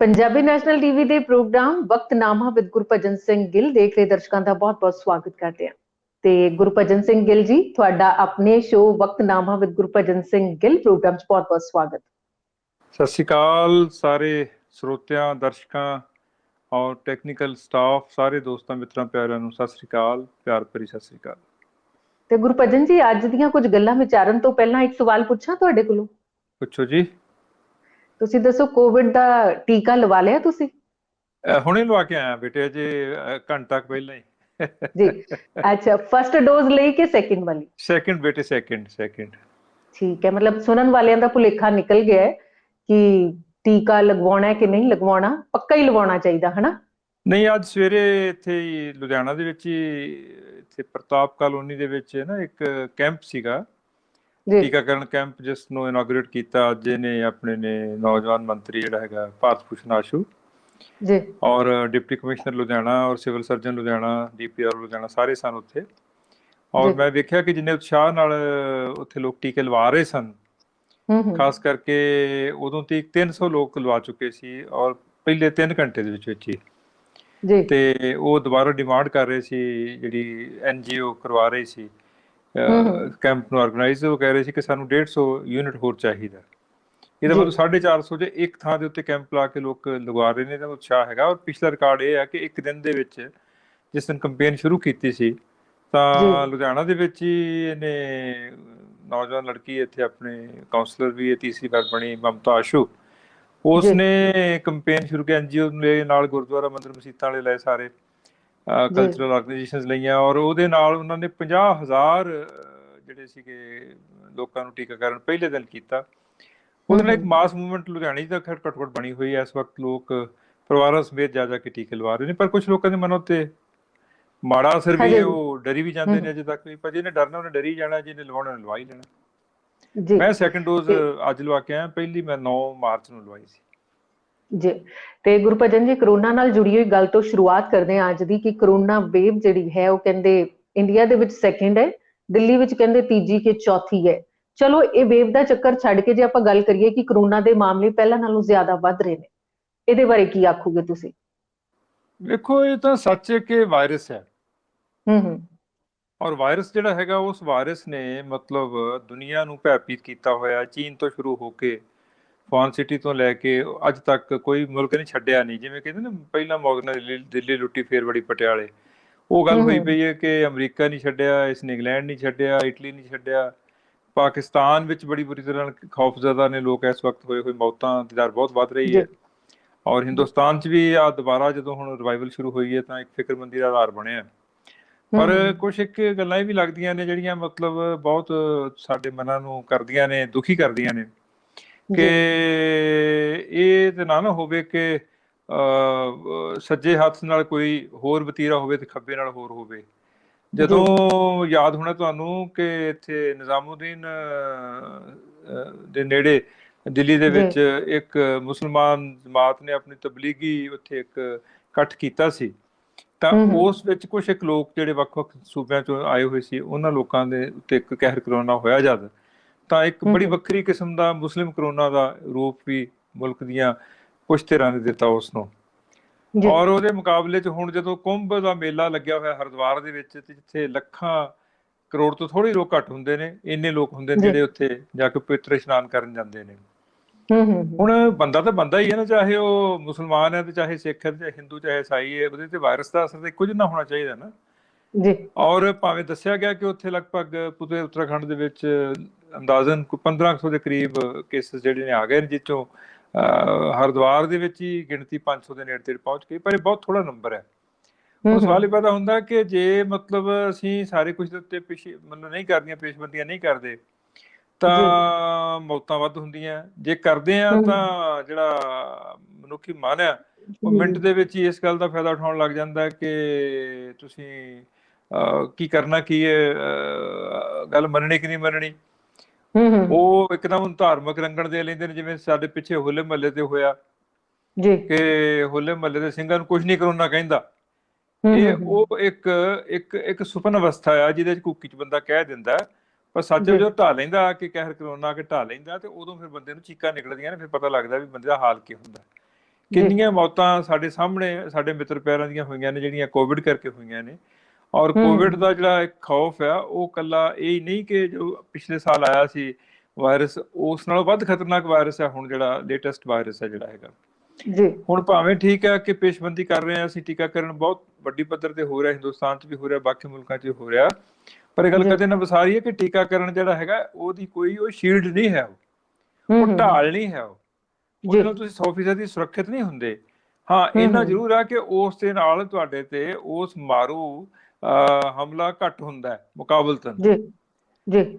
Punjabi national TV ਦੇ programme ਵਕਤਨਾਮਾ with Gurbhajan Singh Gill ਦੇਖ ਰਹੇ ਦਰਸ਼ਕਾਂ ਦਾ ਬਹੁਤ-ਬਹੁਤ ਸਵਾਗਤ ਕਰਦੇ ਹਾਂ। ਤੇ ਗੁਰਭਜਨ ਸਿੰਘ ਗਿੱਲ ਜੀ, ਤੁਹਾਡਾ ਆਪਣੇ show Waqtnama with Gurbhajan Singh Gill programme 'ਚ ਬਹੁਤ-ਬਹੁਤ ਸਵਾਗਤ। ਸਤਿ ਸ਼੍ਰੀ ਅਕਾਲ ਸਾਰੇ ਸਰੋਤਿਆਂ, ਦਰਸ਼ਕਾਂ ਔਰ ਟੈਕਨੀਕਲ ਸਟਾਫ, ਸਾਰੇ ਦੋਸਤਾਂ ਮਿੱਤਰਾਂ ਪਿਆਰਿਆਂ ਨੂੰ ਸਤਿ ਸ਼੍ਰੀ ਅਕਾਲ, ਪਿਆਰ ਭਰੀ ਸਤਿ ਸ਼੍ਰੀ ਅਕਾਲ। ਤੇ ਗੁਰਭਜਨ ਜੀ, ਅੱਜ ਦੀਆਂ ਕੁਝ ਗੱਲਾਂ ਵਿਚਾਰਨ ਤੋਂ ਪਹਿਲਾਂ ਇੱਕ ਸਵਾਲ ਪੁੱਛਾਂ ਤੁਹਾਡੇ ਕੋਲੋਂ? ਪੁੱਛੋ ਜੀ। ਤੁਸੀਂ ਦੱਸੋ, ਕੋਵਿਡ ਦਾ ਟੀਕਾ ਲਵਾ ਲਿਆ ਤੁਸੀਂ? ਹੁਣੇ ਲਵਾ ਕੇ ਆਇਆ ਬੇਟੇ, ਅਜੇ ਘੰਟਾ ਕੁ ਪਹਿਲਾਂ ਹੀ। ਜੀ ਅੱਛਾ, ਫਸਟ ਡੋਜ਼ ਲਈ ਕਿ ਸੈਕਿੰਡ ਵਾਲੀ? ਸੈਕਿੰਡ ਬੇਟੇ, ਸੈਕਿੰਡ। ਠੀਕ ਹੈ, ਮਤਲਬ ਸੁਣਨ ਵਾਲਿਆਂ ਦਾ ਭੁਲੇਖਾ ਨਿਕਲ ਗਿਆ ਹੈ ਕਿ ਟੀਕਾ ਲਗਵਾਉਣਾ ਹੈ ਕਿ ਨਹੀਂ ਲਗਵਾਉਣਾ, ਪੱਕਾ ਹੀ ਲਗਵਾਉਣਾ ਚਾਹੀਦਾ, ਹਨਾ? ਨਹੀਂ, ਅੱਜ ਸਵੇਰੇ ਇੱਥੇ ਹੀ ਲੁਧਿਆਣਾ ਦੇ ਵਿੱਚ ਹੀ, ਇੱਥੇ ਪ੍ਰਤਾਪ ਕਾਲੋਨੀ ਦੇ ਵਿੱਚ ਨਾ ਇੱਕ ਕੈਂਪ ਸੀਗਾ, ਟੀਕਾਕਰਨ ਕੈਂਪ, ਜਿਸ ਨੂੰ ਇਨਾਗੂਰੇਟ ਕੀਤਾ ਅੱਜ ਇਹਨੇ ਆਪਣੇ ਨੇ ਨੌਜਵਾਨ ਮੰਤਰੀ ਜਿਹੜਾ ਹੈਗਾ ਭਾਰਤ ਭੂਸ਼ਣ ਆਸ਼ੂ ਜੀ, ਔਰ ਡਿਪਟੀ ਕਮਿਸ਼ਨਰ ਲੁਧਿਆਣਾ ਔਰ civil surgeon Ludhiana, DPR Ludhiana, ਸਾਰੇ ਸਨ ਉੱਥੇ। ਔਰ ਮੈਂ ਵੇਖਿਆ ਕਿ ਜਿੰਨੇ ਉਤਸ਼ਾਹ ਨਾਲ ਉੱਥੇ ਲੋਕ ਟੀਕੇ ਲਵਾ ਰਹੇ ਸਨ, ਖਾਸ ਕਰਕੇ ਉਦੋਂ ਤੱਕ 300 ਲੋਕ ਲਵਾ ਚੁੱਕੇ ਸੀ ਔਰ ਪਹਿਲੇ 3 ਘੰਟੇ ਦੇ ਵਿੱਚ ਹੀ। ਤੇ ਉਹ ਦੁਬਾਰਾ ਡਿਮਾਂਡ ਕਰ ਰਹੇ ਸੀ, ਜਿਹੜੀ NGO ਕਰਵਾ ਰਹੀ ਸੀ ਕੈਂਪ ਨੂੰ ਆਰਗੇਨਾਈਜ਼, ਉਹ ਕਹਿ ਰਹੇ ਸੀ ਕਿ ਸਾਨੂੰ 150 ਯੂਨਿਟ ਹੋਰ ਚਾਹੀਦਾ। ਇਹਦਾ ਮਤਲਬ 450 ਜੇ ਇੱਕ ਥਾਂ ਦੇ ਉੱਤੇ ਕੈਂਪ ਲਾ ਕੇ ਲੋਕ ਲਗਵਾ ਰਹੇ ਨੇ, ਤਾਂ ਉਤਸ਼ਾਹ ਹੈਗਾ। ਔਰ ਪਿਛਲਾ ਰਿਕਾਰਡ ਇਹ ਹੈ ਕਿ ਇੱਕ ਦਿਨ ਦੇ ਵਿੱਚ, ਜਿਸ ਦਿਨ ਕੰਪੇਨ ਸ਼ੁਰੂ ਕੀਤੀ ਸੀ, ਤਾਂ ਲੁਧਿਆਣਾ ਦੇ ਵਿੱਚ ਹੀ ਇਹਨੇ ਨੌਜਵਾਨ ਲੜਕੀ, ਇੱਥੇ ਆਪਣੇ ਕਾਉਂਸਲਰ ਵੀ ਇਹ ਤੀਸਰੀ ਵਾਰ ਬਣੀ, ਮਮਤਾ ਆਸ਼ੂ, ਉਸਨੇ ਕੰਪੇਨ ਸ਼ੁਰੂ ਕੀਤੀ। NGO ਦੇ ਨਾਲ ਗੁਰਦੁਆਰਾ, ਮੰਦਿਰ, ਮਸੀਤਾਂ ਵਾਲੇ ਲਏ, ਸਾਰੇ ਕਲਚਰਲ ਆਰਗੇਨਾਈਜੇਸ਼ਨਸ ਲਈਆਂ, ਔਰ ਉਹਦੇ ਨਾਲ ਉਹਨਾਂ ਨੇ 50,000 ਜਿਹੜੇ ਸੀਗੇ ਲੋਕਾਂ ਨੂੰ ਟੀਕਾਕਰਨ ਪਹਿਲੇ ਦਿਨ ਕੀਤਾ। ਉਹਦੇ ਨਾਲ ਇੱਕ ਮਾਸ ਮੂਵਮੈਂਟ ਲੁਧਿਆਣੇ ਦਾ ਘੱਟੋ ਘੱਟ ਬਣੀ ਹੋਈ ਹੈ। ਇਸ ਵਕਤ ਲੋਕ ਪਰਿਵਾਰਾਂ ਸਮੇਤ ਜਾ ਕੇ ਟੀਕੇ ਲਵਾ ਰਹੇ ਨੇ, ਪਰ ਕੁਝ ਲੋਕਾਂ ਦੇ ਮਨ ਉੱਤੇ ਮਾੜਾ ਅਸਰ ਵੀ ਹੈ, ਉਹ ਡਰੀ ਵੀ ਜਾਂਦੇ ਨੇ ਅਜੇ ਤੱਕ ਵੀ। ਪਰ ਜਿਹਨੇ ਡਰਨਾ ਉਹਨੇ ਡਰੀ ਜਾਣਾ, ਜਿਹਨੇ ਲਵਾਉਣਾ ਉਹਨੇ ਲਵਾ ਹੀ ਲੈਣਾ। ਮੈਂ ਸੈਕਿੰਡ ਡੋਜ਼ ਅੱਜ ਲਵਾ ਕੇ ਆਇਆ, ਪਹਿਲੀ ਮੈਂ 9 ਮਾਰਚ ਨੂੰ ਲਵਾਈ ਸੀ ਜੀ। ਤੇ ਗੁਰਭਜਨ ਜੀ, ਕਰੋਨਾ ਨਾਲ ਜੁੜੀ ਹੋਈ ਗੱਲ ਤੋਂ ਸ਼ੁਰੂਆਤ ਕਰਦੇ ਹਾਂ ਅੱਜ ਦੀ, ਕਿ ਕਰੋਨਾ ਵੇਵ ਜਿਹੜੀ ਹੈ ਉਹ ਕਹਿੰਦੇ ਇੰਡੀਆ ਦੇ ਵਿੱਚ ਸੈਕਿੰਡ ਹੈ, ਦਿੱਲੀ ਵਿੱਚ ਕਹਿੰਦੇ ਤੀਜੀ ਕਿ ਚੌਥੀ ਹੈ। ਚਲੋ, ਇਹ ਵੇਵ ਦਾ ਚੱਕਰ ਛੱਡ ਕੇ ਜੇ ਆਪਾਂ ਗੱਲ ਕਰੀਏ ਕਿ ਕਰੋਨਾ ਦੇ ਮਾਮਲੇ ਪਹਿਲਾਂ ਨਾਲੋਂ ਜ਼ਿਆਦਾ ਵੱਧ ਰਹੇ ਨੇ, ਇਹਦੇ ਬਾਰੇ ਕੀ ਆਖੋਗੇ ਤੁਸੀਂ? ਵੇਖੋ, ਇਹ ਤਾਂ ਸੱਚ ਹੈ ਕਿ ਵਾਇਰਸ ਹੈ, ਔਰ ਵਾਇਰਸ ਜਿਹੜਾ ਹੈਗਾ, ਉਸ ਵਾਇਰਸ ਨੇ ਮਤਲਬ ਦੁਨੀਆ ਨੂੰ ਭੈਭੀਤ ਕੀਤਾ ਹੋਇਆ। ਚੀਨ ਤੋਂ ਸ਼ੁਰੂ ਹੋ ਕੇ, ਫੌਰਨ ਸਿਟੀ ਤੋਂ ਲੈ ਕੇ ਅੱਜ ਤੱਕ ਕੋਈ ਮੁਲਕ ਨਹੀਂ ਛੱਡਿਆ ਨਹੀਂ। ਜਿਵੇਂ ਕਹਿੰਦੇ ਨਾ, ਪਹਿਲਾਂ ਮੌਤ ਨਾਲ ਦਿੱਲੀ ਲੁੱਟੀ, ਫੇਰ ਬੜੀ ਪਟਿਆਲੇ, ਉਹ ਗੱਲ ਹੋਈ ਪਈ ਹੈ ਕਿ ਅਮਰੀਕਾ ਨਹੀਂ ਛੱਡਿਆ, ਇਸਨੇ ਇੰਗਲੈਂਡ ਨਹੀਂ ਛੱਡਿਆ, ਇਟਲੀ ਨਹੀਂ ਛੱਡਿਆ। ਪਾਕਿਸਤਾਨ ਵਿੱਚ ਬੜੀ ਬੁਰੀ ਤਰ੍ਹਾਂ ਖੌਫਜ਼ਦਾ ਨੇ ਲੋਕ ਇਸ ਵਕਤ, ਹੋਏ ਮੌਤਾਂ ਦੀ ਦਰ ਬਹੁਤ ਵੱਧ ਰਹੀ ਹੈ। ਔਰ ਹਿੰਦੁਸਤਾਨ 'ਚ ਵੀ ਆ ਦੁਬਾਰਾ ਜਦੋਂ ਹੁਣ ਰਿਵਾਈਵਲ ਸ਼ੁਰੂ ਹੋਈ ਹੈ, ਤਾਂ ਇੱਕ ਫਿਕਰਮੰਦੀ ਦਾ ਆਧਾਰ ਬਣਿਆ। ਪਰ ਕੁਛ ਇੱਕ ਗੱਲਾਂ ਇਹ ਵੀ ਲੱਗਦੀਆਂ ਨੇ ਜਿਹੜੀਆਂ ਮਤਲਬ ਬਹੁਤ ਸਾਡੇ ਮਨਾਂ ਨੂੰ ਕਰਦੀਆਂ ਨੇ, ਦੁਖੀ ਕਰਦੀਆਂ ਨੇ, ਕਿ ਇਹ ਤੇ ਨਾ ਹੋਵੇ ਕਿ ਸੱਜੇ ਹੱਥ ਨਾਲ ਕੋਈ ਹੋਰ ਵਤੀਰਾ ਹੋਵੇ ਤੇ ਖੱਬੇ ਨਾਲ ਹੋਰ ਹੋਵੇ। ਜਦੋਂ ਯਾਦ ਹੋਣਾ ਤੁਹਾਨੂੰ ਕਿ ਇੱਥੇ ਨਿਜ਼ਾਮੂਦੀਨ ਦੇ ਨੇੜੇ ਦਿੱਲੀ ਦੇ ਵਿੱਚ ਇੱਕ ਮੁਸਲਮਾਨ ਜਮਾਤ ਨੇ ਆਪਣੀ ਤਬਲੀਗੀ ਉੱਥੇ ਇੱਕ ਇਕੱਠ ਕੀਤਾ ਸੀ, ਤਾਂ ਉਸ ਵਿੱਚ ਕੁਛ ਇੱਕ ਲੋਕ ਜਿਹੜੇ ਵੱਖ-ਵੱਖ ਸੂਬਿਆਂ ਚੋਂ ਆਏ ਹੋਏ ਸੀ, ਉਹਨਾਂ ਲੋਕਾਂ ਦੇ ਉੱਤੇ ਇੱਕ ਕਹਿਰ ਕਰੋਨਾ ਹੋਇਆ ਜਦ, ਤਾਂ ਇੱਕ ਬੜੀ ਵੱਖਰੀ ਕਿਸਮ ਦਾ ਮੁਸਲਿਮ ਕਰੋਨਾ ਦਾ ਰੂਪ ਵੀ ਮੁਲਕ ਦੀਆਂ ਕੁਛ ਧਿਰਾਂ ਨੇ ਦਿੱਤਾ ਉਸਨੂੰ। ਔਰ ਉਹਦੇ ਮੁਕਾਬਲੇ 'ਚ ਹੁਣ ਜਦੋਂ ਕੁੰਭ ਦਾ ਮੇਲਾ ਲੱਗਿਆ ਹੋਇਆ ਹਰਿਦੁਆਰ ਦੇ ਵਿੱਚ, ਤੇ ਜਿੱਥੇ ਲੱਖਾਂ ਕਰੋੜ ਤੋਂ ਥੋੜ੍ਹੇ ਲੋਕ ਘੱਟ ਹੁੰਦੇ ਨੇ, ਇੰਨੇ ਲੋਕ ਹੁੰਦੇ ਨੇ ਜਿਹੜੇ ਉੱਥੇ ਜਾ ਕੇ ਪਵਿੱਤਰ ਇਸ਼ਨਾਨ ਕਰਨ ਜਾਂਦੇ ਨੇ। ਹੁਣ ਬੰਦਾ ਤਾਂ ਬੰਦਾ ਹੀ ਹੈ ਨਾ, ਚਾਹੇ ਉਹ ਮੁਸਲਮਾਨ ਹੈ ਤੇ ਚਾਹੇ ਸਿੱਖ ਹੈ, ਚਾਹੇ ਹਿੰਦੂ, ਚਾਹੇ ਈਸਾਈ ਹੈ, ਉਹਦੇ ਤੇ ਵਾਇਰਸ ਦਾ ਅਸਰ ਤਾਂ ਇੱਕੋ ਜਿਹਾ ਹੋਣਾ ਚਾਹੀਦਾ ਨਾ। ਔਰ ਭਾਵੇਂ ਦੱਸਿਆ ਗਿਆ ਕਿ ਉੱਥੇ ਲਗਭਗ ਪੂਰੇ ਉੱਤਰਾਖੰਡ ਦੇ ਵਿੱਚ ਅੰਦਾਜ਼ਨ 1500 ਦੇ ਕਰੀਬ ਕੇਸਿਸ ਜਿਹੜੇ ਨੇ ਆ ਗਏ ਨੇ, ਜਿਸ 'ਚੋਂ ਹਰਿਦੁਆਰ ਦੇ ਵਿੱਚ ਹੀ ਗਿਣਤੀ 500 ਦੇ ਨੇੜੇ ਪਹੁੰਚ ਗਈ, ਪਰ ਇਹ ਬਹੁਤ ਥੋੜਾ ਨੰਬਰ ਹੈ। ਉਹ ਸਵਾਲ ਇਹ ਪੈਦਾ ਹੁੰਦਾ ਕਿ ਜੇ ਮਤਲਬ ਅਸੀਂ ਸਾਰੇ ਕੁਝ ਦੇ ਉੱਤੇ ਮਤਲਬ ਨਹੀਂ ਕਰਦੀਆਂ, ਪੇਸ਼ਬੰਦੀਆਂ ਨਹੀਂ ਕਰਦੇ, ਤਾਂ ਮੌਤਾਂ ਵੱਧ ਹੁੰਦੀਆਂ। ਜੇ ਕਰਦੇ ਆ ਤਾਂ ਜਿਹੜਾ ਮਨੁੱਖੀ ਮਨ ਆ, ਉਹ ਮਿੰਟ ਦੇ ਵਿੱਚ ਹੀ ਇਸ ਗੱਲ ਦਾ ਫਾਇਦਾ ਉਠਾਉਣ ਲੱਗ ਜਾਂਦਾ ਕਿ ਤੁਸੀਂ ਕੀ ਕਰਨਾ, ਕੀ ਹੈ, ਗੱਲ ਮੰਨਣੀ ਕਿ ਨਹੀਂ ਮੰਨਣੀ। ਉਹ ਇੱਕਦਮ ਧਾਰਮਿਕ ਰੰਗਣ ਦੇ ਲੈਂਦੇ ਨੇ, ਜਿਵੇਂ ਸਾਡੇ ਪਿੱਛੇ ਹੋਲੇ ਮਹੱਲੇ ਤੇ ਹੋਇਆ ਕਿ ਹੋਲੇ ਮਹੱਲੇ ਦੇ ਸਿੰਘਾਂ ਨੂੰ ਕੁਛ ਨਹੀਂ ਕਰੋਨਾ ਕਹਿੰਦਾ। ਇਹ ਉਹ ਇੱਕ ਸੁਪਨ ਅਵਸਥਾ ਆ, ਜਿਹਦੇ 'ਚ ਕੂਕੀ 'ਚ ਬੰਦਾ ਕਹਿ ਦਿੰਦਾ, ਪਰ ਸੱਚ ਜਦੋਂ ਢਾਹ ਲੈਂਦਾ ਕਿ ਕਹਿਰ ਕਰੋਨਾ ਕੇ ਢਾਹ ਲੈਂਦਾ, ਤੇ ਉਦੋਂ ਫਿਰ ਬੰਦੇ ਨੂੰ ਚੀਕਾਂ ਨਿਕਲਦੀਆਂ ਨੇ, ਫਿਰ ਪਤਾ ਲੱਗਦਾ ਵੀ ਬੰਦੇ ਦਾ ਹਾਲ ਕੀ ਹੁੰਦਾ। ਕਿੰਨੀਆਂ ਮੌਤਾਂ ਸਾਡੇ ਸਾਹਮਣੇ ਸਾਡੇ ਮਿੱਤਰ ਪਿਆਰਿਆਂ ਦੀਆਂ ਹੋਈਆਂ ਨੇ ਜਿਹੜੀਆਂ ਕੋਵਿਡ ਕਰਕੇ ਹੋਈਆਂ ਨੇ। ਔਰ ਕੋਵਿਡ ਦਾ ਜਿਹੜਾ ਇੱਕ ਖੌਫ ਆ ਉਹ ਕੱਲਾ ਇਹ ਨਹੀਂ ਕਿ ਜੋ ਪਿਛਲੇ ਸਾਲ ਆਇਆ ਸੀ ਵਾਇਰਸ, ਉਸ ਨਾਲੋਂ ਵੱਧ ਖਤਰਨਾਕ ਵਾਇਰਸ ਹੈ ਹੁਣ ਜਿਹੜਾ ਲੇਟੈਸਟ ਵਾਇਰਸ ਹੈ ਜਿਹੜਾ ਹੈਗਾ। ਹੁਣ ਭਾਵੇਂ ਠੀਕ ਹੈ ਕਿ ਪੇਸ਼ਬੰਦੀ ਕਰ ਰਹੇ ਹਾਂ ਅਸੀਂ, ਟੀਕਾਕਰਨ ਬਹੁਤ ਵੱਡੀ ਪੱਧਰ ਤੇ ਹੋ ਰਿਹਾ, ਹਿੰਦੁਸਤਾਨ 'ਚ ਵੀ ਹੋ ਰਿਹਾ, ਬਾਕੀ ਮੁਲਕਾਂ 'ਚ ਵੀ ਹੋ ਰਿਹਾ, ਪਰ ਇਹ ਗੱਲ ਕਦੇ ਨਾ ਵਿਸਾਰੀ ਹੈ ਕਿ ਟੀਕਾਕਰਨ ਜਿਹੜਾ ਹੈਗਾ ਉਹਦੀ ਕੋਈ ਉਹ ਸ਼ੀਲਡ ਨਹੀਂ ਹੈ, ਉਹ ਢਾਲ ਨਹੀਂ ਹੈ, ਉਹਦੇ ਨਾਲ ਤੁਸੀਂ 100% ਸੁਰੱਖਿਅਤ ਨਹੀਂ ਹੁੰਦੇ। ਹਾਂ, ਇੰਨਾ ਜ਼ਰੂਰ ਆ ਕਿ ਉਸ ਦੇ ਨਾਲ ਤੁਹਾਡੇ ਤੇ ਉਸ ਮਾਰੂ ਹਮਲਾ ਘੱਟ ਹੁੰਦਾ ਹੈ ਮੁਕਾਬਲਤਨ।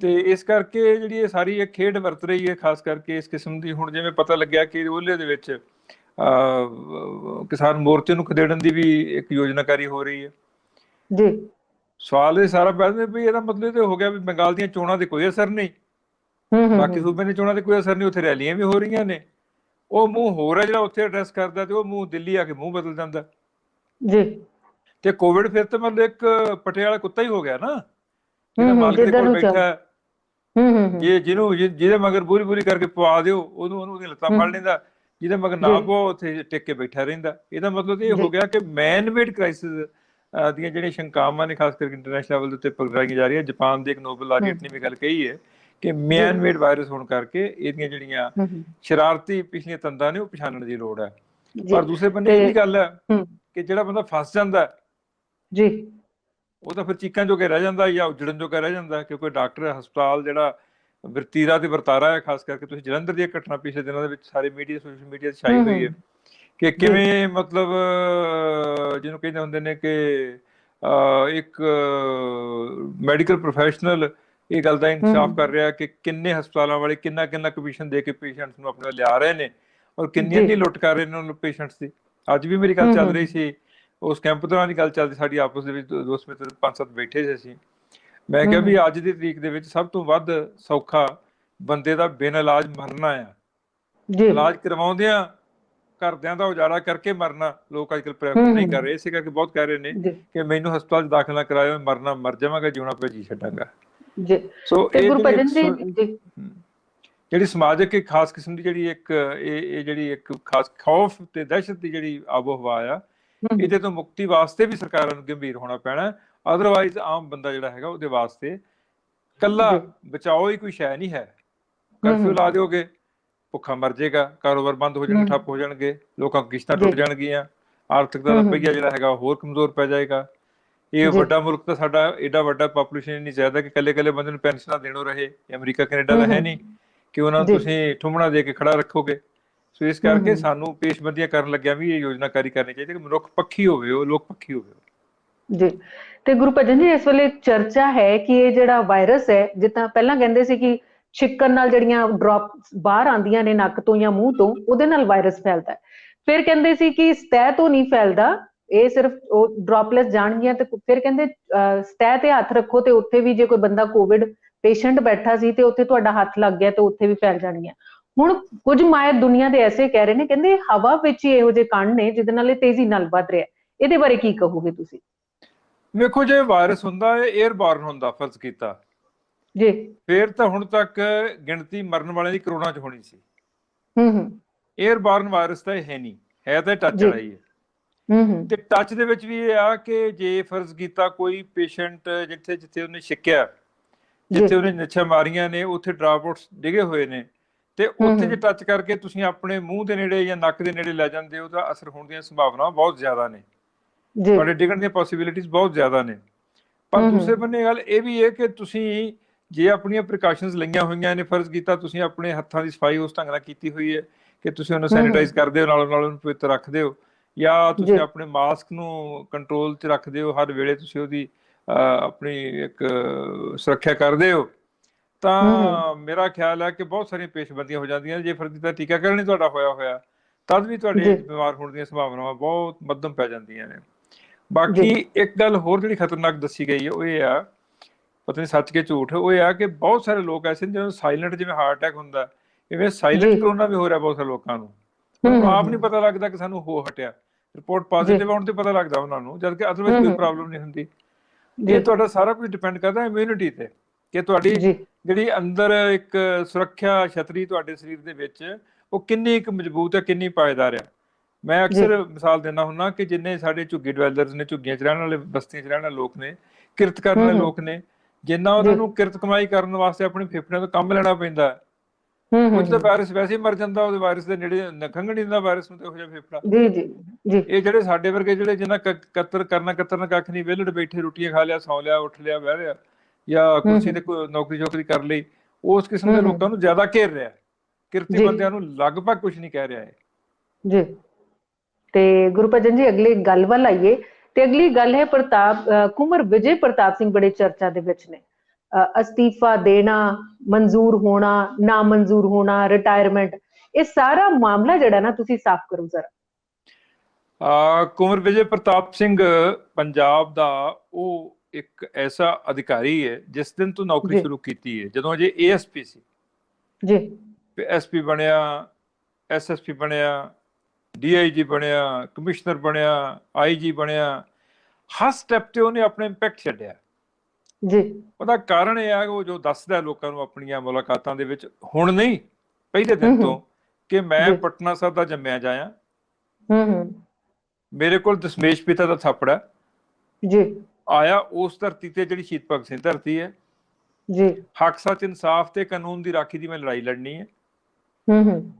ਤੇ ਇਸ ਕਰਕੇ ਜਿਹੜੀ ਇਹ ਸਾਰੀ ਇਹ ਖੇਡ ਵਰਤ ਰਹੀ ਹੈ, ਖਾਸ ਕਰਕੇ ਇਸ ਕਿਸਮ ਦੀ। ਹੁਣ ਜਿਵੇਂ ਪਤਾ ਲੱਗਿਆ ਕਿ ਉਹਲੇ ਦੇ ਵਿੱਚ ਕਿਸਾਨ ਮੋਰਚੇ ਨੂੰ ਖਦੇੜਨ ਦੀ ਵੀ ਇੱਕ ਯੋਜਨਾਕਾਰੀ ਹੋ ਰਹੀ ਹੈ ਜੀ। ਸਵਾਲ ਇਹ ਸਾਰਾ ਪੈਦਾ ਵੀ ਇਹਦਾ ਮਤਲਬ ਤੇ ਹੋ ਗਿਆ ਵੀ ਬੰਗਾਲ ਦੀਆਂ ਚੋਣਾਂ ਤੇ ਕੋਈ ਅਸਰ ਨਹੀਂ, ਬਾਕੀ ਸੂਬਿਆਂ ਦੀਆਂ ਚੋਣਾਂ ਤੇ ਕੋਈ ਅਸਰ ਨਹੀਂ, ਉੱਥੇ ਰੈਲੀਆਂ ਵੀ ਹੋ ਰਹੀਆਂ ਨੇ। ਉਹ ਮੂੰਹ ਹੋਰ ਹੈ ਜਿਹੜਾ ਉੱਥੇ ਐਡਰੈਸ ਕਰਦਾ, ਤੇ ਉਹ ਮੂੰਹ ਦਿੱਲੀ ਆ ਕੇ ਮੂੰਹ ਬਦਲ ਜਾਂਦਾ ਜੀ। ਤੇ ਕੋਵਿਡ ਫਿਰ ਤਾਂ ਮਤਲਬ ਇੱਕ ਪਟਿਆਲਾ ਕੁੱਤਾ ਹੀ ਹੋ ਗਿਆ ਨਾ, ਜਿਹਦਾ ਮਾਲਕ ਦੇ ਕੋਲ ਬੈਠਾ, ਜਿਹਦੇ ਮਗਰ ਬੂਰੀ ਕਰਕੇ ਪਵਾ ਦਿਓ ਉਹਨੂੰ ਉਹਦੀਆਂ ਲੱਤਾਂ ਫੜ ਲੈਂਦਾ, ਜਿਹਦੇ ਮਗਰ ਨਾ ਪਵਾਓ ਉੱਥੇ ਟਿਕ ਕੇ ਬੈਠਾ ਰਹਿੰਦਾ। ਇਹਦਾ ਮਤਲਬ ਇਹ ਹੋ ਗਿਆ ਕਿ ਮੈਨ ਮੇਡ ਕ੍ਰਾਈਸਿਸ ਦੀਆਂ ਜਿਹੜੀਆਂ ਸ਼ੰਕਾਵਾਂ ਨੇ ਖਾਸ ਕਰਕੇ ਇੰਟਰਨੈਸ਼ਨਲ ਲੈਵਲ ਦੇ ਉੱਤੇ ਪਗੜਾਈਆਂ ਜਾ ਰਹੀਆਂ। ਜਾਪਾਨ ਦੇ ਇੱਕ ਨੋਬਲ ਲਾਰੀਅਟ ਨੇ ਵੀ ਗੱਲ ਕਹੀ ਹੈ ਕਿ ਮੈਨ ਮੇਡ ਵਾਇਰਸ ਹੋਣ ਕਰਕੇ ਇਹਦੀਆਂ ਜਿਹੜੀਆਂ ਸ਼ਰਾਰਤੀ ਪਿਛਲੀਆਂ ਤੰਦਾਂ ਨੇ ਉਹ ਪਛਾਣਨ ਦੀ ਲੋੜ ਹੈ। ਪਰ ਦੂਸਰੇ ਬੰਨੇ ਇਹ ਵੀ ਗੱਲ ਹੈ ਕਿ ਜਿਹੜਾ ਬੰਦਾ ਫਸ ਜਾਂਦਾ ਜੀ ਉਹ ਤਾਂ ਫਿਰ ਚੀਕਾਂ ਜੋਗੇ ਰਹਿ ਜਾਂਦਾ ਜਾਂ ਉਜੜਨ ਜੋਗਾ ਰਹਿ ਜਾਂਦਾ, ਕਿਉਂਕਿ ਡਾਕਟਰ ਹਸਪਤਾਲ ਜਿਹੜਾ ਵਰਤੀਰਾ ਤੇ ਵਰਤਾਰਾ ਹੈ, ਖਾਸ ਕਰਕੇ ਤੁਸੀਂ ਜਲੰਧਰ ਦੀ ਘਟਨਾ ਪਿਛਲੇ ਦਿਨਾਂ ਦੇ ਵਿੱਚ ਸਾਰੇ ਮੀਡੀਆ, ਸੋਸ਼ਲ ਮੀਡੀਆ ਤੇ ਛਾਈ ਹੋਈ ਹੈ ਕਿ ਕਿਵੇਂ ਮਤਲਬ ਜਿਹਨੂੰ ਕਹਿੰਦੇ ਹੁੰਦੇ ਨੇ ਕਿ ਇੱਕ ਮੈਡੀਕਲ ਪ੍ਰੋਫੈਸ਼ਨਲ ਇਹ ਗੱਲ ਦਾ ਇਨਕਸ਼ਾਫ ਕਰ ਰਿਹਾ ਕਿ ਕਿੰਨੇ ਹਸਪਤਾਲਾਂ ਵਾਲੇ ਕਿੰਨਾ ਕਮਿਸ਼ਨ ਦੇ ਕੇ ਪੇਸ਼ੈਂਟਸ ਨੂੰ ਆਪਣੇ ਲਿਆ ਰਹੇ ਨੇ ਔਰ ਕਿੰਨੀ ਨਹੀਂ ਲੁੱਟ ਕਰ ਰਹੇ ਨੇ ਉਹਨਾਂ ਪੇਸ਼ੈਂਟਸ ਦੀ। ਅੱਜ ਵੀ ਮੇਰੀ ਗੱਲ ਚੱਲ ਰਹੀ ਸੀ, ਉਸ ਕੈਂਪ ਦੌਰਾਨ ਦੀ ਗੱਲ ਚੱਲਦੀ ਸਾਡੀ ਆਪਸ ਦੇ ਵਿੱਚ, ਦੋਸਤ ਮਿੱਤਰ 5-7 ਬੈਠੇ ਸੀ ਅਸੀਂ। ਮੈਂ ਕਿਹਾ ਵੀ ਅੱਜ ਦੀ ਤਰੀਕ ਦੇ ਵਿੱਚ ਸਭ ਤੋਂ ਵੱਧ ਸੌਖਾ ਬੰਦੇ ਦਾ ਬਿਨ ਇਲਾਜ ਮਰਨਾ ਆ। ਇਲਾਜ ਕਰਵਾਉਂਦਿਆਂ ਘਰਦਿਆਂ ਦਾ ਉਜਾੜਾ ਕਰਕੇ ਮਰਨਾ ਲੋਕ ਅੱਜ ਕੱਲ੍ਹ ਪ੍ਰੈਫਰ ਨਹੀਂ ਕਰ ਰਹੇ। ਇਸੇ ਕਰਕੇ ਬਹੁਤ ਕਹਿ ਰਹੇ ਨੇ ਕਿ ਮੈਨੂੰ ਹਸਪਤਾਲ 'ਚ ਦਾਖਲ ਨਾ ਕਰਾਇਓ, ਮਰਨਾ ਮਰ ਜਾਵਾਂਗਾ, ਜਿਉਣਾ ਪਿਆ ਜੀ ਛੱਡਾਂਗਾ। ਸੋ ਇਹ ਜਿਹੜੀ ਸਮਾਜਿਕ ਇੱਕ ਖਾਸ ਕਿਸਮ ਦੀ ਜਿਹੜੀ ਇੱਕ ਖਾਸ ਖੌਫ ਤੇ ਦਹਿਸ਼ਤ ਦੀ ਜਿਹੜੀ ਆਬੋ ਹਵਾ ਆ, ਇਹਦੇ ਤੋਂ ਮੁਕਤੀ ਵਾਸਤੇ ਵੀ ਸਰਕਾਰਾਂ ਨੂੰ ਗੰਭੀਰ ਹੋਣਾ ਪੈਣਾ। ਅਦਰਵਾਈਜ਼ ਆਮ ਬੰਦਾ ਜਿਹੜਾ ਹੈਗਾ ਉਹਦੇ ਵਾਸਤੇ ਕੱਲਾ ਬਚਾਓ ਹੀ ਕੋਈ ਸ਼ੈ ਨਹੀਂ ਹੈ। ਕਰਫਿਊ ਲਾ ਦਿਓਗੇ, ਭੁੱਖਾ ਮਰ ਜਾਏਗਾ, ਕਾਰੋਬਾਰ ਬੰਦ ਹੋ ਜਾਣਗੇ, ਠੱਪ ਹੋ ਜਾਣਗੇ, ਲੋਕਾਂ ਦੀਆਂ ਕਿਸ਼ਤਾਂ ਟੁੱਟ ਜਾਣਗੀਆਂ, ਆਰਥਿਕਤਾ ਦਾ ਪਹੀਆ ਜਿਹੜਾ ਹੈਗਾ ਹੋਰ ਕਮਜ਼ੋਰ ਪੈ ਜਾਏਗਾ। ਇਹ ਵੱਡਾ ਮੁਲਕ ਤਾਂ ਸਾਡਾ ਏਡਾ ਵੱਡਾ ਪਾਪੂਲੇਸ਼ਨ ਇੰਨੀ ਜ਼ਿਆਦਾ ਕਿ ਕੱਲੇ ਬੰਦੇ ਨੂੰ ਪੈਨਸ਼ਨਾਂ ਦੇਣੋਂ ਰਹੇ। ਅਮਰੀਕਾ ਕੈਨੇਡਾ ਦਾ ਹੈ ਨਹੀਂ ਕਿ ਉਹਨਾਂ ਨੂੰ ਤੁਸੀਂ ਠੁੰਮਣਾ ਦੇ ਕੇ ਖੜਾ ਰੱਖੋਗੇ। ਸੋ ਇਸ ਕਰਕੇ ਸਾਨੂੰ ਪੇਸ਼ਬੰਦੀਆਂ ਕਰਨ ਲੱਗਿਆ ਵੀ ਇਹ ਯੋਜਨਾਕਾਰੀ ਕਰਨੀ ਚਾਹੀਦੀ ਕਿ ਮਨੁੱਖ ਪੱਖੀ ਹੋਵੇ, ਉਹ ਲੋਕ ਪੱਖੀ ਹੋਵੇ ਜੀ। ਤੇ ਗੁਰਭਜਨ ਜੀ, ਇਸ ਵੇਲੇ ਚਰਚਾ ਹੈ ਕਿ ਇਹ ਜਿਹੜਾ ਵਾਇਰਸ ਹੈ, ਜਿੱਦਾਂ ਪਹਿਲਾਂ ਕਹਿੰਦੇ ਸੀ ਕਿ ਛਿੱਕਣ ਨਾਲ ਜਿਹੜੀਆਂ ਡ੍ਰੌਪਸ ਬਾਹਰ ਆਉਂਦੀਆਂ ਨੇ ਨੱਕ ਤੋਂ ਜਾਂ ਮੂੰਹ ਤੋਂ, ਉਹਦੇ ਨਾਲ ਵਾਇਰਸ ਫੈਲਦਾ ਹੈ। ਫਿਰ ਕਹਿੰਦੇ ਸੀ ਕਿ ਸਤਹ ਤੋਂ ਨਹੀਂ ਫੈਲਦਾ, ਇਹ ਸਿਰਫ ਉਹ ਡ੍ਰੌਪਲੈਟਸ ਜਾਣਗੀਆਂ। ਤੇ ਫਿਰ ਕਹਿੰਦੇ ਸਤਹ ਤੇ ਹੱਥ ਰੱਖੋ ਤੇ ਉੱਥੇ ਵੀ ਜੇ ਕੋਈ ਬੰਦਾ ਕੋਵਿਡ ਪੇਸ਼ੈਂਟ ਬੈਠਾ ਸੀ ਤੇ ਉੱਥੇ ਤੁਹਾਡਾ ਹੱਥ ਲੱਗ ਗਿਆ ਤੇ ਉੱਥੇ ਵੀ ਫੈਲ ਜਾਣਗੀਆਂ। ਹੁਣ ਕੁਝ ਮਾਹਿਰ ਦੁਨੀਆ ਦੇ ਐਸੇ ਕਹਿ ਰਹੇ ਨੇ, ਕਹਿੰਦੇ ਹਵਾ ਵਿੱਚ ਹੀ ਇਹੋ ਜਿਹੇ ਕਣ ਨੇ ਜਿਹਦੇ ਨਾਲ ਇਹ ਤੇਜ਼ੀ ਨਾਲ ਵੱਧ ਰਿਹਾ। ਇਹਦੇ ਬਾਰੇ ਕੀ ਕਹੋਗੇ ਤੁਸੀਂ? ਵੇਖੋ, ਜੇ ਵਾਇਰਸ ਹੁੰਦਾ ਹੈ 에ਅਰਬਾਰਨ ਹੁੰਦਾ, ਫਰਜ਼ ਕੀਤਾ ਜੀ, ਫਿਰ ਤਾਂ ਹੁਣ ਤੱਕ ਗਿਣਤੀ ਮਰਨ ਵਾਲਿਆਂ ਦੀ ਕਰੋੜਾਂ 'ਚ ਹੋਣੀ ਸੀ। 에ਅਰਬਾਰਨ ਵਾਇਰਸ ਤਾਂ ਇਹ ਹੈ ਨਹੀਂ, ਹੈ ਤਾਂ ਟੱਚ ਵਾਲਾ ਹੀ ਹੈ। ਤੇ ਟੱਚ ਦੇ ਵਿੱਚ ਵੀ ਇਹ ਆ ਕਿ ਜੇ ਫਰਜ਼ ਕੀਤਾ ਕੋਈ ਪੇਸ਼ੈਂਟ ਜਿੱਥੇ ਉਹਨੇ ਛਿੱਕਿਆ, ਜਿੱਥੇ ਉਹਨੇ ਨਿੱਛਾਂ ਮਾਰੀਆਂ ਨੇ, ਉੱਥੇ ਡ੍ਰੌਪਆਊਟਸ ਡਿੱਗੇ ਹੋਏ ਨੇ, ਤੇ ਉੱਥੇ ਜੇ ਟੱਚ ਕਰਕੇ ਤੁਸੀਂ ਆਪਣੇ ਮੂੰਹ ਦੇ ਨੇੜੇ ਜਾਂ ਨੱਕ ਦੇ ਨੇੜੇ ਲੈ ਜਾਂਦੇ ਹੋ ਤਾਂ ਅਸਰ ਹੋਣ ਦੀਆਂ ਸੰਭਾਵਨਾਵਾਂ ਬਹੁਤ ਜ਼ਿਆਦਾ ਨੇ, ਤੁਹਾਡੇ ਡਿੱਗਣ ਦੀਆਂ ਪੋਸੀਬਿਲਿਟੀਜ਼ ਬਹੁਤ ਜ਼ਿਆਦਾ ਨੇ। ਪਰ ਦੂਸਰੇ ਬੰਨੇ ਗੱਲ ਇਹ ਵੀ ਹੈ ਕਿ ਤੁਸੀਂ ਜੇ ਆਪਣੀਆਂ ਪ੍ਰੀਕਾਸ਼ਨਸ ਲਈਆਂ ਹੋਈਆਂ ਨੇ, ਫਰਜ਼ ਕੀਤਾ ਤੁਸੀਂ ਆਪਣੇ ਹੱਥਾਂ ਦੀ ਸਫਾਈ ਉਸ ਢੰਗ ਨਾਲ ਕੀਤੀ ਹੋਈ ਹੈ ਕਿ ਤੁਸੀਂ ਉਹਨੂੰ ਸੈਨੀਟਾਈਜ਼ ਕਰਦੇ ਹੋ, ਨਾਲੋਂ ਉਹਨੂੰ ਪਵਿੱਤਰ ਰੱਖਦੇ ਹੋ, ਜਾਂ ਤੁਸੀਂ ਆਪਣੇ ਮਾਸਕ ਨੂੰ ਕੰਟਰੋਲ 'ਚ ਰੱਖਦੇ ਹੋ, ਹਰ ਵੇਲੇ ਤੁਸੀਂ ਉਹਦੀ ਆਪਣੀ ਇੱਕ ਸੁਰੱਖਿਆ ਕਰਦੇ ਹੋ, ਤਾਂ ਮੇਰਾ ਖਿਆਲ ਹੈ ਕਿ ਬਹੁਤ ਸਾਰੀਆਂ ਪੇਸ਼ਬੰਦੀਆਂ ਹੋ ਜਾਂਦੀਆਂ। ਜੇ ਫਰਜ਼ ਕੀਤਾ ਟੀਕਾਕਰਨ ਹੀ ਤੁਹਾਡਾ ਹੋਇਆ ਤਦ ਵੀ ਤੁਹਾਡੇ ਬਿਮਾਰ ਹੋਣ ਦੀਆਂ ਸੰਭਾਵਨਾਵਾਂ ਬਹੁਤ ਮੱਧਮ ਪੈ ਜਾਂਦੀਆਂ ਨੇ। ਬਾਕੀ ਇੱਕ ਗੱਲ ਹੋਰ ਜਿਹੜੀ ਖਤਰਨਾਕ ਦੱਸੀ ਗਈ ਹੈ ਉਹ ਇਹ ਆ, ਪਤਾ ਨਹੀਂ ਸੱਚ ਕੇ ਝੂਠ, ਉਹ ਇਹ ਆ ਕਿ ਬਹੁਤ ਸਾਰੇ ਲੋਕ ਐਸੇ ਨੇ ਜਿਹਨਾਂ ਨੂੰ ਸਾਇਲੈਂਟ, ਜਿਵੇਂ ਹਾਰਟ ਅਟੈਕ ਹੁੰਦਾ, ਇਵੇਂ ਸਾਇਲੈਂਟ ਕਰੋਨਾ ਵੀ ਹੋ ਰਿਹਾ ਬਹੁਤ ਸਾਰੇ ਲੋਕਾਂ ਨੂੰ। ਉਹਨੂੰ ਆਪ ਨਹੀਂ ਪਤਾ ਲੱਗਦਾ ਕਿ ਸਾਨੂੰ ਹੋ ਹਟਿਆ, ਰਿਪੋਰਟ ਪੋਜ਼ਿਟਿਵ ਆਉਣ ਤੇ ਪਤਾ ਲੱਗਦਾ ਉਹਨਾਂ ਨੂੰ, ਜਦ ਕਿ ਅਦਰਵਾਈਜ਼ ਕੋਈ ਪ੍ਰੋਬਲਮ ਨਹੀਂ ਹੁੰਦੀ। ਇਹ ਤੁਹਾਡਾ ਸਾਰਾ ਕੁਝ ਡਿਪੈਂਡ ਕਰਦਾ ਇਮਿਊਨਿਟੀ ਤੇ, ਕਿ ਤੁਹਾਡੀ ਜਿਹੜੀ ਅੰਦਰ ਇੱਕ ਸੁਰੱਖਿਆ ਛਤਰੀ ਤੁਹਾਡੇ ਸਰੀਰ ਦੇ ਵਿੱਚ ਉਹ ਕਿੰਨੀ ਕੁ ਮਜ਼ਬੂਤ ਹੈ, ਕਿੰਨੀ ਪਾਏਦਾਰ ਆ। ਮੈਂ ਜੀ ਅਕਸਰ ਮਿਸਾਲ ਦਿੰਦਾ ਹੁੰਦਾ ਕਿ ਜਿੰਨੇ ਸਾਡੇ ਝੁੱਗੀ ਡਵੈਲਰਸ ਨੇ, ਝੁੱਗੀਆਂ 'ਚ ਰਹਿਣ ਵਾਲੇ, ਬਸਤੀਆਂ 'ਚ ਰਹਿਣ ਵਾਲੇ ਲੋਕ ਨੇ, ਕਿਰਤ ਕਰਨ ਵਾਲੇ ਲੋਕ ਨੇ, ਜਿੰਨਾ ਜੀ ਉਹਨਾਂ ਨੂੰ ਕਿਰਤ ਕਮਾਈ ਕਰਨ ਵਾਸਤੇ ਆਪਣੇ ਫੇਫੜਿਆਂ ਤੋਂ ਕੰਮ ਲੈਣਾ ਪੈਂਦਾ, ਉਹ 'ਚ ਤਾਂ ਵਾਇਰਸ ਵੈਸੇ ਹੀ ਮਰ ਜਾਂਦਾ, ਉਹਦੇ ਵਾਇਰਸ ਦੇ ਨੇੜੇ ਖੰਘ ਨਹੀਂ ਦਿੰਦਾ ਵਾਇਰਸ ਨੂੰ, ਤੇ ਇਹੋ ਜਿਹਾ ਫੇਫੜਾ। ਜੀ ਜੀ ਜੀ ਇਹ ਜਿਹੜੇ ਸਾਡੇ ਵਰਗੇ ਜਿਹੜੇ ਜਿੰਨਾ ਕਤਰਨ ਕੱਖ ਨਹੀਂ, ਵਿਹਲੜ ਬੈਠੇ ਰੋਟੀਆਂ ਖਾ ਲਿਆ, ਸੌਂ ਲਿਆ, ਉੱਠ ਲਿਆ, ਬਹਿ ਲਿਆ, ਜਾਂ ਕੁਰਸੀ ਤੇ ਕੋਈ ਨੌਕਰੀ ਚੌਕਰੀ ਕਰ ਲਈ, ਉਸ ਕਿਸਮ ਦੇ ਲੋਕਾਂ ਨੂੰ ਜ਼ਿਆਦਾ ਘੇਰ ਰਿਹਾ। ਕਿਰਤੀ ਜੀ ਬੰਦਿਆਂ ਨੂੰ ਲਗਭਗ ਕੁਝ ਨਹੀਂ ਕਹਿ ਰਿਹਾ ਹੈ। ਜੀ। ਤੇ ਗੁਰਭਜਨ ਜੀ, ਅਗਲੀ ਗੱਲ ਵੱਲ ਆਈਏ, ਤੇ ਅਗਲੀ ਗੱਲ ਹੈ ਕੁੰਵਰ ਵਿਜੇ ਪ੍ਰਤਾਪ ਸਿੰਘ ਬੜੇ ਚਰਚਾ ਦੇ ਵਿੱਚ ਨੇ। ਅਸਤੀਫਾ ਦੇਣਾ, ਮਨਜ਼ੂਰ ਹੋਣਾ, ਨਾ ਮਨਜ਼ੂਰ ਹੋਣਾ, ਰਿਟਾਇਰਮੈਂਟ, ਇਹ ਸਾਰਾ ਮਾਮਲਾ ਜਿਹੜਾ ਨਾ ਤੁਸੀਂ ਸਾਫ਼ ਕਰੋ ਜ਼ਰਾ। ਕੁੰਵਰ ਵਿਜੇ ਪ੍ਰਤਾਪ ਸਿੰਘ ਪੰਜਾਬ ਦਾ ਉਹ ਇੱਕ ਐਸਾ ਅਧਿਕਾਰੀ ਹੈ ਜਿਸ ਦਿਨ ਤੋਂ ਨੌਕਰੀ ਸ਼ੁਰੂ ਕੀਤੀ ਹੈ, ਜਦੋਂ ਅਜੇ ASP ਸੀ ਜੀ, SP ਬਣਿਆ, SSP ਬਣਿਆ, DIG ਬਣਿਆ, ਕਮਿਸ਼ਨਰ ਬਣਿਆ, IG ਬਣਿਆ, ਹਰ ਸਟੈਪ ਤੇ ਉਹਨੇ ਆਪਣਾ ਇੰਪੈਕਟ ਛੱਡਿਆ ਜੀ। ਉਹਦਾ ਕਾਰਨ ਇਹ ਆ ਕਿ ਉਹ ਜੋ ਦੱਸਦਾ ਲੋਕਾਂ ਨੂੰ ਆਪਣੀਆਂ ਮੁਲਾਕਾਤਾਂ ਦੇ ਵਿੱਚ, ਹੁਣ ਨਹੀਂ ਪਹਿਲੇ ਦਿਨ ਤੋਂ, ਕਿ ਮੈਂ ਪਟਨਾ ਸਾਹਿਬ ਦਾ ਜੰਮਿਆ ਜਾਇਆ, ਮੇਰੇ ਕੋਲ ਦਸ਼ਮੇਸ਼ ਪਿਤਾ ਦਾ ਥਾਪੜਾ ਜੀ, ਆਇਆ ਉਸ ਧਰਤੀ ਤੇ ਜਿਹੜੀ ਸ਼ਹੀਦ ਭਗਤ ਸਿੰਘ ਧਰਤੀ ਹੈ ਜੀ, ਹੱਕ ਸੱਚ ਇਨਸਾਫ ਤੇ ਕਾਨੂੰਨ ਦੀ ਰਾਖੀ ਦੀ ਮੈਂ ਲੜਾਈ ਲੜਨੀ ਹੈ।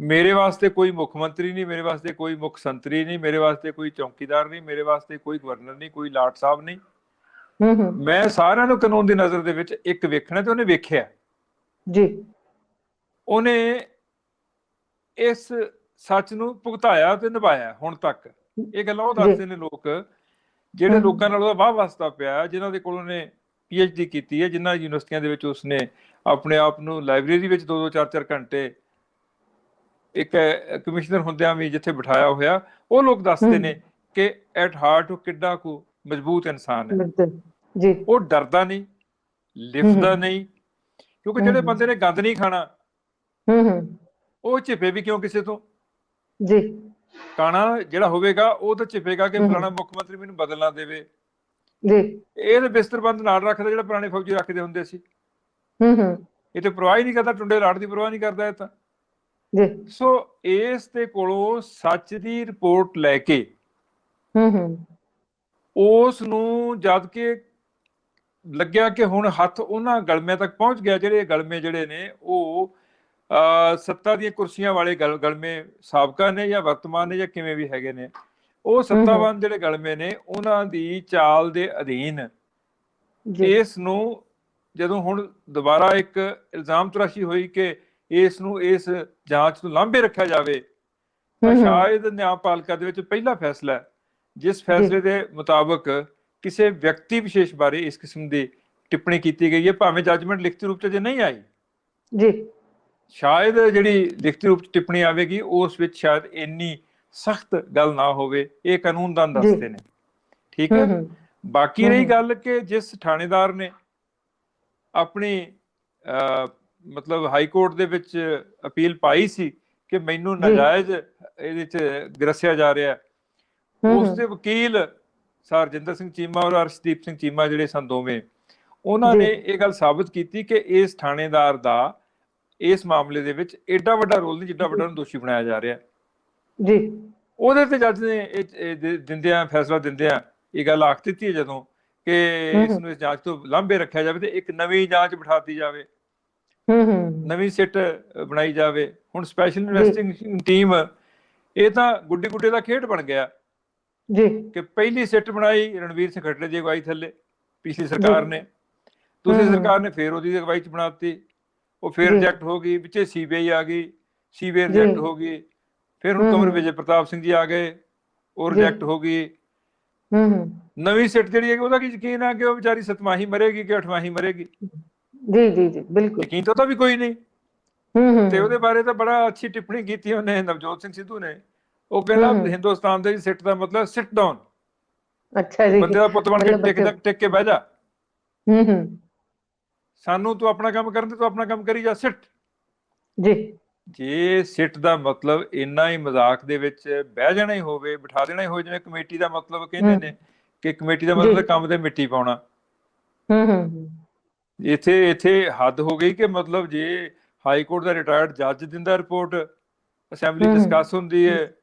ਮੇਰੇ ਵਾਸਤੇ ਕੋਈ ਮੁੱਖ ਮੰਤਰੀ ਨਹੀਂ, ਮੇਰੇ ਵਾਸਤੇ ਕੋਈ ਮੁੱਖ ਸੰਤਰੀ ਨਹੀਂ, ਮੇਰੇ ਵਾਸਤੇ ਕੋਈ ਚੌਕੀਦਾਰ ਨਹੀਂ, ਮੇਰੇ ਵਾਸਤੇ ਕੋਈ ਗਵਰਨਰ ਨਹੀਂ, ਕੋਈ ਲਾਟ ਸਾਹਿਬ ਨਹੀਂ, ਮੈਂ ਸਾਰਿਆਂ ਨੂੰ ਕਾਨੂੰਨ ਦੀ ਨਜ਼ਰ ਦੇ ਵਿੱਚ ਇੱਕ ਵੇਖਣਾ, ਤੇ ਉਹਨੇ ਵੇਖਿਆ ਜੀ। ਉਹਨੇ ਇਸ ਸੱਚ ਨੂੰ ਭੁਗਤਾਇਆ ਤੇ ਨਿਭਾਇਆ ਹੁਣ ਤੱਕ। ਇਹ ਗੱਲਾਂ ਉਹ ਦੱਸਦੇ ਨੇ ਲੋਕ ਜਿਹੜੇ ਲੋਕਾਂ ਨਾਲ ਉਹਦਾ ਵਾਹ ਵਾਸਤਾ ਪਿਆ, ਜਿਨ੍ਹਾਂ ਦੇ ਕੋਲ ਉਹਨੇ PhD ਕੀਤੀ ਹੈ, ਜਿਨ੍ਹਾਂ ਯੂਨੀਵਰਸਿਟੀਆਂ ਦੇ ਵਿੱਚ ਉਸਨੇ ਆਪਣੇ ਆਪ ਨੂੰ ਲਾਇਬ੍ਰੇਰੀ ਵਿੱਚ 2-2 4-4 ਘੰਟੇ ਇੱਕ ਕਮਿਸ਼ਨਰ ਹੁੰਦਿਆਂ ਵੀ ਜਿੱਥੇ ਬਿਠਾਇਆ ਹੋਇਆ। ਉਹ ਲੋਕ ਦੱਸਦੇ ਨੇ ਕਿ ਐਟ ਹਾਰਟ ਉਹ ਕਿੱਡਾ ਕੁ ਮਜ਼ਬੂਤ ਇਨਸਾਨ ਹੈ। ਉਹ ਡਰਦਾ ਨਹੀਂ, ਲਿਫਦਾ ਨਹੀਂ, ਕਿਉਂਕਿ ਜਿਹੜੇ ਬੰਦੇ ਨੇ ਗੰਦ ਨਹੀਂ ਖਾਣਾ ਉਹ ਝਿਪੇ ਵੀ ਕਿਉਂ ਕਿਸੇ ਤੋਂ। ਜੀ, ਕਾਣਾ ਜਿਹੜਾ ਹੋਵੇਗਾ ਉਹ ਤਾਂ ਝਿਪੇਗਾ ਕਿ ਫਲਾਣਾ ਮੁੱਖ ਮੰਤਰੀ ਮੈਨੂੰ ਬਦਲ ਨਾ ਦੇਵੇ। ਜੀ, ਇਹ ਤਾਂ ਬਿਸਤਰਬੰਦ ਨਾਲ ਰੱਖਦਾ ਜਿਹੜਾ ਪੁਰਾਣੇ ਫੌਜੀ ਰੱਖਦੇ ਹੁੰਦੇ ਸੀ। ਇਹ ਤੇ ਪਰਵਾਹ ਹੀ ਨਹੀਂ ਕਰਦਾ, ਟੁੰਡੇ ਲਾੜ ਦੀ ਪਰਵਾਹ ਨਹੀਂ ਕਰਦਾ ਇਹ ਤਾਂ। ਸੋ ਇਸ ਦੇ ਕੋਲੋਂ ਸੱਚ ਦੀ ਰਿਪੋਰਟ ਲੈ ਕੇ ਉਸ ਨੂੰ ਜਦ ਕਿ ਲੱਗਿਆ ਕਿ ਹੁਣ ਹੱਥ ਉਹਨਾਂ ਗਲਮਿਆਂ ਤੱਕ ਪਹੁੰਚ ਗਿਆ, ਜਿਹੜੇ ਗਲਮੇ ਜਿਹੜੇ ਨੇ ਉਹ ਸੱਤਾ ਦੀਆਂ ਕੁਰਸੀਆਂ ਵਾਲੇ ਗਲਮੇ ਸਾਬਕਾ ਨੇ ਜਾਂ ਵਰਤਮਾਨ ਨੇ ਜਾਂ ਕਿਵੇਂ ਵੀ ਹੈਗੇ ਨੇ, ਉਹ ਸੱਤਾਵਾਨ ਜਿਹੜੇ ਗਲਮੇ ਨੇ ਉਹਨਾਂ ਦੀ ਚਾਲ ਦੇ ਅਧੀਨ ਇਸ ਨੂੰ ਜਦੋਂ ਹੁਣ ਦੁਬਾਰਾ ਇੱਕ ਇਲਜ਼ਾਮ ਤਰਾਸ਼ੀ ਹੋਈ ਕਿ ਇਸ ਨੂੰ ਇਸ ਜਾਂਚ ਤੋਂ ਲਾਂਭੇ ਰੱਖਿਆ ਜਾਵੇ, ਤਾਂ ਸ਼ਾਇਦ ਨਿਆਂਪਾਲਿਕਾ ਦੇ ਵਿੱਚ ਪਹਿਲਾ ਫੈਸਲਾ ਹੈ ਜਿਸ ਫੈਸਲੇ ਦੇ ਮੁਤਾਬਕ ਕਿਸੇ ਵਿਅਕਤੀ ਵਿਸ਼ੇਸ਼ ਬਾਰੇ ਇਸ ਕਿਸਮ ਦੀ ਟਿੱਪਣੀ ਕੀਤੀ ਗਈ ਹੈ, ਭਾਵੇਂ ਜੱਜਮੈਂਟ ਲਿਖਤੀ ਰੂਪ 'ਚ ਜੇ ਨਹੀਂ ਆਈ, ਜੀ ਸ਼ਾਇਦ ਜਿਹੜੀ ਲਿਖਤੀ ਰੂਪ 'ਚ ਟਿੱਪਣੀ ਆਵੇਗੀ ਉਸ ਵਿੱਚ ਸ਼ਾਇਦ ਇੰਨੀ ਸਖਤ ਗੱਲ ਨਾ ਹੋਵੇ। ਇਹ ਕਾਨੂੰਨਦਾਨ ਦੱਸਦੇ ਨੇ, ਠੀਕ ਹੈ। ਬਾਕੀ ਰਹੀ ਗੱਲ ਕਿ ਜਿਸ ਥਾਣੇਦਾਰ ਨੇ ਆਪਣੀ ਮਤਲਬ ਹਾਈ ਕੋਰਟ ਦੇ ਵਿੱਚ ਅਪੀਲ ਪਾਈ ਸੀ ਕਿ ਮੈਨੂੰ ਨਾਜਾਇਜ਼ ਇਹਦੇ 'ਚ ਗਰਸਿਆ ਜਾ ਰਿਹਾ, ਉਸ ਦੇ ਵਕੀਲ ਸਰਜਿੰਦਰ ਸਿੰਘ ਚੀਮਾ ਔਰ ਅਰਸ਼ਦੀਪ ਸਿੰਘ ਚੀਮਾ ਜਿਹੜੇ ਸਨ ਦੋਵੇਂ, ਉਹਨਾਂ ਨੇ ਇਹ ਗੱਲ ਸਾਬਤ ਕੀਤੀ ਕਿ ਇਸ ਥਾਣੇਦਾਰ ਦਾ ਇਸ ਮਾਮਲੇ ਦੇ ਵਿੱਚ ਏਡਾ ਵੱਡਾ ਰੋਲ ਨਹੀਂ ਜਿੱਡਾ ਵੱਡਾ ਉਹਨੂੰ ਦੋਸ਼ੀ ਬਣਾਇਆ ਜਾ ਰਿਹਾ। ਜੀ, ਉਹਦੇ ਤੇ ਜੱਜ ਨੇ ਇਹ ਫੈਸਲਾ ਦਿੰਦਿਆਂ ਇਹ ਗੱਲ ਆਖ ਦਿੱਤੀ ਹੈ ਜਦੋਂ ਕਿ ਇਸ ਨੂੰ ਇਸ ਜਾਂਚ ਤੋਂ ਲਾਂਭੇ ਰੱਖਿਆ ਜਾਵੇ ਤੇ ਇੱਕ ਨਵੀਂ ਜਾਂਚ ਬਿਠਾਤੀ ਜਾਵੇ, ਨਵੀਂ ਸਿੱਟ ਬਣਾਈ ਜਾਵੇ। ਹੁਣ ਸਪੈਸ਼ਲ ਇਨਵੈਸਟੀਗੇਸ਼ਨ ਟੀਮ ਇਹ ਤਾਂ ਗੁੱਡੀ ਗੁੱਡੇ ਦਾ ਖੇਡ ਬਣ ਗਿਆ ਜੀ, ਕਿ ਪਹਿਲੀ ਸਿੱਟ ਬਣਾਈ ਰਣਵੀਰ ਸਿੰਘ ਖੱਟੜੇ ਦੀ ਅਗਵਾਈ ਥੱਲੇ ਪਿਛਲੀ ਸਰਕਾਰ ਨੇ, ਦੂਸਰੀ ਸਰਕਾਰ ਨੇ ਫੇਰ ਉਹਦੀ ਅਗਵਾਈ 'ਚ ਬਣਾਤੀ, ਉਹ ਫੇਰ ਰਿਜੈਕਟ ਹੋ ਗਈ, ਵਿੱਚੇ CBI ਆ ਗਈ, CBI ਰਿਜੈਕਟ ਹੋ ਗਈ, ਫਿਰ ਹੁਣ ਕੁੰਵਰ ਵਿਜੇ ਪ੍ਰਤਾਪ ਸਿੰਘ ਜੀ ਆ ਗਏ, ਉਹ ਰਿਜੈਕਟ ਹੋ ਗਈ। ਨਵੀਂ ਸਿੱਟ ਜਿਹੜੀ ਹੈ ਉਹਦਾ ਕੀ ਯਕੀਨ ਆ ਕਿ ਉਹ ਵਿਚਾਰੀ 7ਵਾਂ ਮਰੇਗੀ ਕਿ 8ਵਾਂ ਮਰੇਗੀ? ਜੀ ਜੀ ਜੀ ਬਿਲਕੁਲ, ਯਕੀਨ ਤਾਂ ਵੀ ਕੋਈ ਨਹੀਂ। ਤੇ ਉਹਦੇ ਬਾਰੇ ਤਾਂ ਬੜਾ ਅੱਛੀ ਟਿੱਪਣੀ ਕੀਤੀ ਉਹਨੇ ਨਵਜੋਤ ਸਿੰਘ ਸਿੱਧੂ ਨੇ। ਉਹ ਕਹਿੰਦਾ ਹਿੰਦੁਸਤਾਨ ਦੇ ਸਿੱਟ ਦਾ ਮਤਲਬ ਸਿਟ ਡਾਊਨ। ਅੱਛਾ ਜੀ, ਬੰਦੇ ਦਾ ਪੁੱਤ ਬਣ ਕੇ ਟਿਕ ਕੇ ਬਹਿ ਜਾ, ਸਾਨੂੰ ਤੂੰ ਆਪਣਾ ਕੰਮ ਕਰਨ ਤੇ ਤੂੰ ਆਪਣਾ ਕੰਮ ਕਰੀ ਜਾ, ਸਿੱਟ। ਜੀ, ਜੇ ਸਿੱਟ ਦਾ ਮਤਲਬ ਇੰਨਾ ਹੀ ਮਜ਼ਾਕ ਦੇ ਵਿੱਚ ਬਹਿ ਜਾਣਾ ਹੀ ਹੋਵੇ, ਬਿਠਾ ਦੇਣਾ ਹੀ ਹੋਵੇ, ਜਿਵੇਂ ਕਮੇਟੀ ਦਾ ਮਤਲਬ ਕਹਿੰਦੇ ਨੇ ਕਿ ਕਮੇਟੀ ਦਾ ਮਤਲਬ ਕੰਮ ਤੇ ਮਿੱਟੀ ਪਾਉਣਾ, ਇੱਥੇ ਹੱਦ ਹੋ ਗਈ ਕਿ ਮਤਲਬ ਜੇ ਹਾਈ ਕੋਰਟ ਦਾ ਰਿਟਾਇਰਡ ਜੱਜ ਦਿੰਦਾ ਰਿਪੋਰਟ, ਅਸੈਂਬਲੀ ਡਿਸਕਸ ਹੁੰਦੀ ਹੈ,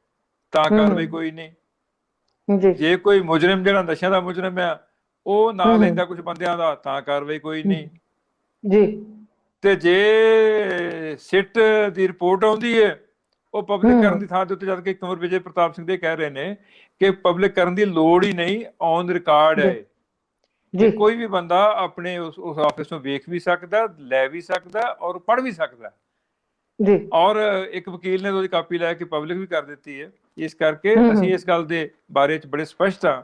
ਤਾਂ ਕਾਰਵਾਈ ਕੋਈ ਨਹੀਂ। ਜੀ ਜੇ ਕੋਈ ਮੁਜਰਮ ਜਿਹੜਾ ਨਸ਼ਿਆਂ ਦਾ ਮੁਜਰਮ ਆ ਉਹ ਨਾਂ ਲੈਂਦਾ ਕੁਝ ਬੰਦਿਆਂ ਦਾ ਤਾਂ ਕਾਰਵਾਈ ਕੋਈ ਨਹੀਂ। ਜੀ ਤੇ ਜੇ ਸਿੱਟ ਦੀ ਰਿਪੋਰਟ ਆਉਂਦੀ ਹੈ ਉਹ ਪਬਲਿਕ ਕਰਨ ਦੀ ਥਾਂ ਦੇ ਉੱਤੇ, ਜਦ ਕਿ ਕੁੰਵਰ ਵਿਜੇ ਪ੍ਰਤਾਪ ਸਿੰਘ ਦੇ ਕਹਿ ਰਹੇ ਨੇ ਕਿ ਪਬਲਿਕ ਕਰਨ ਦੀ ਲੋੜ ਹੀ ਨਹੀਂ, ਔਨ ਰਿਕਾਰਡ ਹੈ ਜੀ। ਕੋਈ ਵੀ ਬੰਦਾ ਆਪਣੇ ਉਸ ਆਫਿਸ ਨੂੰ ਵੇਖ ਵੀ ਸਕਦਾ, ਲੈ ਵੀ ਸਕਦਾ ਔਰ ਪੜ੍ਹ ਵੀ ਸਕਦਾ ਜੀ। ਔਰ ਇੱਕ ਵਕੀਲ ਨੇ ਉਹਦੀ ਕਾਪੀ ਲੈ ਕੇ ਪਬਲਿਕ ਵੀ ਕਰ ਦਿੱਤੀ ਹੈ। ਇਸ ਕਰਕੇ ਅਸੀਂ ਇਸ ਗੱਲ ਦੇ ਬਾਰੇ ਚ ਬੜੇ ਸਪਸ਼ਟ ਹਾਂ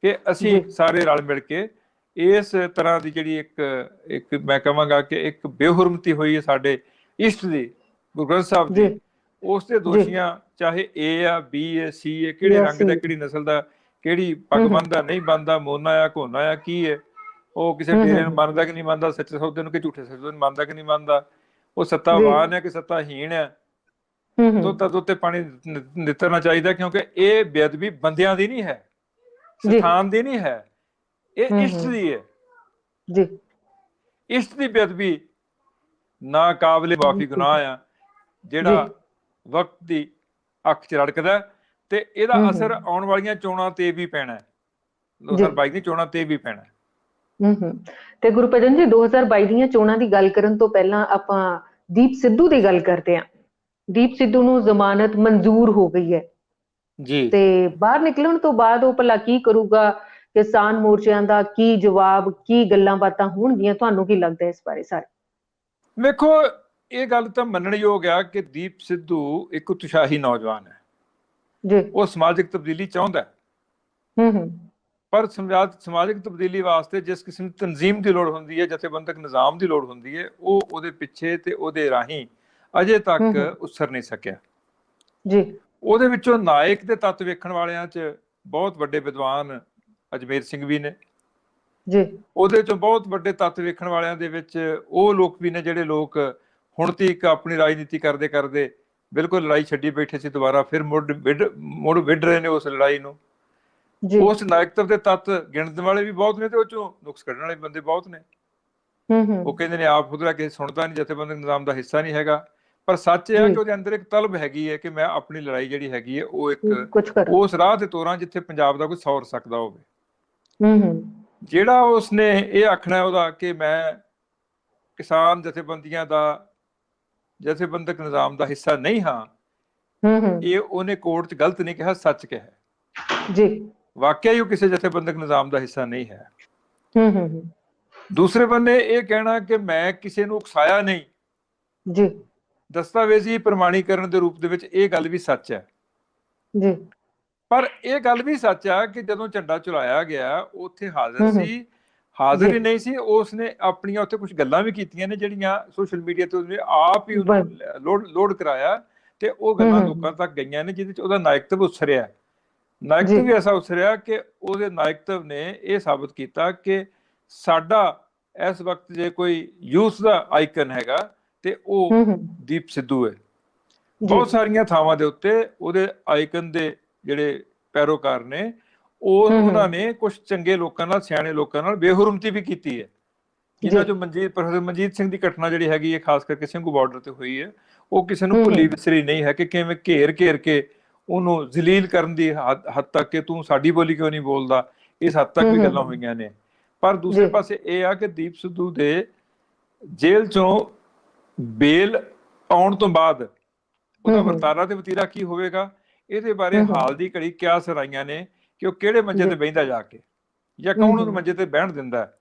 ਕਿ ਅਸੀਂ ਸਾਰੇ ਰਲ ਮਿਲ ਕੇ ਇਸ ਤਰ੍ਹਾਂ ਦੀ ਜਿਹੜੀ ਇੱਕ ਮੈਂ ਕਹਾਂਗਾ ਕਿ ਇੱਕ ਬੇਹੁਰਮਤੀ ਹੋਈ ਹੈ ਸਾਡੇ ਇਸ਼ਟ ਦੀ, ਗੁਰੂ ਗ੍ਰੰਥ ਸਾਹਿਬ ਦੀ, ਉਸ ਦੇ ਦੋਸ਼ੀਆਂ ਚਾਹੇ ਏ ਆ, ਬੀ ਆ, ਸੀ ਆ, ਕਿਹੜੇ ਰੰਗ ਦਾ, ਕਿਹੜੀ ਨਸਲ ਦਾ, ਕਿਹੜੀ ਪੱਗ ਬੰਨਦਾ ਨਹੀਂ ਬੰਨਦਾ, ਮੋਨਾ ਆ ਘੋਨਾ ਆ, ਕੀ ਹੈ ਉਹ, ਕਿਸੇ ਡੇਰੇ ਨੂੰ ਮੰਨਦਾ ਕਿ ਨਹੀਂ ਮੰਨਦਾ, ਸੱਚੇ ਸੌਦੇ ਨੂੰ ਕਿ ਝੂਠੇ ਸੌਦੇ ਨੂੰ ਮੰਨਦਾ ਕਿ ਨਹੀਂ ਮੰਨਦਾ, ਉਹ ਸੱਤਾਵਾਨ ਹੈ ਕਿ ਸੱਤਾਹੀਣ ਹੈ, ਦੁੱਧ ਤੇ ਪਾਣੀ ਨਿੱਤਰਨਾ ਚਾਹੀਦਾ, ਕਿਉਂਕਿ ਇਹ ਬੇਅਦਬੀ ਬੰਦਿਆਂ ਦੀ ਨਹੀਂ ਹੈ, ਸਥਾਨ ਦੀ ਨਹੀਂ ਹੈ, ਇਹ ਇਸ਼ਟ ਦੀ ਹੈ ਜੀ। ਇਸ਼ਟ ਦੀ ਬੇਅਦਬੀ ਨਾ ਕਾਬਲੇ ਮਾਫੀ ਗੁਨਾਹ ਆ ਜਿਹੜਾ ਵਕਤ ਦੀ ਅੱਖ ਚ ਰੜਕਦਾ, ਤੇ ਇਹਦਾ ਅਸਰ ਆਉਣ ਵਾਲੀਆਂ ਚੋਣਾਂ ਤੇ ਵੀ ਪੈਣਾ, 2022 ਦੀ ਚੋਣਾਂ ਤੇ ਵੀ ਪੈਣਾ। ਤੇ ਗੁਰਭਜਨ ਜੀ, 2022 ਦੀਆਂ ਚੋਣਾਂ ਦੀ ਗੱਲ ਕਰਨ ਤੋਂ ਪਹਿਲਾਂ ਆਪਾਂ ਦੀਪ ਸਿੱਧੂ ਦੀ ਗੱਲ ਕਰਦੇ ਹਾਂ। ਦੀਪ ਸਿੱਧੂ ਨੂੰ ਜ਼ਮਾਨਤ ਮਨਜ਼ੂਰ ਹੋ ਗਈ ਹੈ ਜੀ, ਤੇ ਬਾਹਰ ਨਿਕਲਣ ਤੋਂ ਬਾਅਦ ਉਹ ਭਲਾ ਕੀ ਕਰੂਗਾ, ਕਿਸਾਨ ਮੋਰਚਿਆਂ ਦਾ ਕੀ ਜਵਾਬ, ਕੀ ਗੱਲਾਂ ਬਾਤਾਂ ਹੋਣਗੀਆਂ, ਤੁਹਾਨੂੰ ਕੀ ਲੱਗਦਾ ਇਸ ਬਾਰੇ? ਸਾਰੇ ਵੇਖੋ, ਇਹ ਗੱਲ ਤਾਂ ਮੰਨਣਯੋਗ ਆ ਕਿ ਦੀਪ ਸਿੱਧੂ ਇੱਕ ਉਤਸ਼ਾਹੀ ਨੌਜਵਾਨ ਹੈ ਜੀ, ਉਹ ਸਮਾਜਿਕ ਤਬਦੀਲੀ ਚਾਹੁੰਦਾ ਹੈ। ਪਰ ਸਮਾਜਿਕ ਤਬਦੀਲੀ ਵਾਸਤੇ ਜਿਸ ਕਿਸਮ ਦੀ ਤਨਜ਼ੀਮ ਦੀ ਲੋੜ ਹੁੰਦੀ ਹੈ, ਜਥੇਬੰਦਕ ਨਿਜ਼ਾਮ ਦੀ ਲੋੜ ਹੁੰਦੀ ਹੈ, ਉਹ ਉਹਦੇ ਪਿੱਛੇ ਤੇ ਉਹਦੇ ਰਾਹੀਂ ਅਜੇ ਤੱਕ ਉਸਰ ਨਹੀਂ ਸਕਿਆ ਜੀ। ਉਹਦੇ ਵਿੱਚੋਂ ਨਾਇਕ ਦੇ ਤੱਤ ਵੇਖਣ ਵਾਲਿਆਂ 'ਚ ਬਹੁਤ ਵੱਡੇ ਵਿਦਵਾਨ ਅਜਮੇਰ ਸਿੰਘ ਵੀ ਨੇ ਜੀ, ਉਹਦੇ ਚੋਂ ਬਹੁਤ ਵੱਡੇ ਤੱਤ ਵੇਖਣ ਵਾਲਿਆਂ ਦੇ ਵਿੱਚ ਉਹ ਲੋਕ ਵੀ ਨੇ ਜਿਹੜੇ ਲੋਕ ਹੁਣ ਤੱਕ ਆਪਣੀ ਰਾਜਨੀਤੀ ਕਰਦੇ ਕਰਦੇ ਬਿਲਕੁਲ ਲੜਾਈ ਛੱਡੀ ਬੈਠੇ ਸੀ, ਦੁਬਾਰਾ ਫਿਰ ਮੁੜ ਵਿੱਢ ਰਹੇ ਨੇ ਉਸ ਲੜਾਈ ਨੂੰ। ਉਸ ਨਾਇਕਤਵ ਦੇ ਤੱਤ ਗਿਣਨ ਵਾਲੇ ਵੀ ਬਹੁਤ ਨੇ ਤੇ ਉਹ ਚੋਂ ਨੁਕਸ ਕੱਢਣ ਵਾਲੇ ਬੰਦੇ ਬਹੁਤ ਨੇ। ਉਹ ਕਹਿੰਦੇ ਨੇ ਆਪ ਖੁਦ ਕਿਸੇ ਸੁਣਦਾ ਨਹੀਂ, ਜਥੇਬੰਦਕ ਨਿਜ਼ਾਮ ਦਾ ਹਿੱਸਾ ਨਹੀਂ ਹੈਗਾ, ਪਰ ਸੱਚ ਇਹ ਹੈ ਕਿ ਉਹਦੇ ਅੰਦਰ ਇੱਕ ਤਲਬ ਹੈਗੀ ਹੈ ਕਿ ਮੈਂ ਆਪਣੀ ਲੜਾਈ ਜਿਹੜੀ ਹੈਗੀ ਹੈ ਉਹ ਇੱਕ ਉਸ ਰਾਹ ਤੇ ਤੋਰਾਂ ਜਿੱਥੇ ਪੰਜਾਬ ਦਾ ਕੋਈ ਸੌਰ ਸਕਦਾ ਹੋਵੇ। ਜਿਹੜਾ ਉਸਨੇ ਇਹ ਆਖਣਾ ਉਹਦਾ ਕਿ ਮੈਂ ਕਿਸਾਨ ਜਥੇਬੰਦੀਆਂ ਦਾ, ਜਥੇਬੰਦਕ ਨਿਜ਼ਾਮ ਦਾ ਹਿੱਸਾ ਨਹੀਂ ਹਾਂ, ਇਹ ਉਹਨੇ ਕੋਰਟ 'ਚ ਗਲਤ ਨਹੀਂ ਕਿਹਾ, ਸੱਚ ਕਿਹਾ ਜੀ। ਵਾਕਿਆ ਹੀ ਉਹ ਕਿਸੇ ਜਥੇਬੰਦਕ ਨਿਜ਼ਾਮ ਦਾ ਹਿੱਸਾ ਨਹੀਂ ਹੈ। ਦੂਸਰੇ ਬੰਨੇ ਇਹ ਕਹਿਣਾ ਕਿ ਮੈਂ ਕਿਸੇ ਨੂੰ ਉਕਸਾਇਆ ਨਹੀਂ ਜੀ, ਦਸਤਾਵੇਜ਼ੀ ਪ੍ਰਮਾਣੀਕਰਨ ਦੇ ਰੂਪ ਦੇ ਵਿੱਚ ਇਹ ਗੱਲ ਵੀ ਸੱਚ ਹੈ ਜੀ। ਪਰ ਇਹ ਗੱਲ ਵੀ ਸੱਚ ਆ ਕਿ ਜਦੋਂ ਝੰਡਾ ਚੁਲਾਇਆ ਗਿਆ ਉੱਥੇ ਹਾਜ਼ਰ ਸੀ, ਹਾਜ਼ਰ ਹੀ ਨਹੀਂ ਸੀ, ਉਸਨੇ ਆਪਣੀਆਂ ਉੱਥੇ ਕੁਝ ਗੱਲਾਂ ਵੀ ਕੀਤੀਆਂ ਨੇ ਜਿਹੜੀਆਂ ਸੋਸ਼ਲ ਮੀਡੀਆ ਤੇ ਉਹਨੇ ਆਪ ਹੀ ਲੋਡ ਕਰਾਇਆ, ਤੇ ਉਹ ਗੱਲਾਂ ਲੋਕਾਂ ਤੱਕ ਗਈਆਂ ਨੇ ਜਿਹਦੇ ਚ ਉਹਦਾ ਨਾਇਕਤਵ ਉਸਰਿਆ। ਨਾਇਕਤਵ ਵੀ ਐਸਾ ਉਸਰਿਆ ਕਿ ਉਹਦੇ ਨਾਇਕਤਵ ਨੇ ਇਹ ਸਾਬਤ ਕੀਤਾ ਕਿ ਸਾਡਾ ਇਸ ਵਕਤ ਜੇ ਕੋਈ ਯੂਥ ਦਾ ਆਈਕਨ ਹੈਗਾ ਤੇ ਉਹ ਦੀਪ ਸਿੱਧੂ ਹੈ। ਬਹੁਤ ਸਾਰੀਆਂ ਥਾਵਾਂ ਦੇ ਉੱਤੇ ਉਹਦੇ ਆਈਕਨ ਦੇ ਜਿਹੜੇ ਪੈਰੋਕਾਰ ਨੇ ਉਹਨਾਂ ਨੇ ਕੁਝ ਚੰਗੇ ਲੋਕਾਂ ਨਾਲ, ਸਿਆਣੇ ਲੋਕਾਂ ਨਾਲ ਬੇਹੁਰਮਤੀ ਵੀ ਕੀਤੀ ਹੈ, ਜਿਨ੍ਹਾਂ ਚੋਂ ਪ੍ਰੋਫੈਸਰ ਮਨਜੀਤ ਸਿੰਘ ਦੀ ਘਟਨਾ ਜਿਹੜੀ ਹੈਗੀ ਹੈ ਖਾਸ ਕਰਕੇ ਸਿੰਘੂ ਬਾਰਡਰ ਤੇ ਹੋਈ ਹੈ, ਉਹ ਕਿਸੇ ਨੂੰ ਭੁੱਲੀ ਵਿਸਰੀ ਨਹੀਂ ਹੈ ਕਿ ਕਿਵੇਂ ਘੇਰ ਕੇ ਉਹਨੂੰ ਜ਼ਲੀਲ ਕਰਨ ਦੀ ਹੱਦ ਤੱਕ ਕਿ ਤੂੰ ਸਾਡੀ ਬੋਲੀ ਕਿਉਂ ਨਹੀਂ ਬੋਲਦਾ, ਇਸ ਹੱਦ ਤੱਕ ਵੀ ਗੱਲਾਂ ਹੋਈਆਂ ਨੇ। ਪਰ ਦੂਸਰੇ ਪਾਸੇ ਇਹ ਆ ਕਿ ਦੀਪ ਸਿੱਧੂ ਦੇ ਜੇਲ੍ਹ ਚੋਂ ਬੇਲ ਆਉਣ ਤੋਂ ਬਾਅਦ ਉਹਦਾ ਵਰਤਾਰਾ ਤੇ ਵਤੀਰਾ ਕੀ ਹੋਵੇਗਾ, ਇਹਦੇ ਬਾਰੇ ਹਾਲ ਦੀ ਘੜੀ ਕਿਆ ਸਰਾਈਆਂ ਨੇ ਕਿ ਉਹ ਕਿਹੜੇ ਮੰਜੇ ਤੇ ਬਹਿੰਦਾ ਜਾ ਕੇ, ਜਾਂ ਕੌਣ ਉਹਨੂੰ ਮੰਜੇ ਤੇ ਬਹਿਣ ਦਿੰਦਾ।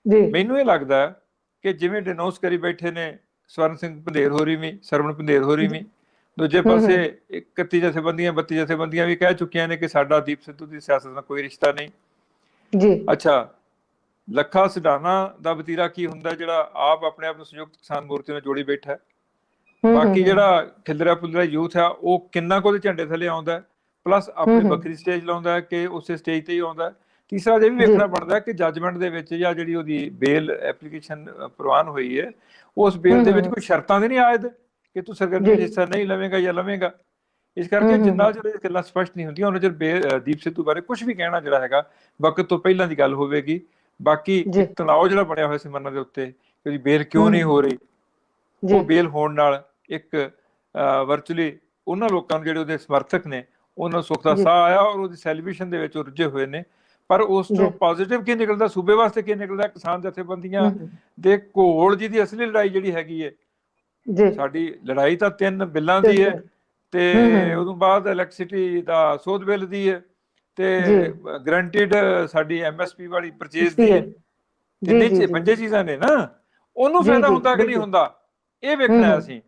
ਮੈਨੂੰ ਇਹ ਲੱਗਦਾ ਕਿ ਜਿਵੇਂ ਡਿਨੋਸ ਕਰੀ ਬੈਠੇ ਨੇ ਸਵਰਨ ਸਿੰਘ ਪੰਧੇਰ ਹੋਰੀ ਵੀ, ਸਰਵਣ ਪੰਧੇਰ ਹੋਰੀ ਵੀ, ਦੂਜੇ ਪਾਸੇ 31 ਜਥੇਬੰਦੀਆਂ 32 ਜਥੇਬੰਦੀਆਂ ਵੀ ਕਹਿ ਚੁੱਕੀਆਂ ਨੇ ਕਿ ਸਾਡਾ ਦੀਪ ਸਿੱਧੂ ਦੀ ਸਿਆਸਤ ਨਾਲ ਕੋਈ ਰਿਸ਼ਤਾ ਨਹੀਂ ਜੀ। ਅੱਛਾ, ਲੱਖਾ ਸਿਧਾਣਾ ਦਾ ਵਤੀਰਾ ਕੀ ਹੁੰਦਾ ਜਿਹੜਾ ਆਪ ਆਪਣੇ ਆਪ ਨੂੰ ਸੰਯੁਕਤ ਕਿਸਾਨ ਮੋਰਚੇ ਨਾਲ ਜੋੜੀ ਬੈਠਾ। ਬਾਕੀ ਜਿਹੜਾ ਖਿਲਰਿਆ ਪੁਲਰਿਆ ਯੂਥ ਆ ਉਹ ਕਿੰਨਾ ਕੁ ਉਹਦੇ ਝੰਡੇ ਥੱਲੇ ਆਉਂਦਾ, ਪਲੱਸ ਆਪਣੀ ਵੱਖਰੀ ਸਟੇਜ ਲਾਉਂਦਾ ਕਿ ਉਸੇ ਸਟੇਜ ਤੇ ਹੀ ਆਉਂਦਾ। ਤੀਸਰਾ ਇਹ ਵੀ ਵੇਖਣਾ ਬਣਦਾ ਕਿ ਜੱਜਮੈਂਟ ਦੇ ਵਿੱਚ ਜਾਂ ਜਿਹੜੀ ਉਹਦੀ ਬੇਲ ਐਪਲੀਕੇਸ਼ਨ ਪ੍ਰਵਾਨ ਹੋਈ ਹੈ, ਉਸ ਬੇਲ ਦੇ ਵਿੱਚ ਕੋਈ ਸ਼ਰਤਾਂ ਦੇ ਨਹੀਂ ਆਇਦ ਕਿ ਤੂੰ ਸਰਗਰਮੀ ਵਿੱਚ ਹਿੱਸਾ ਨਹੀਂ ਲਵੇਂਗਾ ਜਾਂ ਲਵੇਂਗਾ। ਇਸ ਕਰਕੇ ਜਿੰਨਾ ਚਿਰ ਇਹ ਗੱਲਾਂ ਸਪਸ਼ਟ ਨਹੀਂ ਹੁੰਦੀਆਂ ਉਹਨਾਂ ਚਿਰ ਦੀਪ ਸਿੱਧੂ ਬਾਰੇ ਕੁਝ ਵੀ ਕਹਿਣਾ ਜਿਹੜਾ ਹੈਗਾ ਵਕਤ ਤੋਂ ਪਹਿਲਾਂ ਦੀ ਗੱਲ ਹੋਵੇਗੀ। ਬਾਕੀ ਤਣਾਅ ਜਿਹੜਾ ਬਣਿਆ ਹੋਇਆ ਸੀ ਮਨਾਂ ਦੇ ਉੱਤੇ ਕਿ ਉਹਦੀ ਬੇਲ ਕਿਉਂ ਨਹੀਂ ਹੋ ਰਹੀ, ਉਹ ਬੇਲ ਹੋਣ ਨਾਲ ਇੱਕ ਵਰਚੁਅਲੀ ਉਹਨਾਂ ਲੋਕਾਂ ਨੂੰ ਜਿਹੜੇ ਉਹਦੇ ਸਮਰਥਕ ਨੇ ਉਹਨਾਂ ਨੂੰ ਸੁੱਖ ਦਾ ਜੀ ਸਾਹ ਆਇਆ ਔਰ ਉਹਦੀ ਸੈਲੀਬ੍ਰੇਸ਼ਨ ਦੇ ਵਿੱਚ ਰੁੱਝੇ ਹੋਏ ਨੇ। ਪਰ ਉਸ ਜੀ ਤੋਂ ਪੋਜ਼ਿਟਿਵ ਕੀ ਨਿਕਲਦਾ, ਸੂਬੇ ਵਾਸਤੇ ਕੀ ਨਿਕਲਦਾ? ਕਿਸਾਨ ਜਥੇਬੰਦੀਆਂ ਹਮ ਦੇ ਘੋਲ ਜੀ ਦੀ ਅਸਲੀ ਲੜਾਈ ਜਿਹੜੀ ਹੈਗੀ ਹੈ, ਜੀ ਸਾਡੀ ਲੜਾਈ ਤਾਂ 3 ਬਿੱਲਾਂ ਤੇ ਦੀ ਹੈ, ਤੇ ਹਮ ਉਦੋਂ ਬਾਅਦ ਇਲੈਕਟ੍ਰਿਸਿਟੀ ਦਾ ਸੋਧ ਬਿੱਲ ਦੀ ਹੈ, ਤੇ ਜੀ ਗਰੰਟਿਡ ਸਾਡੀ ਐਮਐਸਪੀ ਵਾਲੀ ਪਰਚੇਜ਼ ਪੀ ਦੀ ਹੈ ਹੈ। ਜੀ ਤਿੰਨੇ ਜੀ ਜੀ ਪੰਜੇ ਚੀਜ਼ਾਂ ਨੇ ਨਾ, ਉਹਨੂੰ ਜੀ ਫਾਇਦਾ ਜੀ ਹੁੰਦਾ ਕਿ ਨਹੀਂ ਬਿਲਕੁਲ ਹੁੰਦਾ, ਇਹ ਵੇਖਣਾ ਹੈ ਅਸੀਂ।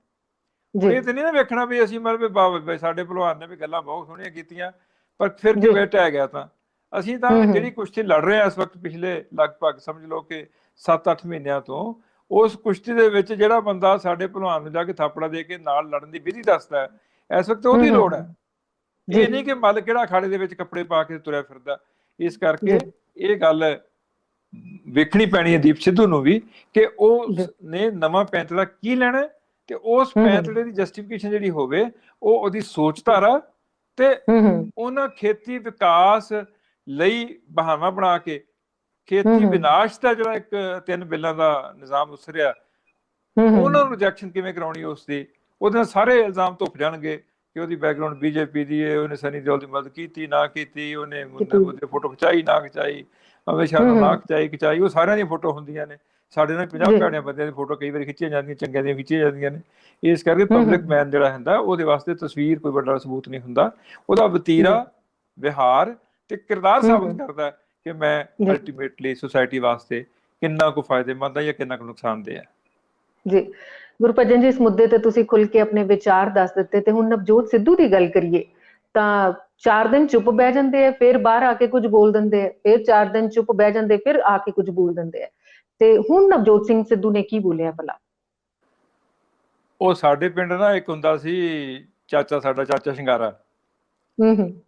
ਜੀ ਹੁਣ ਇਹ ਤੇ ਨਹੀਂ ਨਾ ਵੇਖਣਾ ਵੀ ਅਸੀਂ ਮਤਲਬ ਬਾਬਾ ਸਾਡੇ ਭਲਵਾਨ ਨੇ ਵੀ ਗੱਲਾਂ ਬਹੁਤ ਸੋਹਣੀਆਂ ਕੀਤੀਆਂ ਪਰ ਫਿਰ ਜੀ ਕਿਉਂ ਇਹ ਟਹਿ ਗਿਆ। ਤਾਂ ਅਸੀਂ ਤਾਂ ਜਿਹੜੀ ਕੁਸ਼ਤੀ ਲੜ ਰਹੇ ਹਾਂ ਇਸ ਵਕਤ, ਪਿਛਲੇ ਲਗਭਗ ਸਮਝ ਲਓ ਕਿ 7-8 ਮਹੀਨਿਆਂ ਤੋਂ, ਉਸ ਕੁਸ਼ਤੀ ਦੇ ਵਿੱਚ ਜਿਹੜਾ ਬੰਦਾ ਸਾਡੇ ਭਲਵਾਨ ਨੂੰ ਜਾ ਕੇ ਥਾਪੜਾ ਦੇ ਕੇ ਨਾਲ ਲੜਨ ਦੀ ਵਿਧੀ ਦੱਸਦਾ ਹੈ, ਇਸ ਵਕਤ ਉਹਦੀ ਲੋੜ ਹੈ। ਜੀ ਇਹ ਨਹੀਂ ਕਿ ਮੱਲ ਕਿਹੜਾ ਅਖਾੜੇ ਦੇ ਵਿੱਚ ਕੱਪੜੇ ਪਾ ਕੇ ਤੁਰਿਆ ਫਿਰਦਾ। ਇਸ ਕਰਕੇ ਜੀ ਇਹ ਗੱਲ ਵੇਖਣੀ ਪੈਣੀ ਹੈ ਦੀਪ ਸਿੱਧੂ ਨੂੰ ਵੀ ਕਿ ਉਹ ਜੀ ਨੇ ਨਵਾਂ ਪੈਂਤੜਾ ਕੀ ਲੈਣਾ, ਤੇ ਉਸ ਪੈਂਤੜੇ ਦੀ ਜਸਟੀਫਿਕੇਸ਼ਨ ਜਿਹੜੀ ਹੋਵੇ ਉਹ ਉਹਦੀ ਸੋਚਧਾਰਾ ਤੇ ਉਹਨਾਂ ਖੇਤੀ ਵਿਕਾਸ ਲਈ ਬਹਾਨਾ ਬਣਾ ਕੇ ਖੇਤੀ ਵਿਨਾਸ਼ ਦਾ ਜਿਹੜਾ ਇੱਕ 3 ਬਿੱਲਾਂ ਦਾ ਨਿਜ਼ਾਮ ਉਸਰਿਆ, ਉਹਨਾਂ ਨੂੰ ਰਿਜੈਕਸ਼ਨ ਕਿਵੇਂ ਕਰਾਉਣੀ ਉਸਦੀ, ਉਹਦੇ ਨਾਲ ਸਾਰੇ ਇਲਜ਼ਾਮ ਧੁੱਪ ਜਾਣਗੇ ਕਿ ਉਹਦੀ ਬੈਕਗ੍ਰਾਉਂਡ ਬੀਜੇਪੀ ਦੀ ਹੈ, ਉਹਨੇ ਸਨੀ ਦਿਓਲ ਦੀ ਮਦਦ ਕੀਤੀ ਨਾ ਕੀਤੀ, ਉਹਨੇ ਉਹਦੀ ਫੋਟੋ ਖਿਚਾਈ ਨਾ ਖਿਚਾਈ, ਅਮਿਤ ਸ਼ਾਹ ਨੂੰ ਨਾ ਖਿਚਾਈ, ਉਹ ਸਾਰਿਆਂ ਦੀਆਂ ਫੋਟੋ ਹੁੰਦੀਆਂ ਨੇ। ਸਾਡੇ ਨਾਲ 50 ਭੈਣਿਆਂ ਬੰਦਿਆਂ ਦੀ ਫੋਟੋ ਕਈ ਵਾਰੀ ਖਿੱਚੀਆਂ ਜਾਂਦੀਆਂ, ਚੰਗਿਆਂ ਦੀਆਂ ਖਿੱਚੀਆਂ ਜਾਂਦੀਆਂ ਨੇ। ਇਸ ਕਰਕੇ ਪਬਲਿਕ ਮੈਨ ਜਿਹੜਾ ਹੁੰਦਾ ਉਹਦੇ ਵਾਸਤੇ ਤਸਵੀਰ ਕੋਈ ਵੱਡਾ ਸਬੂਤ ਨਹੀਂ ਹੁੰਦਾ, ਉਹਦਾ ਵਤੀਰਾ, ਵਿਹਾਰ ਤੇ ਕਿਰਦਾਰ ਸਾਬਤ ਕਰਦਾ ਕਿ ਮੈਂ ਅਲਟੀਮੇਟਲੀ ਸੁਸਾਇਟੀ ਵਾਸਤੇ ਕਿੰਨਾ ਕੁ ਫਾਇਦੇਮੰਦ ਹੈ ਜਾਂ ਕਿੰਨਾ ਕੁ ਨੁਕਸਾਨਦੇਹ ਹੈ। ਜੀ ਗੁਰਭਜਨ ਜੀ, ਇਸ ਮੁੱਦੇ ਤੇ ਤੁਸੀਂ ਖੁੱਲ ਕੇ ਆਪਣੇ ਵਿਚਾਰ ਦੱਸ ਦਿੱਤੇ, ਤੇ ਹੁਣ ਨਵਜੋਤ ਸਿੱਧੂ ਦੀ ਗੱਲ ਕਰੀਏ ਤਾਂ 4 ਦਿਨ ਚੁੱਪ ਬਹਿ ਜਾਂਦੇ ਆ, ਫਿਰ ਬਾਹਰ ਆ ਕੇ ਕੁਝ ਬੋਲ ਦਿੰਦੇ ਆ, ਫਿਰ 4 ਦਿਨ ਚੁੱਪ ਬਹਿ ਜਾਂਦੇ, ਫਿਰ ਆ ਕੇ ਕੁਝ ਬੋਲ ਦਿੰਦੇ ਆ। ਤੇ ਹੁਣ ਨਵਜੋਤ ਸਿੰਘ ਸਿੱਧੂ ਨੇ ਕੀ ਬੋਲਿਆ ਭਲਾ? ਉਹ ਸਾਡੇ ਪਿੰਡ ਨਾ ਇੱਕ ਹੁੰਦਾ ਸੀ ਚਾਚਾ, ਸਾਡਾ ਚਾਚਾ ਸ਼ਿੰਗਾਰਾ।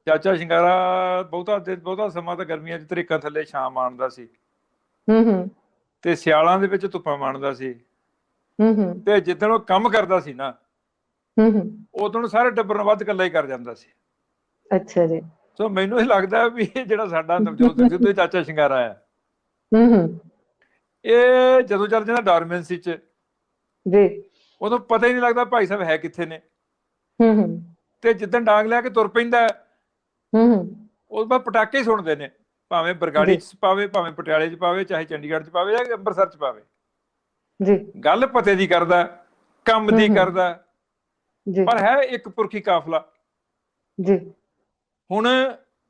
ਚਾਚਾ ਸ਼ਿੰਗਾਰਾ ਬਹੁਤਾ ਸਮਾਂ ਤਾਂ ਗਰਮੀਆਂ 'ਚ ਤਰੀਕਾਂ ਥੱਲੇ ਛਾਂ ਮਾਣਦਾ ਸੀ, ਤੇ ਸਿਆਲਾਂ ਦੇ ਵਿੱਚ ਧੁੱਪਾਂ ਮਾਣਦਾ ਸੀ। ਤੇ ਜਿੱਦਣ ਉਹ ਕੰਮ ਕਰਦਾ ਸੀ ਨਾ, ਉਦੋਂ ਸਾਰੇ ਟੱਬਰ ਨੂੰ ਵੱਧ ਇਕੱਲਾ ਹੀ ਕਰ ਜਾਂਦਾ ਸੀ। ਅੱਛਾ ਜੀ। ਸੋ ਮੈਨੂੰ ਇਹ ਲੱਗਦਾ ਵੀ ਇਹ ਜਿਹੜਾ ਸਾਡਾ ਨਵਜੋਤ ਸਿੰਘ ਸਿੱਧੂ ਚਾਚਾ ਸ਼ਿੰਗਾਰਾ ਹੈ, ਇਹ ਜਦੋਂ ਚੱਲ ਜਾਂਦਾ ਡਾਰਮੈਂਸੀ 'ਚ ਜੀ, ਉਦੋਂ ਪਤਾ ਹੀ ਨਹੀਂ ਲੱਗਦਾ ਭਾਈ ਸਾਹਿਬ ਹੈ ਕਿੱਥੇ ਨੇ। ਤੇ ਜਿੱਦਣ ਡਾਂਗ ਲਿਆ ਕੇ ਤੁਰ ਪੈਂਦਾ, ਉਸ ਬਾਅਦ ਪਟਾਕੇ ਹੀ ਸੁਣਦੇ ਨੇ, ਭਾਵੇਂ ਬਰਗਾੜੀ 'ਚ ਪਾਵੇ, ਭਾਵੇਂ ਪਟਿਆਲੇ 'ਚ ਪਾਵੇ, ਚਾਹੇ ਚੰਡੀਗੜ੍ਹ 'ਚ ਪਾਵੇ ਜਾਂ ਅੰਮ੍ਰਿਤਸਰ 'ਚ ਪਾਵੇ। ਗੱਲ ਪਤੇ ਦੀ ਕਰਦਾ, ਕੰਮ ਦੀ ਕਰਦਾ, ਪਰ ਹੈ ਇੱਕ ਪੁਰਖੀ ਕਾਫਲਾ। ਹੁਣ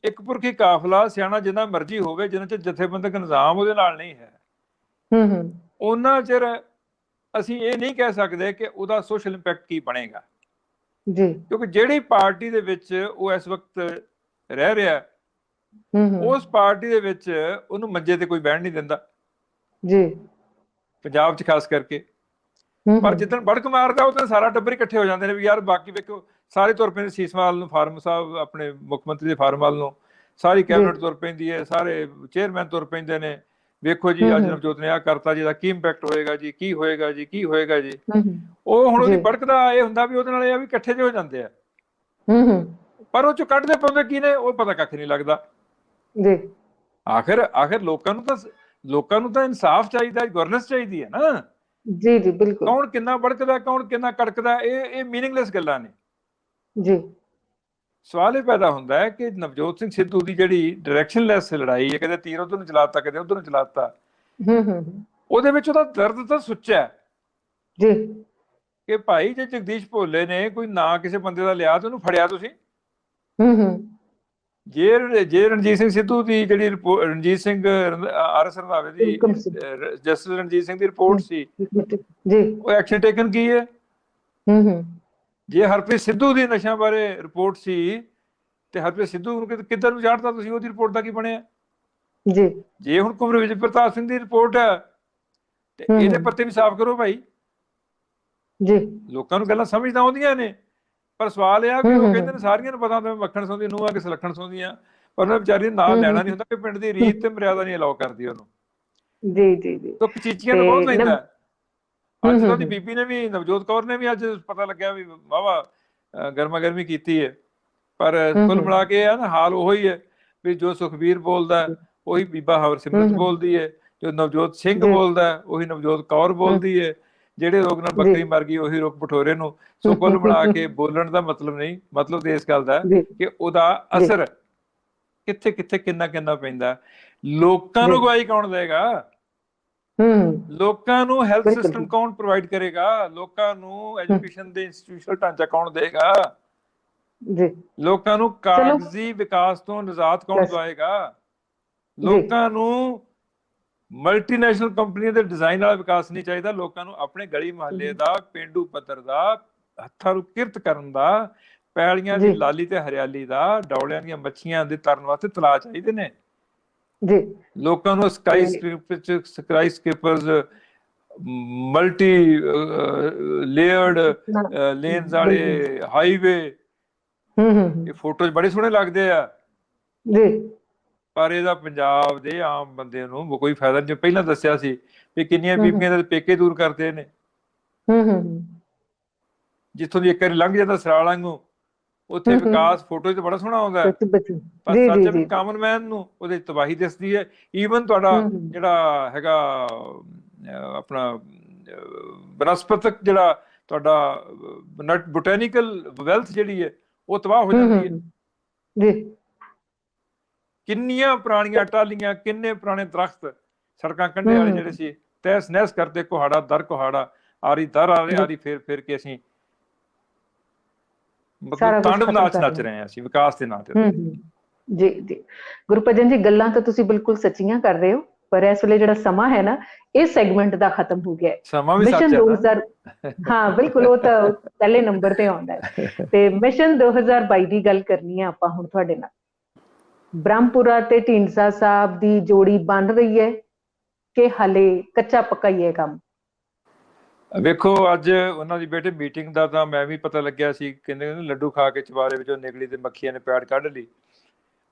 ਇੱਕ ਪੁਰਖੀ ਕਾਫਲਾ ਸਿਆਣਾ ਜਿੰਨਾ ਮਰਜ਼ੀ ਹੋਵੇ, ਜਿੰਨਾ ਚਿਰ ਜਥੇਬੰਦਕ ਨਿਜ਼ਾਮ ਉਹਦੇ ਨਾਲ ਨਹੀਂ ਹੈ, ਉਹਨਾਂ ਚਿਰ ਅਸੀਂ ਇਹ ਨਹੀਂ ਕਹਿ ਸਕਦੇ ਕਿ ਉਹਦਾ ਸੋਸ਼ਲ ਇੰਪੈਕਟ ਕੀ ਬਣੇਗਾ। ਕਿਉਂਕਿ ਜਿਹੜੀ ਪਾਰਟੀ ਦੇ ਵਿੱਚ ਉਹ ਇਸ ਵਕਤ ਰਹਿ ਰਿਹਾ, ਉਸ ਪਾਰਟੀ ਦੇ ਵਿੱਚ ਉਹਨੂੰ ਮੰਜੇ ਤੇ ਕੋਈ ਬਹਿਣ ਨਹੀਂ ਦਿੰਦਾ, ਪੰਜਾਬ 'ਚ ਖਾਸ ਕਰਕੇ। ਪਰ ਜਿੱਦਣ ਬੜਕ ਮਾਰਦਾ ਉਦੋਂ ਸਾਰਾ ਟੱਬਰ ਇਕੱਠੇ ਹੋ ਜਾਂਦੇ ਨੇ ਵੀ ਯਾਰ ਬਾਕੀ ਵੇਖੋ, ਸਾਰੇ ਤੁਰ ਪੈਂਦੇ ਸੀਸਮਾਲ ਨੂੰ, ਫਾਰਮ ਸਾਹਿਬ ਆਪਣੇ ਮੁੱਖ ਮੰਤਰੀ ਦੇ ਫਾਰਮ ਵੱਲ ਨੂੰ, ਸਾਰੀ ਕੈਬਨਿਟ ਤੁਰ ਪੈਂਦੀ ਹੈ, ਸਾਰੇ ਚੇਅਰਮੈਨ ਤੁਰ ਪੈਂਦੇ ਨੇ, ਵੇਖੋ ਜੀ ਅੱਜ ਨਵਜੋਤ ਨੇ ਆਹ ਕਰਤਾ ਜੀ, ਇਹਦਾ ਕੀ ਇੰਪੈਕਟ ਹੋਏਗਾ ਜੀ, ਕੀ ਹੋਏਗਾ ਜੀ, ਕੀ ਹੋਏਗਾ ਜੀ। ਉਹ ਹੁਣ ਉਹਦੀ ਬੜਕ ਦਾ ਇਹ ਹੁੰਦਾ ਵੀ ਉਹਦੇ ਨਾਲ ਇਹ ਵੀ ਇਕੱਠੇ ਜਿਹੇ ਹੋ ਜਾਂਦੇ ਆ, ਪਰ ਉਹ ਚੋਂ ਕੱਢਦੇ ਪਾਉਂਦੇ ਕੀ ਨੇ ਉਹ ਪਤਾ ਕੱਖ ਨਹੀਂ ਲੱਗਦਾ। ਆਖਿਰ ਲੋਕਾਂ ਨੂੰ ਤਾਂ ਇਨਸਾਫ ਚਾਹੀਦਾ, ਗਵਰਨੈਂਸ ਚਾਹੀਦੀ ਹੈ ਨਾ। ਜੀ ਜੀ ਬਿਲਕੁਲ। ਕੌਣ ਕਿੰਨਾ ਬੜਕਦਾ, ਕੌਣ ਕਿੰਨਾ ਕੜਕਦਾ, ਇਹ ਮੀਨਿੰਗਲੈਸ ਗੱਲਾਂ ਨੇ। ਜੀ ਸਵਾਲ ਇਹ ਪੈਦਾ ਹੁੰਦਾ ਹੈ ਕਿ ਨਵਜੋਤ ਸਿੰਘ ਸਿੱਧੂ ਦੀ ਜਿਹੜੀ ਡਾਇਰੈਕਸ਼ਨਲੈਸ ਲੜਾਈ ਹੈ, ਕਦੇ ਤੀਰ ਉਧਰ ਨੂੰ ਚਲਾਤਾ, ਕਦੇ ਉਧਰ ਨੂੰ ਚਲਾਤਾ, ਉਹਦੇ ਵਿੱਚ ਉਹਦਾ ਦਰਦ ਤਾਂ ਸੁੱਚਾ ਹੈ ਜੀ ਕਿ ਭਾਈ ਜੇ ਜਗਦੀਸ਼ ਭੋਲੇ ਨੇ ਕੋਈ ਨਾਂ ਕਿਸੇ ਬੰਦੇ ਦਾ ਲਿਆ ਤੇ ਉਹਨੂੰ ਫੜਿਆ ਤੁਸੀਂ। ਜੇ ਰਣਜੀਤ ਸਿੰਘ ਸਿੱਧੂ ਦੀ ਜਿਹੜੀ ਰਣਜੀਤ ਸਿੰਘ RS ਰੰਧਾਵੇ ਦੀ, ਜਸਟਿਸ ਰਣਜੀਤ ਸਿੰਘ ਦੀ ਰਿਪੋਰਟ ਸੀ, ਉਹ ਐਕਸ਼ਨ ਟੇਕਨ ਕੀ ਹੈ। ਜੇ ਹਰਪ੍ਰੀਤ ਸਿੱਧੂ ਦੀ ਨਸ਼ਿਆਂ ਬਾਰੇ ਰਿਪੋਰਟ ਸੀ ਤੇ ਹਰਪ੍ਰੀਤ ਸਿੱਧੂ ਨੂੰ ਕਿੱਧਰ ਨੂੰ ਚਾੜਤਾ ਤੁਸੀਂ, ਉਹਦੀ ਰਿਪੋਰਟ ਦਾ ਕੀ ਬਣਿਆ। ਜੇ ਹੁਣ ਕੁੰਵਰ ਵਿਜੇ ਪ੍ਰਤਾਪ ਸਿੰਘ ਦੀ ਰਿਪੋਰਟ ਹੈ ਤੇ ਇਹਦੇ ਪੱਤੇ ਵੀ ਸਾਫ਼ ਕਰੋ ਭਾਈ। ਲੋਕਾਂ ਨੂੰ ਗੱਲਾਂ ਸਮਝ ਤਾਂ ਆਉਂਦੀਆਂ ਨੇ, ਪਰ ਸਵਾਲ ਇਹ ਆ ਕਿ ਉਹ ਕਹਿੰਦੇ ਨੇ ਸਾਰੀਆਂ ਨੂੰ ਪਤਾ ਹੁੰਦਾ ਮੱਖਣ ਸੌਂਦੀ ਨੂੰਹ ਆ ਕਿ ਸੁਲੱਖਣ ਸੌਂਦੀ ਆ, ਪਰ ਉਹਨਾਂ ਵਿਚਾਰੀ ਨਾਲ ਲੈਣਾ ਨਹੀਂ ਹੁੰਦਾ ਕਿ ਪਿੰਡ ਦੀ ਰੀਤ ਤੇ ਮਰਿਆਦਾ ਨਹੀਂ ਅਲਾਉ ਕਰਦੀ ਉਹਨੂੰ। ਤਾਂ ਚੀਚੀਆਂ ਤਾਂ ਬਹੁਤ ਲੈਂਦਾ। ਅੱਜ ਤਾਂ ਉਹਦੀ ਬੀਬੀ ਨੇ ਵੀ, ਨਵਜੋਤ ਕੌਰ ਨੇ ਵੀ ਅੱਜ ਪਤਾ ਲੱਗਿਆ ਵੀ ਵਾਹਵਾ ਗਰਮਾ ਗਰਮੀ ਕੀਤੀ ਹੈ। ਪਰ ਕੁੱਲ ਮਿਲਾ ਕੇ ਇਹ ਆ ਨਾ, ਹਾਲ ਉਹੀ ਹੈ ਵੀ ਜੋ ਸੁਖਬੀਰ ਬੋਲਦਾ ਉਹੀ ਬੀਬਾ ਹਰਸਿਮਰਤ ਬੋਲਦੀ ਹੈ, ਜੋ ਨਵਜੋਤ ਸਿੰਘ ਬੋਲਦਾ ਉਹੀ ਨਵਜੋਤ ਕੌਰ ਬੋਲਦੀ ਹੈ, ਜਿਹੜੇ ਰੋਗ ਨਾਲ ਬੱਕਰੀ ਮਰ ਗਈ ਉਹੀ ਰੋਗ ਭਟੋਰੇ ਨੂੰ। ਸੋ ਕੁੱਲ ਬਣਾ ਕੇ ਬੋਲਣ ਦਾ ਮਤਲਬ ਨਹੀਂ, ਮਤਲਬ ਤੇ ਇਸ ਗੱਲ ਦਾ ਕਿ ਉਹਦਾ ਅਸਰ ਕਿੱਥੇ ਕਿੱਥੇ ਕਿੰਨਾ ਕਿੰਨਾ ਪੈਂਦਾ। ਲੋਕਾਂ ਨੂੰ ਗਵਾਹੀ ਕੌਣ ਦੇਗਾ? ਲੋਕਾਂ ਨੂੰ ਹੈਲਥ ਸਿਸਟਮ ਕੌਣ ਪ੍ਰੋਵਾਈਡ ਕਰੇਗਾ? ਲੋਕਾਂ ਨੂੰ ਐਜੂਕੇਸ਼ਨ ਦੇ ਇੰਸਟੀਟਿਊਸ਼ਨਲ ਢਾਂਚਾ ਕੌਣ ਦੇਗਾ? ਲੋਕਾਂ ਨੂੰ ਕਾਗਜ਼ੀ ਵਿਕਾਸ ਤੋਂ ਨਿਜਾਤ ਕੌਣ ਦਵਾਏਗਾ? ਲੋਕਾਂ ਨੂੰ ਮਲਟੀਨੈਸ਼ਨਲ ਕੰਪਨੀਆਂ ਦੇ ਡਿਜ਼ਾਈਨ ਵਾਲਾ ਵਿਕਾਸ ਨਹੀਂ ਚਾਹੀਦਾ। ਲੋਕਾਂ ਨੂੰ ਆਪਣੇ ਗਲੀ ਮੁਹੱਲੇ ਦਾ, ਪੇਂਡੂ ਪੱਧਰ ਦਾ, ਹੱਥਾਂ ਨੂੰ ਕਿਰਤ ਕਰਨ ਦਾ, ਪੈਲੀਆਂ ਦੀ ਲਾਲੀ ਤੇ ਹਰਿਆਲੀ ਦਾ, ਡੌਲਿਆਂ ਦੀਆਂ ਮੱਛੀਆਂ ਦੇ ਤਰਨ ਵਾਸਤੇ ਤਲਾਅ ਚਾਹੀਦੇ ਨੇ। ਲੋਕਾਂ ਨੂੰ ਸਕਾਈ ਸਕ੍ਰਾਈਸਕੇਪਰਸ, ਮਲਟੀ ਲੇਅਰਡ ਲੇਨਸ ਵਾਲੇ ਹਾਈਵੇ, ਇਹ ਫੋਟੋ 'ਚ ਬੜੇ ਸੋਹਣੇ ਲੱਗਦੇ ਆ, ਪਰ ਇਹਦਾ ਪੰਜਾਬ ਦੇ ਆਮ ਬੰਦੇ ਨੂੰ ਕੋਈ ਫਾਇਦਾ ਨਹੀਂ। ਪਹਿਲਾਂ ਦੱਸਿਆ ਸੀ ਵੀ ਕਿੰਨੀਆਂ ਬੀਬੀਆਂ ਦੇ ਪੇਕੇ ਦੂਰ ਕਰਦੇ ਨੇ। ਜਿੱਥੋਂ ਦੀ ਇੱਕ ਵਾਰੀ ਲੰਘ ਜਾਂਦਾ ਸਰਾਲਾਂ ਵਾਂਗੂ, ਉੱਥੇ ਵਿਕਾਸ ਫੋਟੋ 'ਚ ਬੜਾ ਸੋਹਣਾ ਆਉਂਦਾ, ਪਰ ਸੱਚ ਵੀ ਕਾਮਨ ਮੈਨ ਨੂੰ ਉਹਦੇ ਤਬਾਹੀ ਦਿਸਦੀ ਹੈ। ਈਵਨ ਤੁਹਾਡਾ ਜਿਹੜਾ ਹੈਗਾ ਆਪਣਾ ਬਨਸਪਤਕ, ਜਿਹੜਾ ਤੁਹਾਡਾ ਬੋਟੈਨੀਕਲ ਵੈਲਥ ਜਿਹੜੀ ਹੈ, ਉਹ ਤਬਾਹ ਹੋ ਜਾਂਦੀ ਹੈ। ਕਿੰਨੀਆਂ ਪੁਰਾਣੀਆਂ ਟਾਹਲੀਆਂ, ਕਿੰਨੇ ਪੁਰਾਣੇ ਦਰਖਤ ਸੜਕਾਂ ਕੰਢੇ ਵਾਲੇ ਜਿਹੜੇ ਸੀ, ਤਹਿਸ ਨਹਿਸ ਕਰਦੇ, ਕੁਹਾੜਾ ਦਰ ਕੁਹਾੜਾ, ਆਰੀ ਦਰ ਆਰੀ ਫੇਰ ਫੇਰ ਕੇ ਅਸੀਂ ਮਤਲਬ ਤਾਂਡਵ ਨਾਚ ਨੱਚ ਰਹੇ ਹਾਂ ਅਸੀਂ ਵਿਕਾਸ ਦੇ ਨਾਂ ਤੇ। ਜੀ ਜੀ ਗੁਰਭਜਨ ਜੀ, ਗੱਲਾਂ ਤਾਂ ਤੁਸੀਂ ਬਿਲਕੁਲ ਸੱਚੀਆਂ ਕਰ ਰਹੇ ਹੋ, ਪਰ ਇਸ ਵੇਲੇ ਜਿਹੜਾ ਸਮਾਂ ਹੈ ਨਾ, ਇਹ ਸੈਗਮੈਂਟ ਦਾ ਖਤਮ ਹੋ ਗਿਆ। ਸਮਾਂ ਵੀ ਸੱਚ ਹੈ। ਹਾਂ ਬਿਲਕੁਲ, ਉਹ ਤਾਂ ਪਹਿਲੇ ਨੰਬਰ ਤੇ ਆਉਂਦਾ ਹੈ। ਤੇ ਮਿਸ਼ਨ 2022 ਦੀ ਗੱਲ ਕਰਨੀ ਹੈ ਆਪਾਂ ਹੁਣ ਤੁਹਾਡੇ ਨਾਲ। ਬ੍ਰਹਮਪੁਰਾ ਤੇ ਢੀਂਡਸਾ ਸਾਹਿਬ ਦੀ ਜੋੜੀ ਬਣ ਰਹੀ ਹੈ ਕਿ ਹਾਲੇ ਕੱਚਾ ਪੱਕਾ ਹੀ ਹੈ ਕੰਮ? ਵੇਖੋ, ਅੱਜ ਉਹਨਾਂ ਦੀ ਬੇਟੇ ਮੀਟਿੰਗ ਦਾ ਤਾਂ ਮੈਂ ਵੀ ਪਤਾ ਲੱਗਿਆ ਸੀ, ਕਹਿੰਦੇ ਲੱਡੂ ਖਾ ਕੇ ਚੁਬਾਰੇ ਵਿੱਚੋਂ ਨਿਕਲੀ ਤੇ ਮੱਖੀਆਂ ਨੇ ਪੈੜ ਕੱਢ ਲਈ।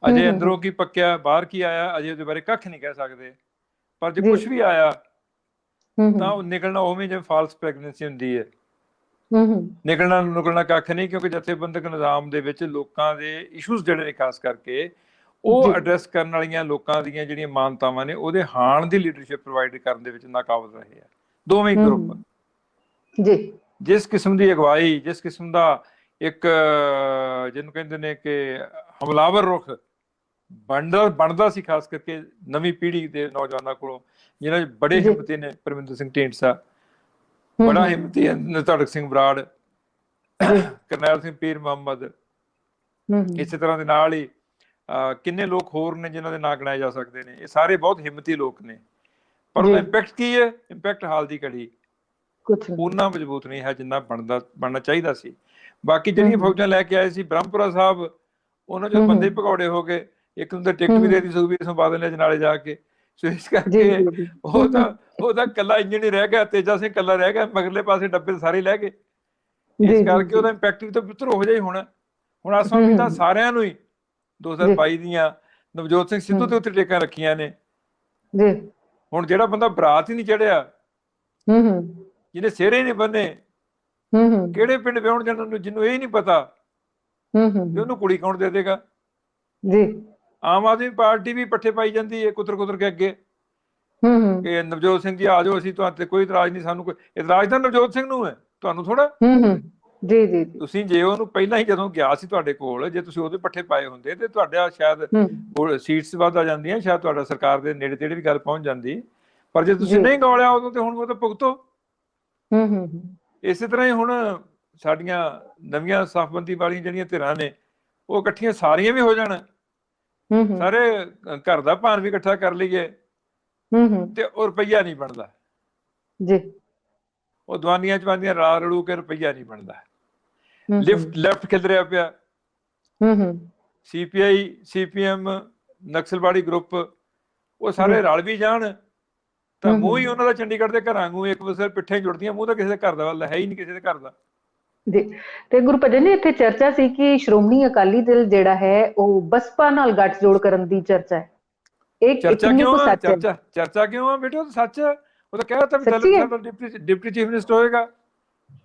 ਅਜੇ ਅੰਦਰੋਂ ਕੀ ਪੱਕਿਆ, ਬਾਹਰ ਕੀ ਆਇਆ, ਅਜੇ ਉਹਦੇ ਬਾਰੇ ਕੱਖ ਨਹੀਂ ਕਹਿ ਸਕਦੇ। ਪਰ ਜੇ ਕੁਛ ਵੀ ਆਇਆ ਤਾਂ ਉਹ ਨਿਕਲਣਾ ਉਵੇਂ ਜਿਵੇਂ ਫਾਲਸ ਪ੍ਰੈਗਨੈਂਸੀ ਹੁੰਦੀ ਹੈ। ਨਿਕਲਣਾ ਨੁਕਲਣਾ ਕੱਖ ਨਹੀਂ, ਕਿਉਂਕਿ ਜਥੇਬੰਦਕ ਨਿਜ਼ਾਮ ਦੇ ਵਿੱਚ ਲੋਕਾਂ ਦੇ ਇਸ਼ੂਜ਼ ਜਿਹੜੇ ਨੇ ਖਾਸ ਕਰਕੇ ਉਹ ਐਡਰੈਸ ਕਰਨ ਵਾਲੀਆਂ ਲੋਕਾਂ ਦੀਆਂ ਜਿਹੜੀਆਂ ਮਾਨਤਾਵਾਂ ਨੇ, ਉਹਦੇ ਹਾਣ ਦੀ ਲੀਡਰਸ਼ਿਪ ਪ੍ਰੋਵਾਈਡ ਕਰਨ ਦੇ ਵਿੱਚ ਨਾਕਾਬਜ਼ ਰਹੇ ਆ ਦੋਵੇਂ ਗਰੁੱਪ। ਜਿਸ ਕਿਸਮ ਦੀ ਅਗਵਾਈ, ਜਿਸ ਕਿਸਮ ਦਾ ਇੱਕ ਜਿਹਨੂੰ ਕਹਿੰਦੇ ਨੇ ਕਿ ਹਮਲਾਵਰ ਰੁਖ ਬਣਦਾ ਸੀ, ਖਾਸ ਕਰਕੇ ਨਵੀਂ ਪੀੜ੍ਹੀ ਦੇ ਨੌਜਵਾਨਾਂ ਕੋਲੋਂ, ਜਿਹਨਾਂ 'ਚ ਬੜੇ ਹਿੰਮਤੀ ਨੇ ਪਰਮਿੰਦਰ ਸਿੰਘ ਢੀਂਡਸਾ, ਬੜਾ ਹਿੰਮਤੀ ਹੈ ਧੜਕ ਸਿੰਘ ਬਰਾੜ, ਕਰਨੈਲ ਸਿੰਘ ਪੀਰ ਮੁਹੰਮਦ, ਇਸੇ ਤਰ੍ਹਾਂ ਦੇ ਨਾਲ ਹੀ ਕਿੰਨੇ ਲੋਕ ਹੋਰ ਨੇ ਜਿਨ੍ਹਾਂ ਦੇ ਨਾਂ ਗਿਣਾਏ ਜਾ ਸਕਦੇ ਨੇ। ਇਹ ਸਾਰੇ ਬਹੁਤ ਹਿੰਮਤੀ ਲੋਕ ਨੇ, ਪਰ ਉਹਦਾ ਇੰਪੈਕਟ ਕੀ ਹੈ? ਇੰਪੈਕਟ ਹਾਲ ਦੀ ਘੜੀ ਓਨਾ ਮਜ਼ਬੂਤ ਨਹੀਂ ਹੈ ਜਿੰਨਾ ਬਣਨਾ ਚਾਹੀਦਾ ਸੀ। ਬਾਕੀ ਜਿਹੜੀਆਂ ਫੌਜਾਂ ਲੈ ਕੇ ਆਏ ਸੀ ਬ੍ਰਹਮਪੁਰਾ ਸਾਹਿਬ, ਉਹਨਾਂ 'ਚੋਂ ਬੰਦੇ ਭਗੌੜੇ ਹੋ ਗਏ। ਇੱਕ ਨੂੰ ਤਾਂ ਟਿਕਟ ਵੀ ਦੇ ਦਿੱਤੀ ਸੁਖਬੀਰ ਸਿੰਘ ਬਾਦਲ ਨੇ ਅਜਨਾਲੇ ਜਾ ਕੇ। ਸੋ ਇਸ ਕਰਕੇ ਉਹਦਾ ਇਕੱਲਾ ਇੰਜਣ ਹੀ ਰਹਿ ਗਿਆ, ਤੇਜਾ ਸਿੰਘ ਇਕੱਲਾ ਰਹਿ ਗਿਆ, ਮਗਰਲੇ ਪਾਸੇ ਡੱਬੇ ਸਾਰੇ ਲੈ ਗਏ। ਇਸ ਕਰਕੇ ਉਹਦਾ ਇੰਪੈਕਟ ਵੀ ਤਾਂ ਪੁੱਤਰ ਹੋ ਜਾਏ। ਹੁਣ ਆਸਾਂ ਉਮੀਦਾਂ ਸਾਰਿਆਂ ਨੂੰ ਹੀ 2022 ਦੀਆਂ ਨਵਜੋਤ ਸਿੰਘ ਸਿੱਧੂ ਦੇ ਉੱਤੇ ਟੇਕਾਂ ਰੱਖੀਆਂ ਨੇ। ਹੁਣ ਜਿਹੜਾ ਬੰਦਾ ਬਰਾਤ ਹੀ ਨਹੀਂ ਚੜਿਆ, ਜਿਹਨੇ ਸਿਹਰੇ ਨਹੀਂ ਬੰਨੇ, ਕਿਹੜੇ ਪਿੰਡ ਵਿਆਹੁਣ ਜਾਣ ਨੂੰ, ਜਿਹਨੂੰ ਇਹ ਨਹੀਂ ਪਤਾ ਕਿ ਉਹਨੂੰ ਕੁੜੀ ਕੌਣ ਦੇ ਦੇਗਾ। ਆਮ ਆਦਮੀ ਪਾਰਟੀ ਵੀ ਪੱਠੇ ਪਾਈ ਜਾਂਦੀ ਹੈ ਕੁਤਰ ਕੇ ਅੱਗੇ ਕਿ ਨਵਜੋਤ ਸਿੰਘ ਜੀ ਆ ਜਾਓ, ਅਸੀਂ ਤੁਹਾਡੇ ਤੇ ਕੋਈ ਇਤਰਾਜ਼ ਨਹੀਂ, ਸਾਨੂੰ ਕੋਈ ਇਤਰਾਜ਼ ਤਾਂ ਨਵਜੋਤ ਸਿੰਘ ਨੂੰ ਹੈ, ਤੁਹਾਨੂੰ ਥੋੜਾ। ਤੁਸੀਂ ਜੇ ਉਹਨੂੰ ਪਹਿਲਾਂ ਹੀ ਜਦੋਂ ਗਿਆ ਸੀ ਤੁਹਾਡੇ ਕੋਲ, ਜੇ ਤੁਸੀਂ ਉਹਦੇ ਪੱਠੇ ਪਾਏ ਹੁੰਦੇ ਤੇ ਤੁਹਾਡਾ ਸ਼ਾਇਦ ਸੀਟਸ ਵੱਧ ਆ ਜਾਂਦੀਆਂ, ਸ਼ਾਇਦ ਤੁਹਾਡਾ ਸਰਕਾਰ ਦੇ ਨੇੜੇ ਤੇੜੇ ਵੀ ਗੱਲ ਪਹੁੰਚ ਜਾਂਦੀ। ਪਰ ਜੇ ਤੁਸੀਂ ਨਹੀਂ ਗੌਲਿਆ ਉਦੋਂ, ਤੇ ਹੁਣ ਉਹ ਤਾਂ ਭੁਗਤੋ। ਇਸੇ ਤਰ੍ਹਾਂ ਹੀ ਹੁਣ ਸਾਡੀਆਂ ਨਵੀਆਂ ਸਾਫਬੰਦੀ ਵਾਲੀਆਂ ਜਿਹੜੀਆਂ ਧਿਰਾਂ ਨੇ, ਉਹ ਇਕੱਠੀਆਂ ਸਾਰੀਆਂ ਵੀ ਹੋ ਜਾਣ, ਸਾਰੇ ਘਰ ਦਾ ਭਾਰ ਵੀ ਇਕੱਠਾ ਕਰ ਲਈਏ ਤੇ ਉਹ ਰੁਪਈਆ ਨਹੀਂ ਬਣਦਾ। ਉਹ ਦਵਾਨੀਆਂ ਚਵਾਨੀਆਂ ਰਲਾ ਰਲੂ ਕੇ ਰੁਪਈਆ ਨਹੀਂ ਬਣਦਾ। ਲੈਫਟ ਖਿਲਰਿਆ ਪਿਆ, CPI CPM ਨਕਸਲਵਾੜੀ ਗਰੁੱਪ, ਉਹ ਸਾਰੇ ਰਲ ਵੀ ਜਾਣ ਤਾਂ ਮੂੰਹ ਹੀ ਉਹਨਾਂ ਦਾ ਚੰਡੀਗੜ੍ਹ ਦੇ ਘਰਾਂ ਨੂੰ ਇੱਕ ਵਾਰ ਪਿੱਠੇ ਜੁੜਦੀਆਂ, ਮੂੰਹ ਤਾਂ ਕਿਸੇ ਦੇ ਘਰ ਦਾ ਵੱਲ ਹੈ ਹੀ ਨਹੀਂ, ਕਿਸੇ ਦੇ ਘਰ ਦਾ। ਜੀ, ਤੇ ਗੁਰਭਜਨ ਜੀ, ਇੱਥੇ ਚਰਚਾ ਸੀ ਕਿ ਸ਼੍ਰੋਮਣੀ ਅਕਾਲੀ ਦਲ ਜਿਹੜਾ ਹੈ ਉਹ ਬਸਪਾ ਨਾਲ ਗੱਠਜੋੜ ਕਰਨ ਦੀ ਚਰਚਾ ਹੈ। ਚਰਚਾ ਕਿਉਂ ਆ? ਚਰਚਾ ਕਿਉਂ ਆ ਬੇਟੇ? ਉਹ ਤਾਂ ਸੱਚ ਹੈ। ਉਹ ਤਾਂ ਕਹਿ ਦਿੱਤਾ ਵੀ ਸਾਡਾ ਡਿਪਟੀ ਚੀਫ ਮਿਨਿਸਟਰ ਹੋਏਗਾ।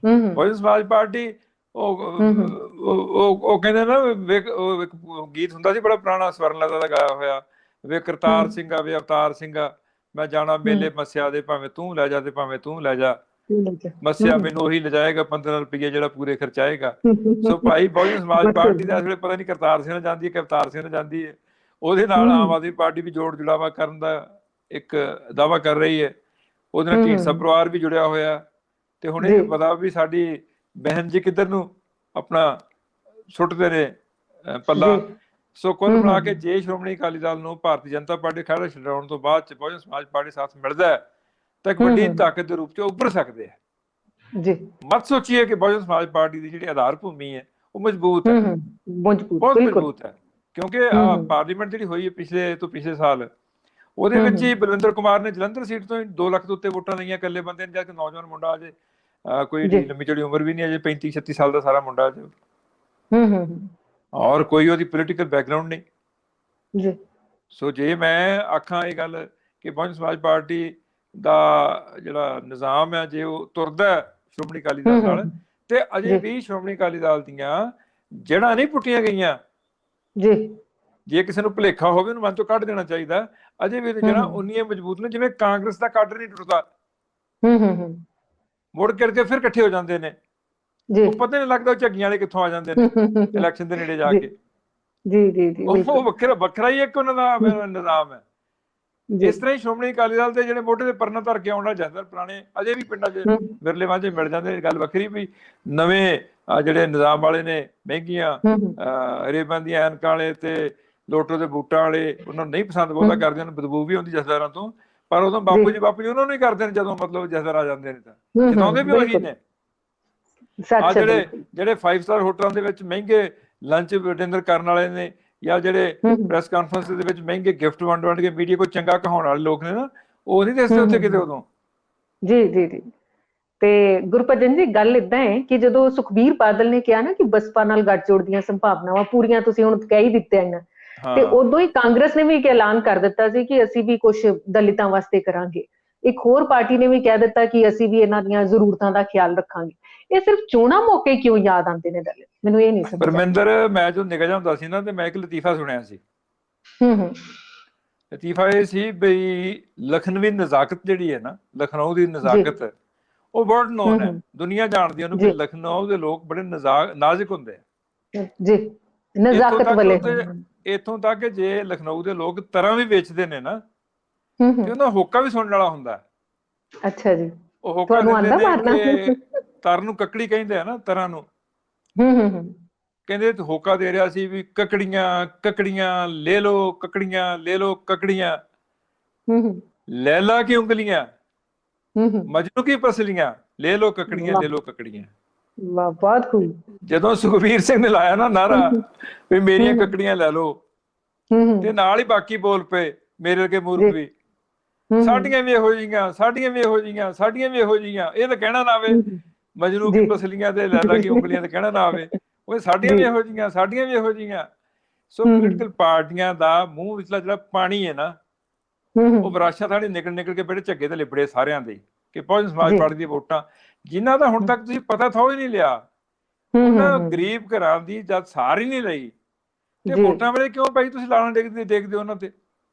ਬਹੁਜਨ ਸਮਾਜ ਪਾਰਟੀ, ਉਹ ਕਹਿੰਦੇ ਨਾ, ਉਹ ਇੱਕ ਗੀਤ ਹੁੰਦਾ ਸੀ ਬੜਾ ਪੁਰਾਣਾ, ਸਵਰਨਲਤਾ ਦਾ ਗਾਇਆ ਹੋਇਆ, ਵੇ ਕਰਤਾਰ ਸਿੰਘ ਆ, ਵੇ ਅਵਤਾਰ ਸਿੰਘ ਆ, ਮੈਂ ਜਾਣਾ ਮੇਲੇ ਮੱਸਿਆ ਦੇ, ਭਾਵੇਂ ਤੂੰ ਲੈ ਜਾ ਤੇ ਭਾਵੇਂ ਤੂੰ ਲੈ ਜਾ। ਮੱਸਿਆ ਮੈਨੂੰ ਉਹੀ ਲਿਜਾਏਗਾ 15 ਰੁਪਏ ਜਿਹੜਾ ਪੂਰੇ ਖਰਚਾਏਗਾ। ਸੋ ਭਾਈ ਬਹੁਜਨ ਸਮਾਜ ਪਾਰਟੀ ਦਾ ਇਸ ਵੇਲੇ ਪਤਾ ਨਹੀਂ ਕਰਤਾਰ ਸਿੰਘ ਨਾਲ ਜਾਂਦੀ ਹੈ ਕਿ ਅਵਤਾਰ ਸਿੰਘ ਨਾਲ ਜਾਂਦੀ ਹੈ, ਉਹਦੇ ਨਾਲ ਆਮ ਆਦਮੀ ਪਾਰਟੀ ਵੀ ਜੋੜ ਜੁੜਾਵਾ ਕਰਨ ਦਾ ਇੱਕ ਦਾਅਵਾ ਕਰ ਰਹੀ ਹੈ। ਉਹਦੇ ਨਾਲ ਢੀਂਡਸਾ ਪਰਿਵਾਰ ਵੀ ਜੁੜਿਆ ਹੋਇਆ, ਤੇ ਹੁਣ ਇਹ ਪਤਾ ਵੀ ਸਾਡੀ ਬਹਿਨ ਜੀ ਕਿੱਧਰ ਨੂੰ ਆਪਣਾ ਸੁੱਟਦੇ ਨੇ ਪੱਲਾ। ਸੋ ਕੁੱਲ ਮਿਲਾ ਕੇ ਜੇ ਸ਼੍ਰੋਮਣੀ ਅਕਾਲੀ ਦਲ ਨੂੰ ਭਾਰਤੀ ਜਨਤਾ ਪਾਰਟੀ ਖਹਿੜਾ ਛਡਾਉਣ ਤੋਂ ਬਾਅਦ ਚ ਬਹੁਜਨ ਸਮਾਜ ਪਾਰਟੀ ਸਾਥ ਮਿਲਦਾ ਤਾਂ ਇੱਕ ਵੱਡੀ ਤਾਕਤ ਦੇ ਰੂਪ ਚ ਉੱਭਰ ਸਕਦੇ ਆ ਜੀ। ਮਤ ਸੋਚੀਏ ਕਿ ਬਹੁਜਨ ਸਮਾਜ ਪਾਰਟੀ ਦੀ ਜਿਹੜੀ ਆਧਾਰ ਭੂਮੀ ਹੈ ਉਹ ਮਜ਼ਬੂਤ ਹੈ, ਬਹੁਤ ਮਜ਼ਬੂਤ ਹੈ, ਕਿਉਂਕਿ ਪਾਰਲੀਮੈਂਟ ਜਿਹੜੀ ਹੋਈ ਹੈ ਪਿਛਲੇ ਸਾਲ, ਉਹਦੇ ਵਿੱਚ ਹੀ ਬਲਵਿੰਦਰ ਕੁਮਾਰ ਨੇ ਜਲੰਧਰ ਸੀਟ ਤੋਂ 2 ਲੱਖ ਤੋਂ ਉੱਤੇ ਵੋਟਾਂ ਲਈਆਂ ਇਕੱਲੇ ਬੰਦੇ ਨੇ, ਜਦ ਕਿ ਨੌਜਵਾਨ ਮੁੰਡਾ ਅਜੇ ਕੋਈ ਲੰਮੀ ਚੌੜੀ ਉਮਰ ਵੀ ਨਹੀਂ, ਅਜੇ 35-36 ਸਾਲ ਦਾ ਸਾਰਾ ਮੁੰਡਾ ਅਜੇ, ਔਰ ਕੋਈ ਉਹਦੀ ਪੋਲੀਟੀਕਲ ਬੈਕਗਰਾਉਂਡ ਨਹੀਂ ਜੀ। ਸੋ ਜੇ ਮੈਂ ਆਖਾਂ ਇਹ ਗੱਲ ਕਿ ਬਹੁਜਨ ਸਮਾਜ ਪਾਰਟੀ ਦਾ ਜਿਹੜਾ ਨਿਜ਼ਾਮ ਹੈ ਜੇ ਉਹ ਤੁਰਦਾ ਸ਼੍ਰੋਮਣੀ ਅਕਾਲੀ ਦਲ ਨਾਲ, ਤੇ ਅਜੇ ਵੀ ਸ਼੍ਰੋਮਣੀ ਅਕਾਲੀ ਦਲ ਦੀਆਂ ਜੜ੍ਹਾਂ ਨਹੀਂ ਪੁੱਟੀਆਂ ਗਈਆਂ ਜੀ। ਜੇ ਕਿਸੇ ਨੂੰ ਭੁਲੇਖਾ ਹੋਵੇ ਉਹਨੂੰ ਮਨ ਤੋਂ ਕੱਢ ਦੇਣਾ ਚਾਹੀਦਾ। ਅਜੇ ਵੀ ਜੜ੍ਹਾਂ ਉਨੀਆਂ ਮਜ਼ਬੂਤ ਨੇ ਜਿਵੇਂ ਕਾਂਗਰਸ ਦਾ ਕਾਡਰ ਨਹੀਂ ਟੁੱਟਦਾ, ਮੁੜ ਕਰਕੇ ਫਿਰ ਇਕੱਠੇ ਹੋ ਜਾਂਦੇ ਨੇ, ਉਹ ਪਤਾ ਨਹੀਂ ਲੱਗਦਾ ਝੱਗੀਆਂ ਵਾਲੇ ਕਿੱਥੋਂ ਆ ਜਾਂਦੇ ਨੇ ਇਲੈਕਸ਼ਨ ਦੇ ਨੇੜੇ ਜਾ ਕੇ। ਉਹ ਵੱਖਰਾ ਹੀ ਇੱਕ ਉਹਨਾਂ ਦਾ ਨਿਜ਼ਾਮ ਹੈ। ਇਸ ਤਰ੍ਹਾਂ ਹੀ ਸ਼੍ਰੋਮਣੀ ਅਕਾਲੀ ਦਲ ਦੇ ਜਿਹੜੇ ਮੋਢੇ ਤੇ ਪਰਨਾ ਧਰ ਕੇ ਆਉਣ ਵਾਲੇ ਜਥੇਦਾਰ ਪੁਰਾਣੇ ਅਜੇ ਵੀ ਪਿੰਡਾਂ 'ਚ ਵਿਰਲੇ ਵਾਂਝੇ ਮਿਲ ਜਾਂਦੇ। ਗੱਲ ਵੱਖਰੀ ਵੀ ਨਵੇਂ ਜਿਹੜੇ ਨਿਜ਼ਾਮ ਵਾਲੇ ਨੇ, ਮਹਿੰਗੀਆਂ ਰੇਬਾਂ ਦੀਆਂ ਐਨਕਾਂ ਵਾਲੇ ਤੇ ਲੋਟੋ ਦੇ ਬੂਟਾਂ ਵਾਲੇ, ਉਹਨਾਂ ਨੂੰ ਨਹੀਂ ਪਸੰਦ ਬਹੁਤਾ ਕਰਦੇ ਨੇ, ਬਦਬੂ ਵੀ ਆਉਂਦੀ ਜਥੇਦਾਰਾਂ ਤੋਂ, ਪਰ ਉਦੋਂ ਬਾਪੂ ਜੀ ਉਹਨਾਂ ਨੂੰ ਹੀ ਕਰਦੇ ਨੇ ਜਦੋਂ ਮਤਲਬ ਜਥੇਦਾਰ ਆ ਜਾਂਦੇ ਨੇ, ਤਾਂ ਜਿਤਾਉਂਦੇ ਵੀ ਉਹੀ ਨੇ। ਆ ਜਿਹੜੇ 5 ਸਟਾਰ ਹੋਟਲਾਂ ਦੇ ਵਿੱਚ ਮਹਿੰਗੇ ਲੰਚ ਡਿਨਰ ਕਰਨ ਵਾਲੇ ਨੇ, ਜਾਂ ਜਿਹੜੇ ਪ੍ਰੈਸ ਕਾਨਫਰੰਸ ਦੇ ਵਿੱਚ ਮਹਿੰਗੇ ਗਿਫਟ ਵੰਡ ਕੇ ਮੀਡੀਆ ਕੋਈ ਚੰਗਾ ਕਹਾਉਣ ਵਾਲੇ ਲੋਕ ਨੇ ਨਾ, ਉਹ ਨਹੀਂ ਦੱਸਦੇ ਉੱਥੇ ਕਿਤੇ ਉਦੋਂ। ਜੀ ਤੇ ਗੁਰਭਜਨ ਜੀ, ਗੱਲ ਏਦਾਂ ਹੈ ਕਿ ਜਦੋਂ ਸੁਖਬੀਰ ਬਾਦਲ ਨੇ ਕਿਹਾ ਨਾ ਕਿ ਬਸਪਾ ਨਾਲ ਗੱਠਜੋੜ ਦੀਆਂ ਸੰਭਾਵਨਾਵਾਂ ਪੂਰੀਆਂ ਤੁਸੀਂ ਹੁਣ ਕਹਿ ਹੀ ਦਿੱਤੀਆਂ, ਤੇ ਉਦੋਂ ਹੀ ਕਾਂਗਰਸ ਨੇ ਵੀ ਇੱਕ ਐਲਾਨ ਕਰ ਦਿੱਤਾ ਸੀ ਕਿ ਅਸੀਂ ਵੀ ਕੁਝ ਦਲਿਤਾਂ ਵਾਸਤੇ ਕਰਾਂਗੇ। ਇੱਕ ਹੋਰ ਪਾਰਟੀ ਨੇ ਵੀ ਕਹਿ ਦਿੱਤਾ ਕਿ ਅਸੀਂ ਵੀ ਇਹਨਾਂ ਦੀਆਂ ਜ਼ਰੂਰਤਾਂ ਦਾ ਖਿਆਲ ਰੱਖਾਂਗੇ। ਇਹ ਸਿਰਫ ਚੋਣਾਂ ਮੌਕੇ ਕਿਉਂ ਯਾਦ ਆਉਂਦੇ ਨੇ ਦਲਿਤ? ਮੈਨੂੰ ਇਹ ਨਹੀਂ ਸਮਝ। ਪਰਮਿੰਦਰ, ਮੈਂ ਜਦੋਂ ਨਿਕਲ ਜਾਂਦਾ ਸੀ ਨਾ, ਤੇ ਮੈਂ ਇੱਕ ਲਤੀਫਾ ਸੁਣਿਆ ਸੀ। ਲਤੀਫਾ ਇਹ ਸੀ ਬਈ ਲਖਨਵੀ ਨਜ਼ਾਕਤ ਜਿਹੜੀ ਹੈ ਨਾ, ਲਖਨਊ ਦੀ ਨਜ਼ਾਕਤ, ਉਹ ਵਰਲਡ ਨੋਨ ਹੈ, ਦੁਨੀਆ ਜਾਣਦੀ ਉਹਨੂੰ ਕਿ ਲਖਨਊ ਦੇ ਲੋਕ ਬੜੇ ਨਾਜ਼ੁਕ ਹੁੰਦੇ ਆ ਜੀ, ਨਜ਼ਾਕਤ ਵਾਲੇ। ਇੱਥੋਂ ਤੱਕ ਜੇ ਲਖਨਊ ਦੇ ਲੋਕ ਤਰ੍ਹਾਂ ਵੀ ਵੇਚਦੇ ਨੇ ਨਾ, ਤੇ ਉਹਨਾਂ ਹੋਕਾ ਵੀ ਸੁਣਨ ਵਾਲਾ ਹੁੰਦਾ। ਅੱਛਾ ਜੀ। ਉਹ ਹੋਕਾ ਦਿੰਦੇ ਨੇ, ਤਰ ਨੂੰ ਕੱਕੜੀ ਕਹਿੰਦੇ ਆ ਨਾ, ਤਰ੍ਹਾਂ ਨੂੰ ਕਹਿੰਦੇ ਹੋਕਾ ਦੇ ਰਿਹਾ ਸੀ ਵੀ ਕੱਕੜੀਆਂ ਕੱਕੜੀਆਂ ਲੈ ਲੋ, ਕੱਕੜੀਆਂ ਲੈ ਲੋ, ਕੱਕੜੀਆਂ ਲੈਲਾ ਕੀ ਉਂਗਲੀਆਂ, ਮਜਨੂ ਕੀ ਪਸਲੀਆਂ, ਲੈ ਲੋ ਕੱਕੜੀਆਂ, ਲੈ ਲੋ ਕੱਕੜੀਆਂ। ਬਹੁਤ ਖੂਬ। ਜਦੋਂ ਸੁਖਬੀਰ ਸਿੰਘ ਨੇ ਲਾਇਆ ਨਾ ਨਾਰਾ ਵੀ ਮੇਰੀਆਂ ਕੱਕੜੀਆਂ ਲੈ ਲੋ, ਤੇ ਨਾਲ ਹੀ ਬਾਕੀ ਬੋਲ ਪਏ ਮੇਰੇ ਵਰਗੇ ਮੂਰਖ ਵੀ, ਸਾਡੀਆਂ ਵੀ ਇਹੋ ਜਿਹੀਆਂ, ਸਾਡੀਆਂ ਵੀ ਇਹੋ ਜਿਹੀਆਂ, ਸਾਡੀਆਂ ਵੀ ਇਹੋ ਜਿਹੀਆਂ। ਇਹ ਤਾਂ ਕਹਿਣਾ ਨਾ ਆਵੇ ਮਜਨੂ ਕੀ ਪਸਲੀਆਂ ਤੇ ਲੈਲਾ ਕੀ ਉਂਗਲੀਆਂ ਤੇ ਕਹਿਣਾ ਨਾ ਆਵੇ, ਉਹ ਸਾਡੀਆਂ ਵੀ ਇਹੋ ਜਿਹੀਆਂ, ਸਾਡੀਆਂ ਵੀ ਇਹੋ ਜਿਹੀਆਂ। ਸੋ ਪੋਲੀਟੀਕਲ ਪਾਰਟੀਆਂ ਦਾ ਮੂੰਹ ਵਿਚਲਾ ਜਿਹੜਾ ਪਾਣੀ ਹੈ ਨਾ, ਉਹ ਵਿਰਾਸਤ ਸਾਡੀ ਨਿਕਲ ਕੇ ਬੜੇ ਝੱਗੇ ਤੇ ਲਿਬੜੇ ਸਾਰਿਆਂ ਦੇ, ਕਿ ਬਹੁਜਨ ਸਮਾਜ ਪਾਰਟੀ ਦੀਆਂ ਵੋਟਾਂ, ਜਿਨ੍ਹਾਂ ਦਾ ਹੁਣ ਤੱਕ ਤੁਸੀਂ ਪਤਾ ਥੋ ਹੀ ਨਹੀਂ ਲਿਆ, ਉਹਨਾਂ ਗਰੀਬ ਘਰਾਂ ਦੀ ਜਦ ਸਾਰ ਹੀ ਨਹੀਂ ਲਈ, ਤੇ ਵੋਟਾਂ ਵੇਲੇ ਕਿਉਂ ਭਾਈ ਤੁਸੀਂ ਲਾਣਾ ਦੇਖਦੇ ਉਹਨਾਂ ਤੇ।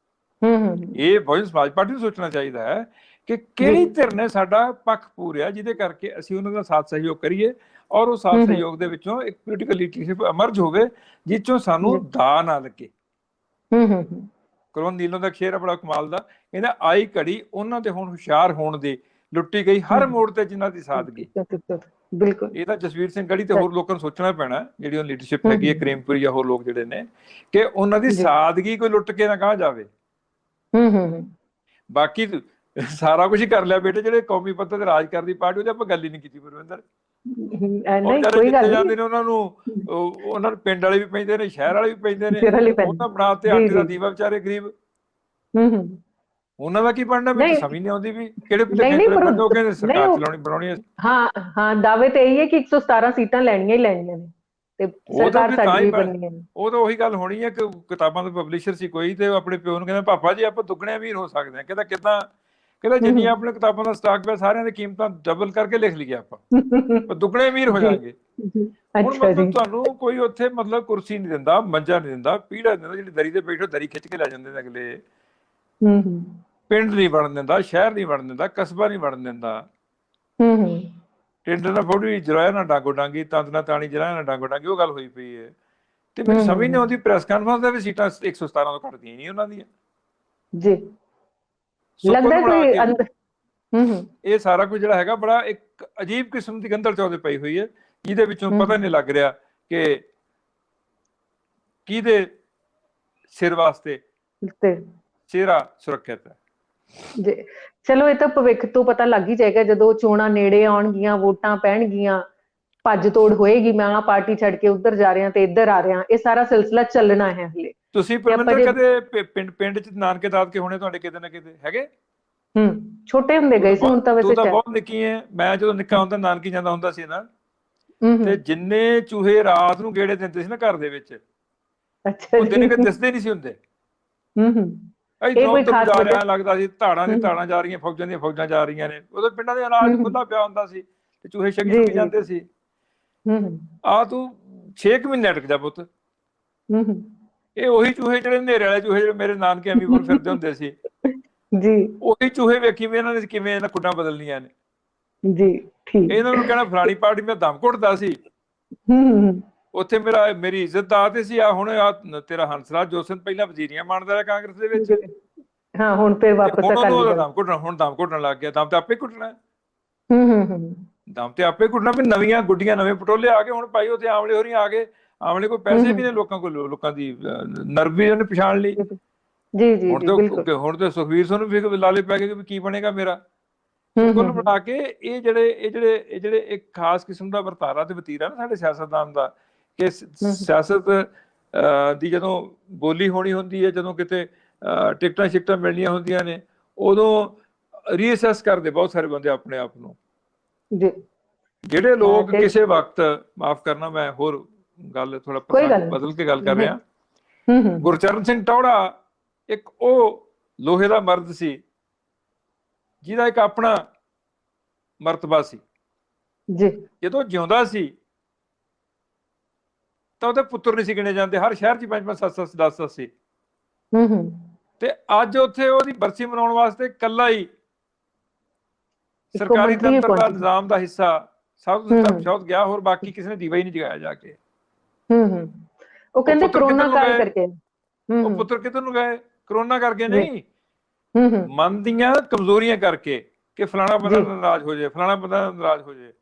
ਇਹ ਬਹੁਜਨ ਸਮਾਜ ਪਾਰਟੀ ਨੂੰ ਸੋਚਣਾ ਚਾਹੀਦਾ ਹੈ ਕਿ ਕਿਹੜੀ ਧਿਰ ਨੇ ਸਾਡਾ ਪੱਖ ਪੂਰਿਆ, ਜਿਹਦੇ ਕਰਕੇ ਅਸੀਂ ਉਹਨਾਂ ਦਾ ਸਾਥ ਸਹਿਯੋਗ ਕਰੀਏ, ਔਰ ਉਹ ਸਾਥ ਸਹਿਯੋਗ ਦੇ ਵਿੱਚੋਂ ਇੱਕ ਪੋਲੀਟੀਕਲ ਲੀਡਰਸ਼ਿਪ ਅਮਰਜ ਹੋਵੇ ਜਿਸ ਚੋਂ ਸਾਨੂੰ ਦਾ ਨਾ ਲੱਗੇ। ਕਰੋਨ ਨੀਲੋਂ ਦਾ ਸ਼ੇਰ ਬੜਾ ਕਮਾਲ ਦਾ, ਕਹਿੰਦਾ ਆਈ ਘੜੀ ਉਹਨਾਂ ਦੇ ਹੁਣ ਹੁਸ਼ਿਆਰ ਹੋਣ ਦੀ, ਲੁੱਟੀ ਗਈ ਹਰ ਮੋੜ ਤੇ ਜਿਨ੍ਹਾਂ ਦੀ ਸਾਦਗੀ। ਬਿਲਕੁਲ, ਇਹ ਤਾਂ ਜਸਵੀਰ ਸਿੰਘ ਗੜੀ ਤੇ ਹੋਰ ਲੋਕਾਂ ਨੂੰ ਸੋਚਣਾ ਪੈਣਾ, ਜਿਹੜੀ ਉਹ ਲੀਡਰਸ਼ਿਪ ਹੈਗੀ ਹੈ ਕਰੇਮਪੁਰੀ ਜਾਂ ਹੋਰ ਲੋਕ ਜਿਹੜੇ ਨੇ, ਕਿ ਉਹਨਾਂ ਦੀ ਸਾਦਗੀ ਕੋਈ ਲੁੱਟ ਕੇ ਨਾ ਕਹਾ ਜਾਵੇ। ਬਾਕੀ ਸਾਰਾ ਕੁਝ ਹੀ ਕਰ ਲਿਆ ਬੇਟੇ, ਜਿਹੜੇ ਕੌਮੀ ਪੱਧਰ ਤੇ ਰਾਜ ਕਰਦੀ ਪਾਰਟੀ, ਉਹਦੀ ਆਪਾਂ ਗੱਲ ਹੀ ਨਹੀਂ ਕੀਤੀ ਪਰਵਿੰਦਰ। ਜਾਂਦੇ ਨੇ ਉਹਨਾਂ ਨੂੰ ਪਿੰਡ ਵਾਲੇ ਵੀ ਪੈਂਦੇ ਨੇ, ਸ਼ਹਿਰ ਵਾਲੇ ਵੀ ਪੈਂਦੇ ਨੇ, ਉਹਨਾਂ ਬਣਾ ਤੇ ਆਟੇ ਦਾ ਦੀਵਾ, ਵਿਚਾਰੇ ਗਰੀਬ, ਉਹਨਾਂ ਦਾ ਕੀ ਬਣਨਾ ਮੈਨੂੰ ਸਮਝ ਨਹੀਂ ਆਉਂਦੀ ਵੀ ਕਿਹੜੇ ਕਹਿੰਦੇ ਸਰਕਾਰ ਚਲਾਉਣੀ ਬਣਾਉਣੀ। ਹਾਂ, ਦਾਅਵੇ ਤੇ ਇਹੀ ਹੈ ਕਿ 117 ਸੀਟਾਂ ਲੈਣੀਆਂ ਹੀ ਲੈਣੀਆਂ ਨੇ, ਤੇ ਸਰਕਾਰ ਸਾਡੀ ਵੀ ਬਣਨੀ ਹੈ। ਉਹ ਤਾਂ ਉਹੀ ਗੱਲ ਹੋਣੀ ਹੈ ਕਿ ਕਿਤਾਬਾਂ ਦਾ ਪਬਲਿਸ਼ਰ ਸੀ ਕੋਈ, ਤੇ ਆਪਣੇ ਪਿਓ ਨੂੰ ਕਹਿੰਦਾ ਪਾਪਾ ਜੀ ਆਪਾਂ ਦੁੱਗਣੇ ਅਮੀਰ ਹੋ ਸਕਦੇ ਹਾਂ। ਕਹਿੰਦਾ ਕਿੱਦਾਂ? ਕਹਿੰਦਾ ਜਿੰਨੀਆਂ ਆਪਣੇ ਕਿਤਾਬਾਂ ਦਾ ਸਟਾਕ ਪਿਆ ਸਾਰਿਆਂ ਦੀ ਕੀਮਤਾਂ ਡਬਲ ਕਰਕੇ ਲਿਖ ਲਈਏ ਆਪਾਂ, ਦੁੱਗਣੇ ਅਮੀਰ ਹੋ ਜਾਣਗੇ। ਹੁਣ ਮਤਲਬ ਤੁਹਾਨੂੰ ਕੋਈ ਉੱਥੇ ਮਤਲਬ ਕੁਰਸੀ ਨਹੀਂ ਦਿੰਦਾ, ਮੰਜਾ ਨਹੀਂ ਦਿੰਦਾ, ਪੀੜਾ ਨਹੀਂ ਦਿੰਦਾ, ਜਿਹੜੀ ਦਰੀ ਤੇ ਬੈਠੋ ਦਰੀ ਖਿੱਚ ਕੇ ਲੈ ਜਾਂਦੇ ਨੇ ਅਗਲੇ। ਪਿੰਡ ਨਹੀਂ ਬਣਨ ਦਿੰਦਾ, ਸ਼ਹਿਰ ਨਹੀਂ ਬਣਨ ਦਿੰਦਾ, ਕਸਬਾ ਨਹੀਂ ਬਣਨ ਦਿੰਦਾ, ਢਿੱਡ ਨਾ ਫੋੜੀ ਜਰਾਇਆ ਨਾ ਡਾਂਗੋ ਡਾਂਗੀ, ਤੰਦ ਨਾ ਤਾਣੀ ਜਰਾਇਆ ਨਾ ਡਾਂਗੋ ਡਾਂਗੀ, ਉਹ ਗੱਲ ਹੋਈ ਪਈ ਹੈ। ਤੇ ਮੈਨੂੰ ਸਮਝ ਨਹੀਂ ਆਉਂਦੀ, ਪ੍ਰੈਸ ਕਾਨਫਰੰਸ ਦੇ ਵੀ ਸੀਟਾਂ 117 ਤੋਂ ਘੱਟਦੀਆਂ ਨਹੀਂ ਉਹਨਾਂ ਦੀਆਂ ਜੀ। ਲੱਗਦਾ ਕੋਈ ਅੰਦਰ ਇਹ ਸਾਰਾ ਕੁਝ ਜਿਹੜਾ ਹੈਗਾ ਬੜਾ ਇੱਕ ਅਜੀਬ ਕਿਸਮ ਦੀ ਗੰਦਲ ਚੌਦੇ ਪਈ ਹੋਈ ਹੈ, ਜਿਹਦੇ ਵਿੱਚੋਂ ਪਤਾ ਨਹੀਂ ਲੱਗ ਰਿਹਾ ਕਿ ਕਿਹਦੇ ਸਿਰ ਵਾਸਤੇ ਚਿਹਰਾ ਸੁਰੱਖਿਅਤ ਹੈ। ਜੀ ਚਲੋ, ਇਹ ਤਾਂ ਭਵਿੱਖ ਤੋਂ ਪਤਾ ਲੱਗ ਹੀ ਜਾਏਗਾ ਜਦੋਂ ਚੋਣਾਂ ਨੇੜੇ ਆਉਣਗੀਆਂ, ਵੋਟਾਂ ਪੈਣਗੀਆਂ, ਭੱਜ ਤੋੜ ਹੋਏਗੀ, ਮੈਂ ਆਹ ਪਾਰਟੀ ਛੱਡ ਕੇ ਉੱਧਰ ਜਾ ਰਿਹਾ ਤੇ ਇੱਧਰ ਆ ਰਿਹਾ, ਇਹ ਸਾਰਾ ਸਿਲਸਿਲਾ ਚੱਲਣਾ ਹੈ ਹਲੇ। ਤੁਸੀਂ ਪਰਮਿੰਦਰ ਕਦੇ ਪਿੰਡ ਚ ਨਾਨਕੇ ਦਾਦਕੇ ਹੋਣੇ ਤੁਹਾਡੇ ਕਿਤੇ ਨਾ ਕਿਤੇ ਹੈਗੇ? ਛੋਟੇ ਹੁੰਦੇ ਗਏ ਸੀ, ਹੁਣ ਤਾਂ ਵੈਸੇ ਤੂੰ ਤਾਂ ਬਹੁਤ ਨਿੱਕੀ ਹੈ। ਮੈਂ ਜਦੋਂ ਨਿੱਕਾ ਹੁੰਦਾ ਨਾਨਕੀ ਜਾਂਦਾ ਹੁੰਦਾ ਸੀ ਨਾ, ਤੇ ਜਿੰਨੇ ਚੂਹੇ ਰਾਤ ਨੂੰ ਗੇੜੇ ਦਿੰਦੇ ਸੀ ਨਾ ਘਰ ਦੇ ਵਿੱਚ, ਉਹ ਦਿਨ ਕਦੇ ਦਿਸਦੇ ਨਹੀਂ ਸੀ ਹੁੰਦੇ। ਲੱਗਦਾ ਸੀ ਧਾੜਾਂ ਦੀ ਧਾੜਾਂ ਜਾ ਰਹੀਆਂ, ਫੌਜਾਂ ਦੀਆਂ ਫੌਜਾਂ ਜਾ ਰਹੀਆਂ ਨੇ। ਉਦੋਂ ਪਿੰਡਾਂ ਦੇ ਅਨਾਜ ਖੁੱਲਾ ਪਿਆ ਹੁੰਦਾ ਸੀ ਤੇ ਚੂਹੇ ਛਕੀ ਵੀ ਜਾਂਦੇ ਸੀ। ਆ ਤੂੰ 6 ਮਹੀਨੇ ਅਟਕ ਜਾ ਪੁੱਤ, ਇਹ ਉਹੀ ਚੂਹੇ ਜਿਹੜੇ ਹਨੇਰੇ ਵਾਲੇ ਚੂਹੇ ਜਿਹੜੇ ਮੇਰੇ ਨਾਨਕੇ ਅਮੀਪੁਰ ਫਿਰਦੇ ਹੁੰਦੇ ਸੀ ਜੀ, ਉਹੀ ਚੂਹੇ ਵੇਖੀ ਵੀ ਇਹਨਾਂ ਨੇ ਕਿਵੇਂ ਇਹਨਾਂ ਖੁੱਡਾਂ ਬਦਲਣੀਆਂ ਨੇ ਜੀ। ਠੀਕ, ਇਹਨਾਂ ਨੂੰ ਕਹਿਣਾ ਫਲਾਣੀ ਪਾਰਟੀ ਮੈਂ ਦਮ ਘੁੱਟਦਾ ਸੀ, ਉੱਥੇ ਮੇਰੀ ਇੱਜ਼ਤ ਦਾ ਤੇ ਸੀ। ਆ ਹੁਣ ਤੇਰਾ ਹੰਸਰਾਜ ਜੋਸਨ ਪਹਿਲਾਂ ਵਜ਼ੀਰੀਆਂ ਮੰਨਦਾ ਰਿਹਾ ਕਾਂਗਰਸ ਦੇ ਵਿੱਚ, ਹਾਂ ਹੁਣ ਫਿਰ ਵਾਪਸ ਹੁਣ ਦਮ ਘੁੱਟਣ ਲੱਗ ਗਿਆ। ਦਮ ਤੇ ਆਪੇ ਘੁੱਟਣਾ, ਦਮ ਤੇ ਆਪੇ ਘੁੱਟਣਾ। ਵੀ ਨਵੀਆਂ ਗੁੱਡੀਆਂ, ਨਵੇਂ ਪਟੋਲੇ ਆ ਗਏ ਹੁਣ ਭਾਈ। ਉੱਥੇ ਆਮਲੇ ਹੋਰੀ ਆ ਗਏ, ਆਮਲੇ ਕੋਲ ਪੈਸੇ ਵੀ ਨੇ, ਲੋਕਾਂ ਕੋਲ ਲੋਕਾਂ ਦੀ ਨਰਵ ਵੀ ਉਹਨੇ ਪਛਾਣ ਲਈ ਜੀ ਜੀ। ਹੁਣ ਤੇ ਸੁਖਵੀਰ ਸਿੰਘ ਨੂੰ ਵੀ ਲਾਲੇ ਪੈ ਗਏ ਵੀ ਕੀ ਬਣੇਗਾ ਮੇਰਾ। ਕੁੱਲ ਬਣਾ ਕੇ ਇਹ ਜਿਹੜੇ ਇੱਕ ਖਾਸ ਕਿਸਮ ਦਾ ਵਰਤਾਰਾ ਤੇ ਵਤੀਰਾ ਨਾ ਸਾਡੇ ਸਿਆਸਤਦਾਨ ਦਾ, ਕਿ ਸਿਆਸਤ ਦੀ ਜਦੋਂ ਬੋਲੀ ਹੋਣੀ ਹੁੰਦੀ ਹੈ, ਜਦੋਂ ਕਿਤੇ ਟਿਕਟਾਂ ਸ਼ਿਕਟਾਂ ਮਿਲਣੀਆਂ ਹੁੰਦੀਆਂ ਨੇ, ਉਦੋਂ ਰੀਅਸੈਸ ਕਰਦੇ ਬਹੁਤ ਸਾਰੇ ਬੰਦੇ ਆਪਣੇ ਆਪ ਨੂੰ। ਜਿਹੜੇ ਲੋਕ ਕਿਸੇ ਵਕਤ, ਮਾਫ ਕਰਨਾ ਮੈਂ ਹੋਰ ਗੱਲ ਥੋੜਾ ਬਦਲ ਕੇ ਗੱਲ ਕਰ ਰਿਹਾ, ਗੁਰਚਰਨ ਸਿੰਘ ਟੌਹੜਾ ਇੱਕ ਉਹ ਲੋਹੇ ਦਾ ਮਰਦ ਸੀ ਜਿਹਦਾ ਇੱਕ ਆਪਣਾ ਮਰਤਬਾ ਸੀ ਜੀ। ਜਦੋਂ ਜਿਉਂਦਾ ਸੀ ਤਾਂ ਉਹਦੇ ਪੁੱਤਰ ਨਹੀਂ ਸੀ ਗਿਣੇ ਜਾਂਦੇ, ਹਰ ਸ਼ਹਿਰ 'ਚ 5-5, 7-7, 10-10 ਸੀ। ਤੇ ਅੱਜ ਉੱਥੇ ਉਹਦੀ ਬਰਸੀ ਮਨਾਉਣ ਵਾਸਤੇ ਇਕੱਲਾ ਹੀ ਸਰਕਾਰੀ ਦਫ਼ਤਰ ਦਾ ਨਿਜ਼ਾਮ ਦਾ ਹਿੱਸਾ ਸਭ ਤੋਂ ਗਿਆ, ਹੋਰ ਬਾਕੀ ਕਿਸੇ ਨੇ ਦੀਵਾ ਹੀ ਨਹੀਂ ਜਗਾਇਆ ਜਾ ਕੇ। ਉਹ ਕਹਿੰਦੇ ਕਰੋਨਾ ਕਾਲ ਕਰਕੇ। ਉਹ ਪੁੱਤਰ ਕਿੱਧਰ ਨੂੰ ਗਏ? ਕਰੋਨਾ ਕਰਕੇ ਨਹੀਂ, ਮਨ ਦੀਆਂ ਕਮਜ਼ੋਰੀਆਂ ਕਰਕੇ, ਕਿ ਫਲਾਣਾ ਬੰਦਾ ਨਾਰਾਜ਼ ਹੋ ਜਾਏ, ਫਲਾਣਾ ਬੰਦਾ ਨਾਰਾਜ਼ ਹੋ ਜਾਏ।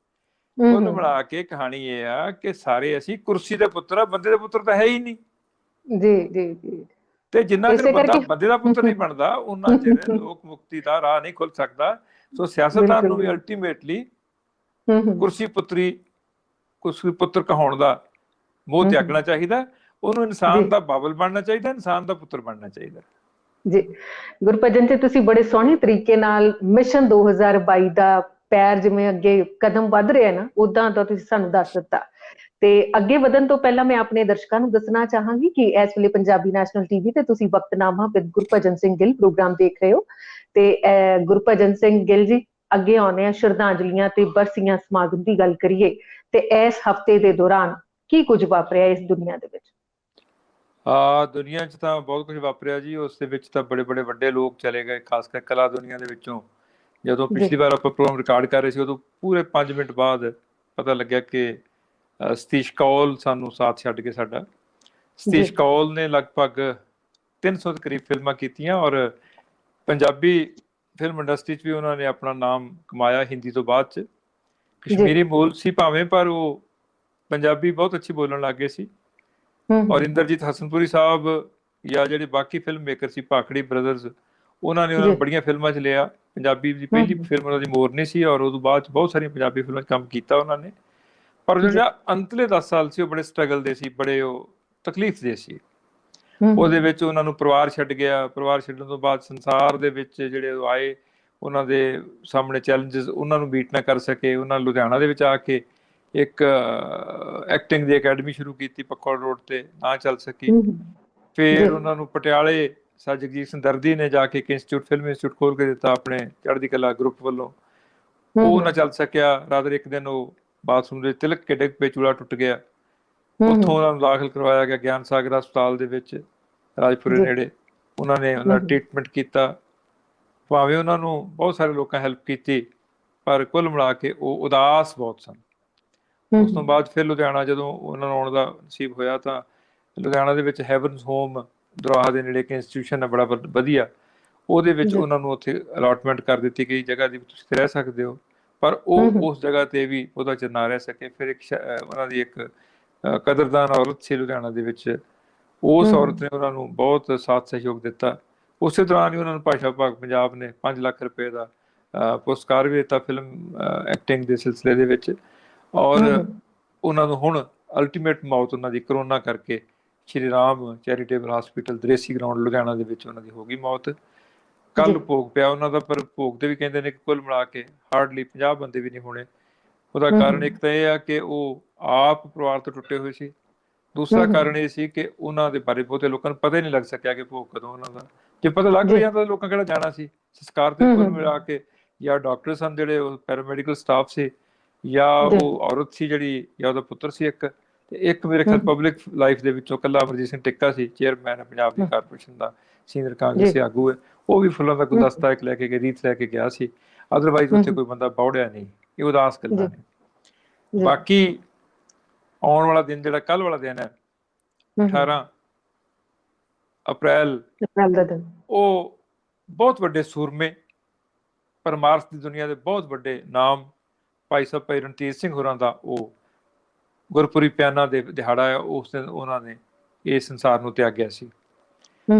ਉਹਨੂੰ ਬਣਾ ਕੇ ਕਹਾਣੀ ਇਹ ਆ ਕਿ ਸਾਰੇ ਅਸੀਂ ਕੁਰਸੀ ਦੇ ਪੁੱਤਰ ਆ, ਬੰਦੇ ਦੇ ਪੁੱਤਰ ਤਾਂ ਹੈ ਹੀ ਨਹੀਂ ਜੀ ਜੀ ਜੀ। ਤੇ ਜਿੰਨਾ ਚਿਰ ਬੰਦਾ ਬੰਦੇ ਦਾ ਪੁੱਤਰ ਨਹੀਂ ਬਣਦਾ, ਉਹਨਾਂ ਚਿਰ ਲੋਕ ਮੁਕਤੀ ਦਾ ਰਾਹ ਨਹੀਂ ਖੁੱਲ ਸਕਦਾ। ਸੋ ਸਿਆਸਤਦਾਨ ਨੂੰ ਵੀ ਅਲਟੀਮੇਟਲੀ ਕੁਰਸੀ ਪੁੱਤਰ ਕਹਾਉਣ ਦਾ ਮੋਹ ਤਿਆਗਣਾ ਚਾਹੀਦਾ। ਉਹਨੂੰ ਇਨਸਾਨ ਦਾ ਬਾਬਲ ਬਣਨਾ ਚਾਹੀਦਾ, ਇਨਸਾਨ ਦਾ ਪੁੱਤਰ ਬਣਨਾ ਚਾਹੀਦਾ ਜੀ। ਗੁਰਭਜਨ ਜੀ, ਤੁਸੀਂ ਬੜੇ ਸੋਹਣੇ ਤਰੀਕੇ ਨਾਲ ਮਿਸ਼ਨ 2022 ਦਾ ਪੈਰ ਜਿਵੇਂ ਅੱਗੇ ਕਦਮ ਵੱਧ ਰਿਹਾ ਨਾ, ਉਦਾਂ ਦਾ ਤੁਸੀਂ ਸਾਨੂੰ ਦੱਸ ਦਿੱਤਾ। ਤੇ ਅੱਗੇ ਵਧਣ ਤੋਂ ਪਹਿਲਾਂ ਮੈਂ ਆਪਣੇ ਦਰਸ਼ਕਾਂ ਨੂੰ ਦੱਸਣਾ ਚਾਹਾਂਗੀ ਕਿ ਇਸ ਵੇਲੇ ਪੰਜਾਬੀ ਨੈਸ਼ਨਲ ਟੀਵੀ ਤੇ ਤੁਸੀਂ ਵਕਤਨਾਮਾ ਵਿਦ ਗੁਰਭਜਨ ਸਿੰਘ ਗਿੱਲ ਪ੍ਰੋਗਰਾਮ ਦੇਖ ਰਹੇ ਹੋ। ਤੇ ਗੁਰਭਜਨ ਸਿੰਘ ਗਿੱਲ ਜੀ, ਅੱਗੇ ਆਉਂਦੇ ਆ ਸ਼ਰਧਾਂਜਲੀਆਂ ਤੇ ਬਰਸੀਆਂ ਸਮਾਗਮ ਦੀ ਗੱਲ ਕਰੀਏ, ਤੇ ਇਸ ਹਫ਼ਤੇ ਦੇ ਦੌਰਾਨ ਕੀ ਕੁਝ ਵਾਪਰਿਆ ਇਸ ਦੁਨੀਆ ਦੇ ਵਿੱਚ? ਦੁਨੀਆ 'ਚ ਤਾਂ ਬਹੁਤ ਕੁਝ ਵਾਪਰਿਆ ਜੀ। ਉਸ ਦੇ ਵਿੱਚ ਤਾਂ ਬੜੇ ਬੜੇ ਵੱਡੇ ਲੋਕ ਚਲੇ ਗਏ, ਖਾਸ ਕਰ ਕਲਾ ਦੁਨੀਆ ਦੇ ਵਿੱਚੋਂ। ਜਦੋਂ ਪਿਛਲੀ ਵਾਰ ਆਪਾਂ ਪ੍ਰੋਗਰਾਮ ਰਿਕਾਰਡ ਕਰ ਰਹੇ ਸੀ, ਉਦੋਂ ਪੂਰੇ 5 ਮਿੰਟ ਬਾਅਦ ਪਤਾ ਲੱਗਿਆ ਕਿ ਸਤੀਸ਼ ਕੌਲ ਸਾਨੂੰ ਸਾਥ ਛੱਡ ਕੇ ਸਾਡਾ। ਸਤੀਸ਼ ਕੌਲ ਨੇ ਲਗਭਗ 300 ਦੇ ਕਰੀਬ ਫਿਲਮਾਂ ਕੀਤੀਆਂ, ਔਰ ਪੰਜਾਬੀ ਫਿਲਮ ਇੰਡਸਟਰੀ 'ਚ ਵੀ ਉਹਨਾਂ ਨੇ ਆਪਣਾ ਨਾਮ ਕਮਾਇਆ। ਹਿੰਦੀ ਤੋਂ ਬਾਅਦ 'ਚ ਕਸ਼ਮੀਰੀ ਮੂਲ ਸੀ ਭਾਵੇਂ, ਪਰ ਉਹ ਪੰਜਾਬੀ ਬਹੁਤ ਅੱਛੀ ਬੋਲਣ ਲੱਗ ਗਏ ਸੀ। ਔਰ ਇੰਦਰਜੀਤ ਹਸਨਪੁਰੀ ਸਾਹਿਬ ਜਾਂ ਜਿਹੜੇ ਬਾਕੀ ਫਿਲਮ ਮੇਕਰ ਸੀ, ਭਾਖੜੀ ਬ੍ਰਦਰਜ਼, ਉਹਨਾਂ ਨੇ ਉਹਨਾਂ ਨੂੰ ਬੜੀਆਂ ਫਿਲਮਾਂ 'ਚ ਲਿਆ। ਪੰਜਾਬੀ ਦੀ ਪਹਿਲੀ ਫਿਲਮ ਉਹਨਾਂ ਦੀ ਮੋਰਨੀ ਸੀ, ਔਰ ਉਦੋਂ ਬਾਅਦ 'ਚ ਬਹੁਤ ਸਾਰੀਆਂ ਪੰਜਾਬੀ ਫਿਲਮਾਂ 'ਚ ਕੰਮ ਕੀਤਾ ਉਹਨਾਂ ਨੇ। ਪਰ ਜਿਹੜਾ ਅੰਤਲੇ 10 ਸਾਲ ਸੀ, ਉਹ ਬੜੇ ਸਟਰਗਲ ਦੇ ਸੀ, ਬੜੇ ਉਹ ਤਕਲੀਫ ਦੇ ਸੀ। ਉਹਦੇ ਵਿੱਚ ਉਹਨਾਂ ਨੂੰ ਪਰਿਵਾਰ ਛੱਡ ਗਿਆ। ਪਰਿਵਾਰ ਛੱਡਣ ਤੋਂ ਬਾਅਦ ਸੰਸਾਰ ਦੇ ਵਿੱਚ ਜਿਹੜੇ ਆਏ, ਉਹਨਾਂ ਦੇ ਸਾਹਮਣੇ ਚੈਲੰਜਸ, ਉਹਨਾਂ ਨੂੰ ਬੀਟ ਨਾ ਕਰ ਸਕੇ। ਉਹਨਾਂ ਲੁਧਿਆਣਾ ਦੇ ਵਿੱਚ ਆ ਕੇ ਇੱਕ ਐਕਟਿੰਗ ਦੀ ਅਕੈਡਮੀ ਸ਼ੁਰੂ ਕੀਤੀ, ਪਕੌੜ ਰੋਡ ਤੇ, ਨਾ ਚੱਲ ਸਕੀ। ਫਿਰ ਉਹਨਾਂ ਨੂੰ ਪਟਿਆਲੇ ਸਰ ਜਗਜੀਤ ਸਿੰਘ ਦਰਦੀ ਨੇ ਜਾ ਕੇ ਇੱਕ ਇੰਸਟੀਚਿਊਟ, ਫਿਲਮ ਇੰਸਟੀਚਿਊਟ ਖੋਲ ਕੇ ਦਿੱਤਾ ਆਪਣੇ ਚੜ੍ਹਦੀ ਕਲਾ ਗਰੁੱਪ ਵੱਲੋਂ। ਉਹ ਨਾ ਚੱਲ ਸਕਿਆ। ਰਾਦਰ ਇੱਕ ਦਿਨ ਉਹ ਬਾਥਰੂਮ ਦੇ ਤਿਲਕ ਕੇ ਡਿੱਗ ਪਏ, ਚੂਲਾ ਟੁੱਟ ਗਿਆ। ਉੱਥੋਂ ਉਹਨਾਂ ਨੂੰ ਦਾਖਲ ਕਰਵਾਇਆ ਗਿਆ ਗਿਆਨ ਸਾਗਰ ਹਸਪਤਾਲ ਦੇ ਵਿੱਚ, ਰਾਜਪੁਰੇ ਨੇੜੇ। ਉਹਨਾਂ ਨੇ ਉਹਨਾਂ ਦਾ ਟ੍ਰੀਟਮੈਂਟ ਕੀਤਾ। ਭਾਵੇਂ ਉਹਨਾਂ ਨੂੰ ਬਹੁਤ ਸਾਰੇ ਲੋਕਾਂ ਹੈਲਪ ਕੀਤੀ, ਪਰ ਕੁੱਲ ਮਿਲਾ ਕੇ ਉਹ ਉਦਾਸ ਬਹੁਤ ਸਨ। ਉਸ ਤੋਂ ਬਾਅਦ ਫਿਰ ਲੁਧਿਆਣਾ ਜਦੋਂ ਉਹਨਾਂ ਨੂੰ ਆਉਣ ਦਾ ਨਸੀਬ ਹੋਇਆ ਤਾਂ ਲੁਧਿਆਣਾ ਦੇ ਵਿੱਚ ਹੈਵਨਸ ਹੋਮ ਦਰਵਾਹਾ ਦੇ ਨੇੜੇ ਇੱਕ ਇੰਸਟੀਟਿਊਸ਼ਨ ਹੈ ਬੜਾ ਵਧੀਆ, ਉਹਦੇ ਵਿੱਚ ਉਹਨਾਂ ਨੂੰ ਉੱਥੇ ਅਲਾਟਮੈਂਟ ਕਰ ਦਿੱਤੀ ਗਈ ਜਗ੍ਹਾ ਦੀ, ਤੁਸੀਂ ਰਹਿ ਸਕਦੇ ਹੋ। ਪਰ ਉਹ ਉਸ ਜਗ੍ਹਾ ਤੇ ਵੀ ਉਹਦਾ ਚਿਰ ਨਾ ਰਹਿ ਸਕੇ। ਫਿਰ ਇੱਕ ਉਹਨਾਂ ਦੀ ਇੱਕ ਕਦਰਦਾਨ ਔਰਤ ਸੀ ਲੁਧਿਆਣਾ ਦੇ ਵਿੱਚ, ਉਸ ਔਰਤ ਨੇ ਉਹਨਾਂ ਨੂੰ ਬਹੁਤ ਸਾਥ ਸਹਿਯੋਗ ਦਿੱਤਾ। ਉਸੇ ਦੌਰਾਨ ਹੀ ਉਹਨਾਂ ਨੂੰ ਭਾਸ਼ਾ ਵਿਭਾਗ ਪੰਜਾਬ ਨੇ 5 ਲੱਖ ਰੁਪਏ ਦਾ ਪੁਰਸਕਾਰ ਵੀ ਦਿੱਤਾ ਫਿਲਮ ਐਕਟਿੰਗ ਦੇ ਸਿਲਸਿਲੇ ਦੇ ਵਿੱਚ। ਔਰ ਉਹਨਾਂ ਨੂੰ ਹੁਣ ਅਲਟੀਮੇਟ ਮੌਤ ਉਹਨਾਂ ਦੀ ਕਰੋਨਾ ਕਰਕੇ Shri Ram charitable hospital Daresi ground Ludhiana ਦੇ ਵਿੱਚ ਉਹਨਾਂ ਦੀ ਹੋ ਗਈ ਮੌਤ। ਕੱਲ ਭੋਗ ਪਿਆ ਉਹਨਾਂ ਦਾ, ਪਰ ਭੋਗ ਤੇ ਵੀ ਕਹਿੰਦੇ ਨੇ ਕਿ ਕੁੱਲ ਮਿਲਾ ਕੇ ਹਾਰਡਲੀ 50 ਬੰਦੇ ਵੀ ਨਹੀਂ ਹੋਣੇ। ਉਹਦਾ ਕਾਰਨ ਇੱਕ ਤਾਂ ਇਹ ਆ ਕਿ ਉਹ ਆਪ ਪਰਿਵਾਰ ਤੋਂ ਟੁੱਟੇ ਹੋਏ ਸੀ, ਦੂਸਰਾ ਕਾਰਨ ਇਹ ਸੀ ਕਿ ਉਹਨਾਂ ਦੇ ਬਾਰੇ ਬਹੁਤੇ ਲੋਕਾਂ ਨੂੰ ਪਤਾ ਹੀ ਨਹੀਂ ਲੱਗ ਸਕਿਆ ਕਿ ਭੋਗ ਕਦੋਂ ਉਹਨਾਂ ਦਾ। ਜੇ ਪਤਾ ਲੱਗ ਵੀ ਜਾਂਦਾ ਲੋਕਾਂ ਕਿਹੜਾ ਜਾਣਾ ਸੀ ਸੰਸਕਾਰ ਤੇ। ਕੁੱਲ ਮਿਲਾ ਕੇ ਜਾਂ ਡਾਕਟਰ ਸਨ ਜਿਹੜੇ, ਉਹ ਪੈਰਾਮੈਡੀਕਲ ਸਟਾਫ ਸੀ, ਜਾਂ ਉਹ ਔਰਤ ਸੀ ਜਿਹੜੀ, ਜਾਂ ਉਹਦਾ ਪੁੱਤਰ ਸੀ ਇੱਕ, ਤੇ ਇੱਕ ਮੇਰੇ ਖਿਆਲ ਪਬਲਿਕ ਲਾਈਫ ਦੇ ਵਿੱਚੋਂ ਇਕੱਲਾ ਅਮਰਜੀਤ ਸਿੰਘ ਟਿੱਕਾ ਸੀ, ਚੇਅਰਮੈਨ ਹੈ ਪੰਜਾਬ ਦੀ ਕਾਰਪੋਰੇਸ਼ਨ ਦਾ, ਸੀਨੀਅਰ ਕਾਂਗਰਸੀ ਆਗੂ ਹੈ। ਉਹ ਵੀ ਫੁੱਲਾਂ ਦਾ ਗੁਲਦਸਤਾ ਇੱਕ ਲੈ ਕੇ ਰੀਤ ਲੈ ਕੇ ਗਿਆ ਸੀ। ਅਦਰਵਾਈਜ਼ ਉੱਥੇ ਕੋਈ ਬੰਦਾ ਬੌੜਿਆ ਨਹੀਂ। ਇਹ ਉਦਾਸ ਗੱਲਾਂ ਨੇ। ਬਾਕੀ ਆਉਣ ਵਾਲਾ ਦਿਨ ਜਿਹੜਾ ਕੱਲ ਵਾਲਾ ਦਿਨ ਹੈ 18 ਅਪ੍ਰੈਲ, ਉਹ ਬਹੁਤ ਵੱਡੇ ਸੂਰਮੇ, ਪਰਮਾਰਥ ਦੀ ਦੁਨੀਆ ਦੇ ਬਹੁਤ ਵੱਡੇ ਨਾਮ ਭਾਈ ਸਾਹਿਬ ਭਾਈ ਰਣਧੀਰ ਸਿੰਘ ਹੋਰਾਂ ਦਾ ਉਹ ਗੁਰਪੁਰੀ ਪਿਆਨਾ ਦੇ ਦਿਹਾੜਾ ਹੈ। ਉਸ ਦਿਨ ਉਹਨਾਂ ਨੇ ਇਸ ਸੰਸਾਰ ਨੂੰ ਤਿਆਗਿਆ ਸੀ।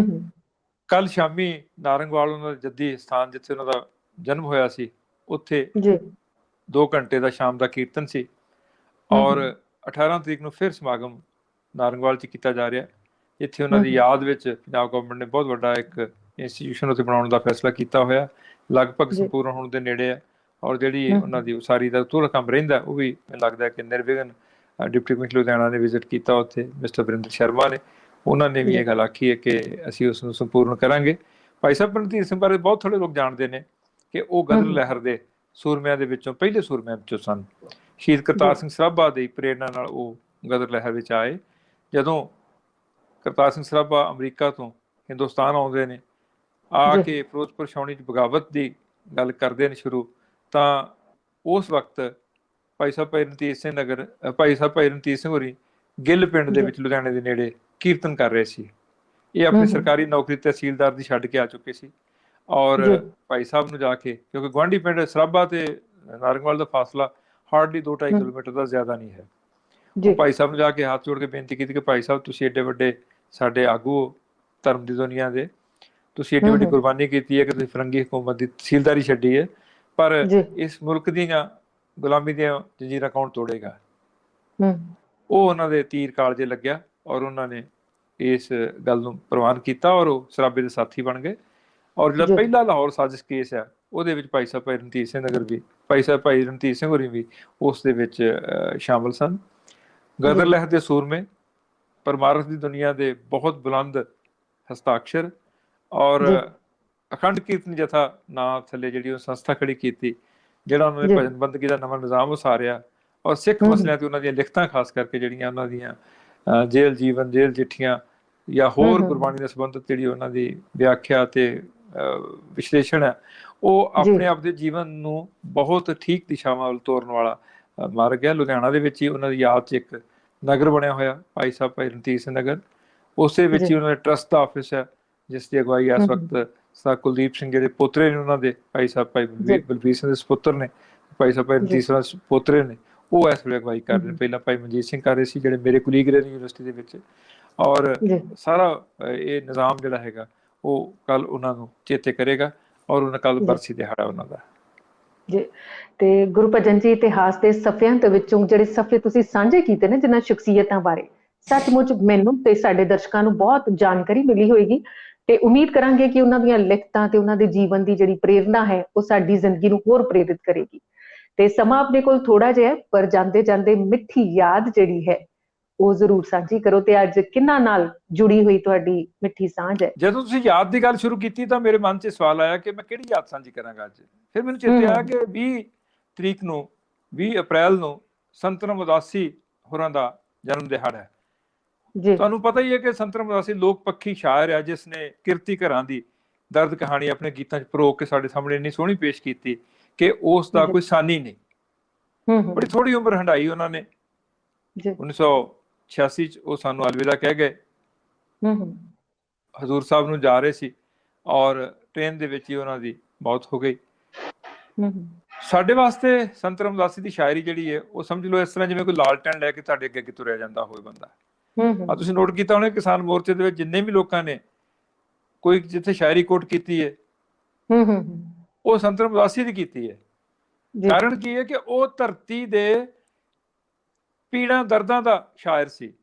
ਕੱਲ ਸ਼ਾਮੀ ਨਾਰੰਗਵਾਲ ਉਹਨਾਂ ਦਾ ਜੱਦੀ ਸਥਾਨ ਜਿੱਥੇ ਉਹਨਾਂ ਦਾ ਜਨਮ ਹੋਇਆ ਸੀ, ਉੱਥੇ 2 ਘੰਟੇ ਦਾ ਸ਼ਾਮ ਦਾ ਕੀਰਤਨ ਸੀ। ਔਰ 18 ਤਰੀਕ ਨੂੰ ਫਿਰ ਸਮਾਗਮ ਨਾਰੰਗਵਾਲ 'ਚ ਕੀਤਾ ਜਾ ਰਿਹਾ, ਜਿੱਥੇ ਉਹਨਾਂ ਦੀ ਯਾਦ ਵਿੱਚ ਪੰਜਾਬ ਗਵਰਨਮੈਂਟ ਨੇ ਬਹੁਤ ਵੱਡਾ ਇੱਕ ਇੰਸਟੀਟਿਊਸ਼ਨ ਉੱਥੇ ਬਣਾਉਣ ਦਾ ਫੈਸਲਾ ਕੀਤਾ ਹੋਇਆ। ਲਗਭਗ ਸੰਪੂਰਨ ਹੋਣ ਦੇ ਨੇੜੇ ਹੈ। ਔਰ ਜਿਹੜੀ ਉਹਨਾਂ ਦੀ ਉਸਾਰੀ ਦਾ ਥੋੜ੍ਹਾ ਕੰਮ ਰਹਿੰਦਾ, ਉਹ ਵੀ ਮੈਨੂੰ ਲੱਗਦਾ ਕਿ ਨਿਰਵਿਘਨ ਡਿਪਟੀ ਕਮਿਸ਼ਨਰ ਲੁਧਿਆਣਾ ਨੇ ਵਿਜ਼ਿਟ ਕੀਤਾ ਉੱਥੇ, ਮਿਸਟਰ ਵਰਿੰਦਰ ਸ਼ਰਮਾ ਨੇ। ਉਹਨਾਂ ਨੇ ਵੀ ਇਹ ਗੱਲ ਆਖੀ ਹੈ ਕਿ ਅਸੀਂ ਉਸ ਨੂੰ ਸੰਪੂਰਨ ਕਰਾਂਗੇ। ਭਾਈ ਸਾਹਿਬ ਰਣਧੀਰ ਸਿੰਘ ਬਾਰੇ ਬਹੁਤ ਥੋੜ੍ਹੇ ਲੋਕ ਜਾਣਦੇ ਨੇ ਕਿ ਉਹ ਗਦਰ ਲਹਿਰ ਦੇ ਸੂਰਮਿਆਂ ਦੇ ਵਿੱਚੋਂ ਪਹਿਲੇ ਸੂਰਮਿਆਂ ਵਿੱਚੋਂ ਸਨ। ਸ਼ਹੀਦ ਕਰਤਾਰ ਸਿੰਘ ਸਰਾਭਾ ਦੀ ਪ੍ਰੇਰਨਾ ਨਾਲ ਉਹ ਗਦਰ ਲਹਿਰ ਵਿੱਚ ਆਏ। ਜਦੋਂ ਕਰਤਾਰ ਸਿੰਘ ਸਰਾਭਾ ਅਮਰੀਕਾ ਤੋਂ ਹਿੰਦੁਸਤਾਨ ਆਉਂਦੇ ਨੇ, ਆ ਕੇ ਫਿਰੋਜ਼ਪੁਰ ਛਾਉਣੀ 'ਚ ਬਗਾਵਤ ਦੀ ਗੱਲ ਕਰਦੇ ਨੇ ਸ਼ੁਰੂ, ਤਾਂ ਉਸ ਵਕਤ ਭਾਈ ਸਾਹਿਬ ਭਾਈ ਰਣਧੀਰ ਸਿੰਘ ਭਾਈ ਸਾਹਿਬ ਭਾਈ ਰਣਧੀਰ ਸਿੰਘ ਹੋਰੀ ਗਿੱਲ ਪਿੰਡ ਦੇ ਵਿੱਚ ਲੁਧਿਆਣੇ ਦੇ ਨੇੜੇ ਕੀਰਤਨ ਕਰ ਰਹੇ ਸੀ। ਇਹ ਆਪਣੀ ਸਰਕਾਰੀ ਨੌਕਰੀ ਤਹਿਸੀਲਦਾਰ ਦੀ ਛੱਡ ਕੇ ਆ ਚੁੱਕੇ ਸੀ। ਔਰ ਭਾਈ ਸਾਹਿਬ ਨੂੰ ਜਾ ਕੇ, ਕਿਉਂਕਿ ਗੁਆਂਢੀ ਪਿੰਡ ਸਰਾਭਾ ਤੇ ਨਾਰੰਗਵਾਲ ਦਾ ਫਾਸਲਾ ਹਾਰਡਲੀ 2-2.5 ਕਿਲੋਮੀਟਰ ਦਾ ਜ਼ਿਆਦਾ ਨਹੀਂ ਹੈ, ਭਾਈ ਸਾਹਿਬ ਨੂੰ ਜਾ ਕੇ ਹੱਥ ਜੋੜ ਕੇ ਬੇਨਤੀ ਕੀਤੀ ਕਿ ਭਾਈ ਸਾਹਿਬ ਤੁਸੀਂ ਏਡੇ ਵੱਡੇ ਸਾਡੇ ਆਗੂ ਧਰਮ ਦੀ ਦੁਨੀਆ ਦੇ, ਤੁਸੀਂ ਏਡੀ ਵੱਡੀ ਕੁਰਬਾਨੀ ਕੀਤੀ ਹੈ ਕਿ ਤੁਸੀਂ ਫਰੰਗੀ ਹਕੂਮਤ ਦੀ ਤਹਿਸੀਲਦਾਰੀ ਛੱਡੀ ਹੈ, ਪਰ ਇਸ ਮੁਲਕ ਦੀਆਂ ਗੁਲਾਮੀ ਦੀਆਂ ਜੰਜੀਰਾਂ ਕੌਣ ਤੋੜੇਗਾ। ਉਹ ਉਹਨਾਂ ਦੇ ਤੀਰ ਕਾਲਜੇ ਲੱਗਿਆ ਔਰ ਉਹਨਾਂ ਨੇ ਇਸ ਗੱਲ ਨੂੰ ਪ੍ਰਵਾਨ ਕੀਤਾ ਔਰ ਉਹ ਸਰਾਭੇ ਦੇ ਸਾਥੀ ਬਣ ਗਏ। ਔਰ ਜਿਹੜਾ ਪਹਿਲਾ ਲਾਹੌਰ ਸਾਜ਼ਿਸ਼ ਕੇਸ ਹੈ, ਉਹਦੇ ਵਿੱਚ ਭਾਈ ਸਾਹਿਬ ਭਾਈ ਰਣਧੀਰ ਸਿੰਘ ਨਗਰ ਵੀ, ਭਾਈ ਸਾਹਿਬ ਭਾਈ ਰਣਧੀਰ ਸਿੰਘ ਹੋਰੀ ਵੀ ਉਸ ਦੇ ਵਿੱਚ ਸ਼ਾਮਲ ਸਨ। ਗਦਰ ਲਹਿਰ ਦੇ ਸੂਰਮੇ, ਪਰਮਾਰਥ ਦੀ ਦੁਨੀਆ ਦੇ ਬਹੁਤ ਬੁਲੰਦ ਹਸਤਾਖਰ ਔਰ ਅਖੰਡ ਕੀਰਤਨ ਜਥਾ ਨਾਂ ਥੱਲੇ ਜਿਹੜੀ ਉਹ ਸੰਸਥਾ ਖੜੀ ਕੀਤੀ, ਜਿਹੜਾ ਉਹਨਾਂ ਨੇ ਭਜਨ ਬੰਦਗੀ ਦਾ ਨਵਾਂ ਨਿਜ਼ਾਮ ਉਸਾਰਿਆ। ਔਰ ਸਿੱਖ ਮਸਲਿਆਂ ਤੇ ਉਹਨਾਂ ਦੀਆਂ ਲਿਖਤਾਂ ਖਾਸ ਕਰਕੇ ਜਿਹੜੀਆਂ ਉਹਨਾਂ ਦੀਆਂ ਜੇਲ੍ਹ ਜੀਵਨ, ਜੇਲ੍ਹ ਚਿੱਠੀਆਂ ਜਾਂ ਹੋਰ ਗੁਰਬਾਣੀ ਨਾਲ ਸੰਬੰਧਿਤ ਜਿਹੜੀ ਉਹਨਾਂ ਦੀ ਵਿਆਖਿਆ ਤੇ ਵਿਸ਼ਲੇਸ਼ਣ ਹੈ, ਉਹ ਆਪਣੇ ਆਪ ਦੇ ਜੀਵਨ ਨੂੰ ਬਹੁਤ ਠੀਕ ਦਿਸ਼ਾਵਾਂ ਵੱਲ ਤੋਰਨ ਵਾਲਾ ਮਾਰਗ ਹੈ। ਲੁਧਿਆਣਾ ਦੇ ਵਿੱਚ ਹੀ ਉਹਨਾਂ ਦੀ ਯਾਦ 'ਚ ਇੱਕ ਨਗਰ ਬਣਿਆ ਹੋਇਆ, ਭਾਈ ਸਾਹਿਬ ਭਾਈ ਰਣਧੀਰ ਸਿੰਘ ਨਗਰ। ਉਸੇ ਵਿੱਚ ਹੀ ਉਹਨਾਂ ਦੇ ਟਰਸਟ ਦਾ ਆਫਿਸ ਹੈ, ਜਿਸ ਦੀ ਅਗਵਾਈ ਇਸ ਵਕਤ ਸਰਦਾਰ ਕੁਲਦੀਪ ਸਿੰਘ ਜਿਹੜੇ ਪੋਤਰੇ ਨੇ ਉਹਨਾਂ ਦੇ, ਭਾਈ ਸਾਹਿਬ ਭਾਈ ਬਲਬੀਰ ਸਿੰਘ ਦੇ ਸਪੁੱਤਰ ਨੇ, ਭਾਈ ਸਾਹਿਬ ਭਾਈ ਰਣਧੀਰ ਸਿੰਘ ਦੇ ਪੋਤਰੇ ਨੇ, ਉਹ ਇਸ ਵੇਲੇ ਅਗਵਾਈ ਕਰ ਰਹੇ ਨੇ। ਪਹਿਲਾਂ ਭਾਈ ਮਨਜੀਤ ਸਿੰਘ ਕਰ ਰਹੇ ਸੀ, ਜਿਹੜੇ ਮੇਰੇ ਕੁਲੀਗ ਰਹੇ ਨੇ ਯੂਨੀਵਰਸਿਟੀ ਦੇ ਵਿੱਚ। ਔਰ ਸਾਰਾ ਇਹ ਨਿਜ਼ਾਮ ਜਿਹੜਾ ਹੈਗਾ ਉਹ ਕੱਲ ਉਹਨਾਂ ਨੂੰ ਚੇਤੇ ਕਰੇਗਾ ਔਰ ਉਹਨਾਂ ਕੱਲ ਬਰਸੀ ਦਿਹਾੜਾ ਉਹਨਾਂ ਦਾ। ਜੀ, ਤੇ ਗੁਰੂ ਭਜਨ ਜੀ ਇਤਿਹਾਸ ਦੇ ਸਫ਼ਿਆਂ ਦੇ ਵਿੱਚੋਂ ਜਿਹੜੇ ਸਫ਼ੇ ਤੁਸੀਂ ਸਾਂਝੇ ਕੀਤੇ ਨੇ ਜਿਨ੍ਹਾਂ ਸ਼ਖਸੀਅਤਾਂ ਬਾਰੇ, ਸੱਚਮੁੱਚ ਮੈਨੂੰ ਤੇ ਸਾਡੇ ਦਰਸ਼ਕਾਂ ਨੂੰ ਬਹੁਤ ਜਾਣਕਾਰੀ ਮਿਲੀ ਹੋਏਗੀ ਤੇ ਉਮੀਦ ਕਰਾਂਗੇ ਕਿ ਉਹਨਾਂ ਦੀਆਂ ਲਿਖਤਾਂ ਤੇ ਉਹਨਾਂ ਦੇ ਜੀਵਨ ਦੀ ਜਿਹੜੀ ਪ੍ਰੇਰਨਾ ਹੈ ਉਹ ਸਾਡੀ ਜ਼ਿੰਦਗੀ ਨੂੰ ਹੋਰ ਪ੍ਰੇਰਿਤ ਕਰੇਗੀ। ਤੇ ਸਮਾਂ ਆਪਣੇ ਕੋਲ ਥੋੜਾ ਜਿਹਾ, ਪਰ ਜਾਂਦੇ ਜਾਂਦੇ ਮਿੱਠੀ ਯਾਦ ਜਿਹੜੀ ਹੈ ਉਹ ਜ਼ਰੂਰ ਸਾਂਝੀ ਕਰੋ। ਤੇ ਅੱਜ ਕਿਹਨਾਂ ਨਾਲ ਜੁੜੀ ਹੋਈ ਤੁਹਾਡੀ ਮਿੱਠੀ ਸਾਂਝ ਹੈ? ਜਦੋਂ ਤੁਸੀਂ ਯਾਦ ਦੀ ਗੱਲ ਸ਼ੁਰੂ ਕੀਤੀ ਤਾਂ ਮੇਰੇ ਮਨ 'ਚ ਸਵਾਲ ਆਇਆ ਕਿ ਮੈਂ ਕਿਹੜੀ ਯਾਦ ਸਾਂਝੀ ਕਰਾਂਗਾ ਅੱਜ। ਫਿਰ ਮੈਨੂੰ ਚੇਤੇ ਆਇਆ ਕਿ 20 ਤਰੀਕ ਨੂੰ, 20 ਅਪ੍ਰੈਲ ਨੂੰ ਸੰਤ ਰਾਮਦਾਸੀ ਹੋਰਾਂ ਦਾ ਜਨਮ ਦਿਹਾੜਾ ਹੈ। ਤੁਹਾਨੂੰ ਪਤਾ ਹੀ ਹੈ ਕਿ ਸੰਤ ਰਾਮਦਾਸੀ ਲੋਕ ਪੱਖੀ ਸ਼ਾਇਰ ਹੈ, ਜਿਸ ਨੇ ਕਿਰਤੀ ਘਰਾਂ ਦੀ ਦਰਦ ਕਹਾਣੀ ਆਪਣੇ ਗੀਤਾਂ 'ਚ ਪਰੋ ਕੇ ਸਾਡੇ ਸਾਹਮਣੇ ਇੰਨੀ ਸੋਹਣੀ ਪੇਸ਼ ਕੀਤੀ ਕਿ ਉਸ ਦਾ ਕੋਈ ਸਾਨੀ ਨਹੀਂ। ਹੂੰ ਬੜੀ ਥੋੜੀ ਉਮਰ ਹੰਢਾਈ ਉਹਨਾਂ ਨੇ। ਜੀ 1986 ਚ ਉਹ ਸਾਨੂੰ ਅਲਵਿਦਾ ਕਹਿ ਗਏ। ਹੂੰ ਹਜ਼ੂਰ ਸਾਹਿਬ ਨੂੰ ਜਾ ਰਹੇ ਸੀ ਔਰ ਟ੍ਰੇਨ ਦੇ ਵਿੱਚ ਹੀ ਉਹਨਾਂ ਦੀ ਮੌਤ ਹੋ ਗਈ। ਹੂੰ ਸਾਡੇ ਵਾਸਤੇ ਸੰਤ ਰਾਮਦਾਸੀ ਦੀ ਸ਼ਾਇਰੀ ਜਿਹੜੀ ਹੈ ਉਹ ਸਮਝ ਲਓ ਇਸ ਤਰ੍ਹਾਂ ਜਿਵੇਂ ਕੋਈ ਲਾਲਟੈਨ ਲੈ ਕੇ ਤੁਹਾਡੇ ਅੱਗੇ ਅੱਗੇ ਤੁਰਿਆ ਜਾਂਦਾ ਹੋਵੇ ਬੰਦਾ। ਆ ਤੁਸੀਂ ਨੋਟ ਕੀਤਾ ਹੋਣਾ ਕਿਸਾਨ ਮੋਰਚੇ ਦੇ ਵਿੱਚ ਜਿੰਨੇ ਵੀ ਲੋਕਾਂ ਨੇ ਕੋਈ ਜਿੱਥੇ ਸ਼ਾਇਰੀ ਕੋਟ ਕੀਤੀ ਹੈ ਉਹ ਸੰਤ ਰਾਮਦਾਸੀ ਦੀ ਕੀਤੀ ਹੈ। ਕਾਰਨ ਕੀ ਹੈ ਕਿ ਉਹ ਧਰਤੀ ਦੇ ਪੀੜਾਂ ਦਰਦਾਂ ਦਾ ਸ਼ਾਇਰ ਸੀ।